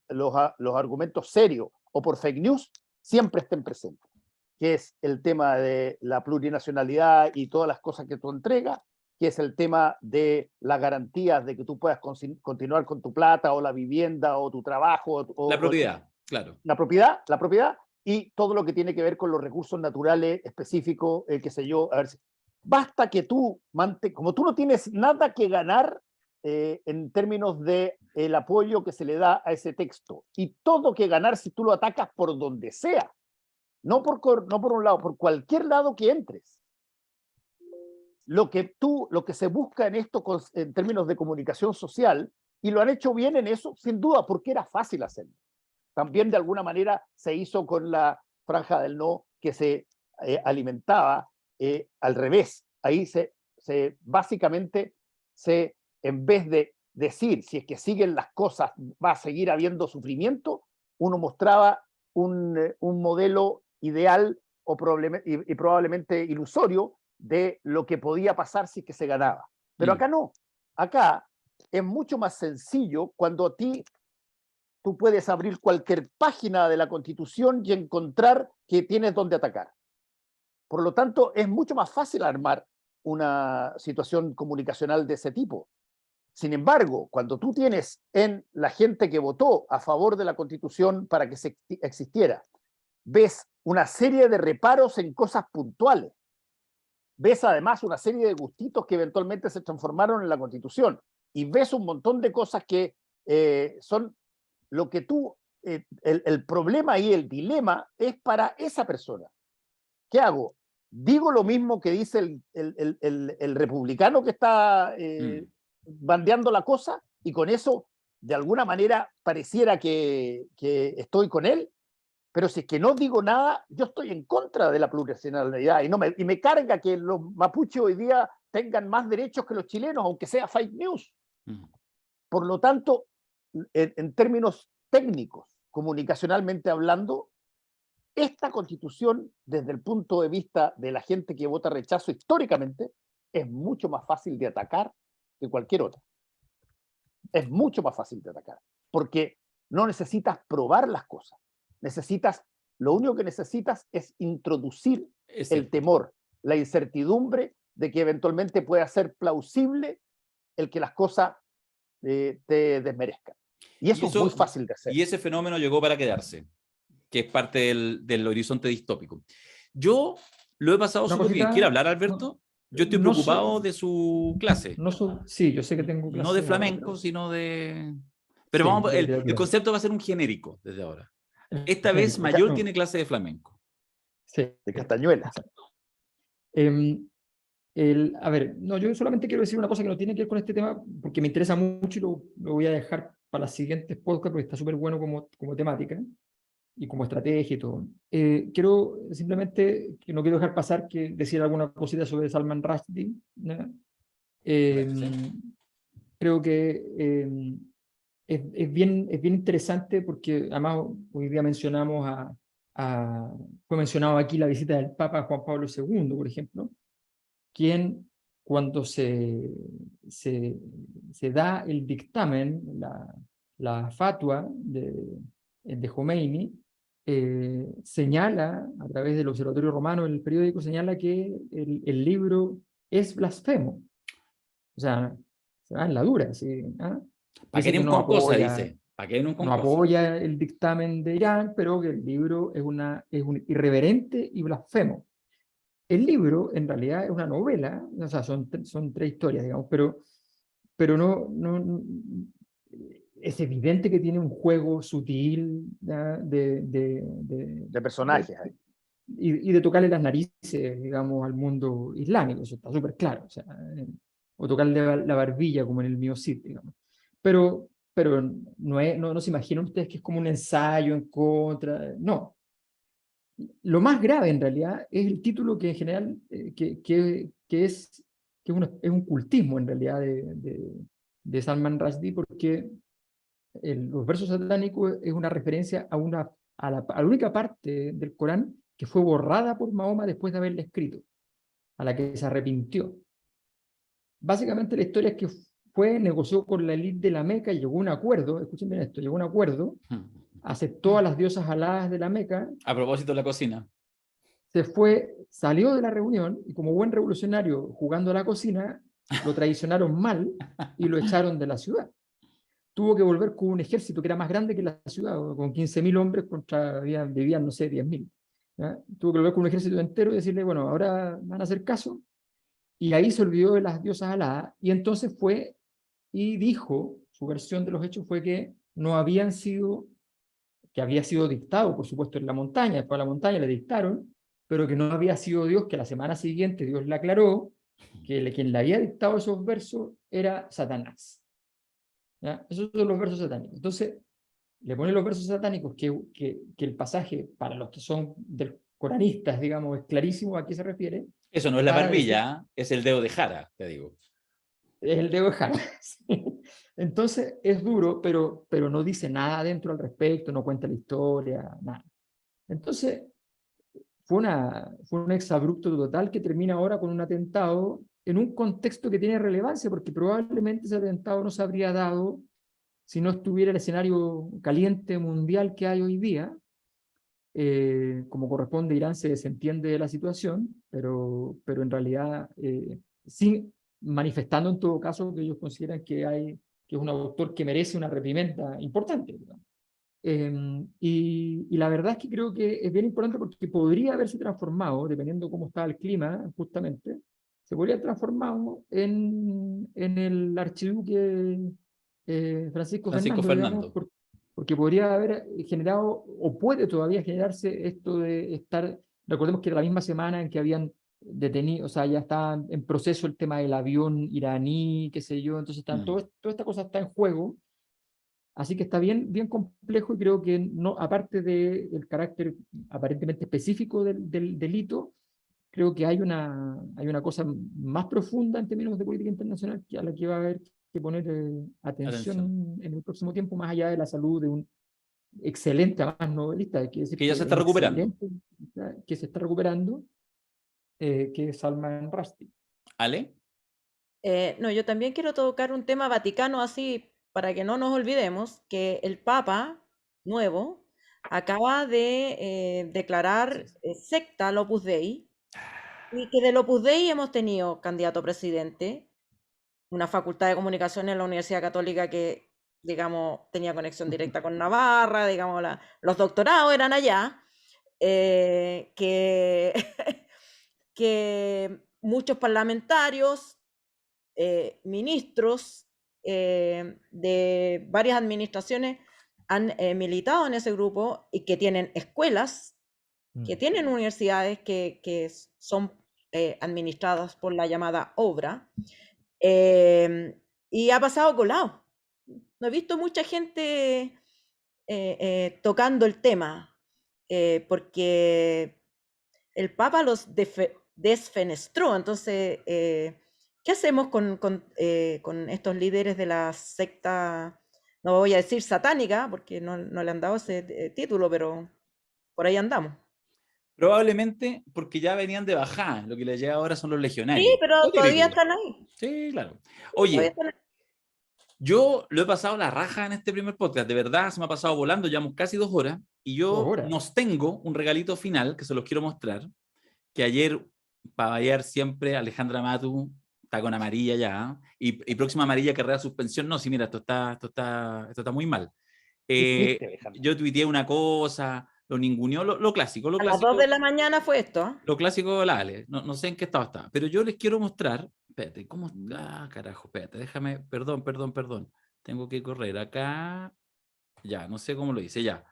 los argumentos serios o por fake news, siempre estén presentes, que es el tema de la plurinacionalidad y todas las cosas que tú entregas, que es el tema de las garantías de que tú puedas continuar con tu plata o la vivienda o tu trabajo. La propiedad, claro. La propiedad y todo lo que tiene que ver con los recursos naturales específicos, qué sé yo. A ver, basta que tú, como tú no tienes nada que ganar en términos de el apoyo que se le da a ese texto, y todo que ganar si tú lo atacas por donde sea, no por un lado, por cualquier lado que entres. Lo que se busca en esto en términos de comunicación social, y lo han hecho bien en eso, sin duda, porque era fácil hacerlo. También de alguna manera se hizo con la franja del no, que se alimentaba al revés. Ahí básicamente en vez de decir si es que siguen las cosas va a seguir habiendo sufrimiento, uno mostraba un modelo ideal y probablemente ilusorio de lo que podía pasar si es que se ganaba. Pero acá no. Acá es mucho más sencillo cuando tú puedes abrir cualquier página de la Constitución y encontrar que tienes dónde atacar. Por lo tanto, es mucho más fácil armar una situación comunicacional de ese tipo. Sin embargo, cuando tú tienes en la gente que votó a favor de la Constitución para que se existiera, ves una serie de reparos en cosas puntuales, ves además una serie de gustitos que eventualmente se transformaron en la Constitución, y ves un montón de cosas que son lo que tú, el problema y el dilema es para esa persona. ¿Qué hago? Digo lo mismo que dice el republicano que está bandeando la cosa, y con eso de alguna manera pareciera que estoy con él, pero si es que no digo nada, yo estoy en contra de la plurinacionalidad, y me carga que los mapuches hoy día tengan más derechos que los chilenos, aunque sea fake news. Por lo tanto, en términos técnicos, comunicacionalmente hablando, esta constitución, desde el punto de vista de la gente que vota rechazo históricamente, es mucho más fácil de atacar que cualquier otra. Es mucho más fácil de atacar, porque no necesitas probar las cosas. Lo único que necesitas es introducir el temor, la incertidumbre de que eventualmente pueda ser plausible el que las cosas te desmerezcan. Y eso es muy fácil de hacer. Y ese fenómeno llegó para quedarse, que es parte del horizonte distópico. Yo lo he pasado súper bien. ¿Quiere hablar, Alberto? Yo estoy preocupado de su clase. Sí, yo sé que tengo clase. No de flamenco, sino de... Pero sí, vamos, el concepto va a ser un genérico desde ahora. Esta vez Mayol tiene clase de flamenco. Sí. De castañuela. A ver, no, yo solamente quiero decir una cosa que no tiene que ver con este tema, porque me interesa mucho y lo voy a dejar para las siguientes podcasts, porque está súper bueno como temática y como estrategia y todo. Quiero simplemente, que no quiero dejar pasar que decir alguna cosita sobre Salman Rushdie, ¿no? Creo que es bien interesante, porque además hoy día fue mencionado aquí la visita del Papa Juan Pablo II, por ejemplo, quien cuando se da el dictamen, la fatua de Khomeini, señala, a través del Observatorio Romano, el periódico, señala que el libro es blasfemo. O sea, se va en la dura. ¿Sí? ¿Para qué no cosa, dice? ¿Para qué no apoya el dictamen de Irán, pero que el libro es un irreverente y blasfemo. El libro, en realidad, es una novela, o sea, son 3 historias, digamos, pero no es evidente que tiene un juego sutil de personajes ahí. Y de tocarle las narices, digamos, al mundo islámico, eso está súper claro, o tocarle la barbilla, como en el Mío Cid, digamos. Pero no se imaginan ustedes que es como un ensayo en contra, no. Lo más grave, en realidad, es el título que en general, que es un cultismo, en realidad, de Salman Rushdie, porque los versos satánicos es una referencia a la única parte del Corán que fue borrada por Mahoma después de haberla escrito, a la que se arrepintió. Básicamente la historia es que negoció con la élite de la Meca y llegó a un acuerdo, escuchen bien esto, llegó a un acuerdo, aceptó a las diosas aladas de la Meca. A propósito de la cocina. Salió de la reunión, y como buen revolucionario jugando a la cocina, lo traicionaron mal y lo echaron de la ciudad. Tuvo que volver con un ejército que era más grande que la ciudad, con 15.000 hombres vivían, no sé, 10.000. Tuvo que volver con un ejército entero y decirle, bueno, ahora van a hacer caso. Y ahí se olvidó de las diosas aladas, y entonces fue y dijo, su versión de los hechos fue que que había sido dictado, por supuesto, en la montaña, después de la montaña le dictaron, pero que no había sido Dios, que la semana siguiente Dios le aclaró que quien le había dictado esos versos era Satanás. ¿Ya? Esos son los versos satánicos. Entonces, le pone los versos satánicos, que el pasaje, para los que son coranistas, digamos, es clarísimo a qué se refiere. Eso no es la barbilla, es el dedo de Jara, te digo. Es el dedo de Jara. Entonces, es duro, pero no dice nada dentro al respecto, no cuenta la historia, nada. Entonces, fue un exabrupto total que termina ahora con un atentado en un contexto que tiene relevancia, porque probablemente ese atentado no se habría dado si no estuviera el escenario caliente mundial que hay hoy día. Como corresponde, Irán se desentiende de la situación, pero en realidad sin, manifestando en todo caso que ellos consideran que es un autor que merece una reprimenda importante, digamos. Y la verdad es que creo que es bien importante porque podría haberse transformado, dependiendo cómo estaba el clima, justamente, se podría haber transformado en el archiduque Francisco Francisco Fernando, digamos, Fernando. porque podría haber generado, o puede todavía generarse esto de estar, recordemos que era la misma semana en que habían detenido, o sea, ya está en proceso el tema del avión iraní, qué sé yo, entonces toda esta cosa está en juego. Así que está bien complejo y creo que no, aparte del carácter aparentemente específico del delito, creo que hay una cosa más profunda en términos de política internacional a la que va a haber que poner Atención. atención en el próximo tiempo, más allá de la salud de un excelente, además novelista, hay que decir Que ya se que está un recuperando. excelente que se está recuperando, que es Salman Rushdie. ¿Ale? No, yo también quiero tocar un tema vaticano así, para que no nos olvidemos que el Papa nuevo acaba de declarar secta al Opus Dei, y que del Opus Dei hemos tenido candidato a presidente, una facultad de comunicación en la Universidad Católica que, digamos, tenía conexión directa con Navarra, digamos, los doctorados eran allá, que, que muchos parlamentarios, ministros de varias administraciones han militado en ese grupo y que tienen escuelas, que tienen universidades que son administradas por la llamada obra, y ha pasado colado. No he visto mucha gente tocando el tema, porque el Papa los desfenestró. Entonces, ¿qué hacemos con estos líderes de la secta? No voy a decir satánica, porque no le han dado ese título, pero por ahí andamos. Probablemente porque ya venían de bajada. Lo que les llega ahora son los Sí, legionarios. pero Lo todavía típico. están ahí. Sí, claro. Todavía Oye, están ahí. yo lo he pasado la raja en este primer podcast. De verdad, se me ha pasado volando. Llevamos casi 2 horas. Y yo Ahora, nos tengo un regalito final que se los quiero mostrar. Que ayer, para variar siempre, Alejandra Matu está con amarilla ya. Y próxima amarilla carrera de suspensión. No, sí, mira, esto está muy mal. ¿Qué hiciste, Alejandro? Yo tuiteé una cosa, lo ninguneó, lo clásico, A las 2 de la mañana fue esto, ¿eh? lo clásico de la Ale. No sé en qué estado está. Pero yo les quiero mostrar. Espérate, ¿cómo está? Ah, carajo, espérate, déjame. Perdón. Tengo que correr acá. Ya, no sé cómo lo hice, ya.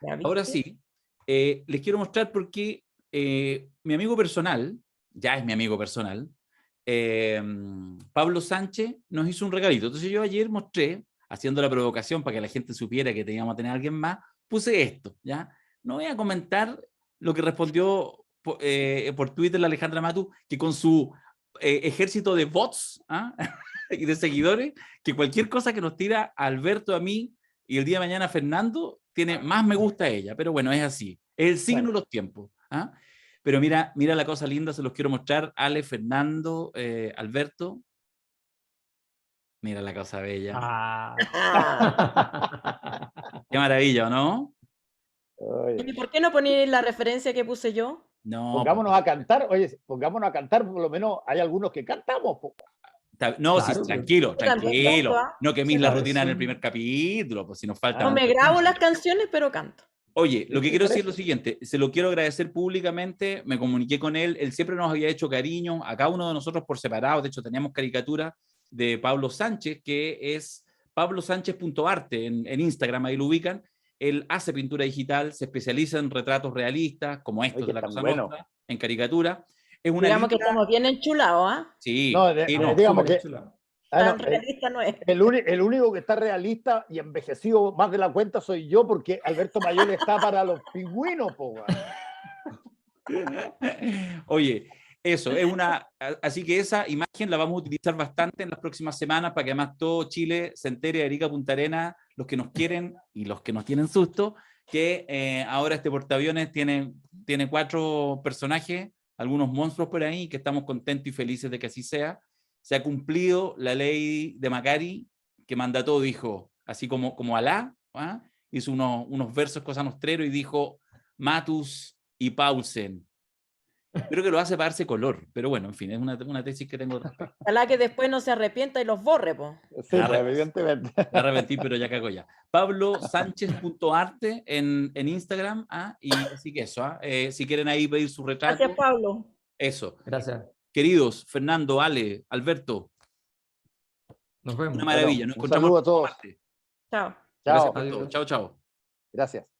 ¿Ya Ahora viste? sí, les quiero mostrar porque mi amigo personal, ya es mi amigo personal, Pablo Sánchez nos hizo un regalito. Entonces yo ayer mostré, haciendo la provocación para que la gente supiera que teníamos a tener a alguien más, puse esto, ¿ya? No voy a comentar lo que respondió por Twitter la Alejandra Matu, que con su ejército de bots y de seguidores, que cualquier cosa que nos tira a Alberto, a mí, y el día de mañana Fernando, tiene más me gusta a ella. Pero bueno, es así. Es el signo de los tiempos. Pero mira la cosa linda, se los quiero mostrar. Ale, Fernando, Alberto. Mira la cosa bella. Qué maravilla, ¿no? ¿Y por qué no poner la referencia que puse yo? No, Pongámonos a cantar, oye, pongámonos a cantar, por lo menos hay algunos que cantamos. no, claro, sí, tranquilo. Yo también canto, ¿ah? No quemís Sí, la para rutina en el eso- primer capítulo, pues si nos falta No me mucho grabo tiempo. las canciones, pero canto. Oye, lo que Sí, quiero para decir es lo eso. siguiente, se lo quiero agradecer públicamente, me comuniqué con él siempre nos había hecho cariño, a cada uno de nosotros por separado, de hecho teníamos caricatura de Pablo Sánchez, que es pablosánchez.arte en Instagram, ahí lo ubican, él hace pintura digital, se especializa en retratos realistas, como Oye, estos que de la tan Cosa bueno. Nostra, en caricatura, es una Digamos que linda, estamos bien enchulados, ¿ah? sí, No, sí, no, digamos Súper que enchulado. Tan realista no es. el único que está realista y envejecido más de la cuenta soy yo, porque Alberto Mayor está para los pingüinos, po, weón. Oye, eso, así que esa imagen la vamos a utilizar bastante en las próximas semanas para que además todo Chile se entere de Arica Punta Arenas, los que nos quieren y los que nos tienen susto, que ahora este portaaviones tiene 4 personajes, algunos monstruos por ahí, que estamos contentos y felices de que así sea. Se ha cumplido la ley de Macari, que mandató, dijo, así como Alá, hizo unos versos Cosa Nostrero y dijo, Matus y Paulsen. Creo que lo hace para darse color, pero bueno, en fin, es una tesis que tengo. Ojalá que después no se arrepienta y los borre, po. Sí, pues, Arre- evidentemente. Me arrepentí, pero ya cago ya. Pablo Sánchez.arte en Instagram. Y así que eso. Si quieren ahí pedir su retrato. Gracias, Pablo. Eso. Gracias. Queridos, Fernando, Ale, Alberto, Nos vemos. una maravilla. Nos un encontramos saludo a el próximo todos. martes. Chao. Gracias Chao. por todo. Adiós. Chao, chao. Gracias.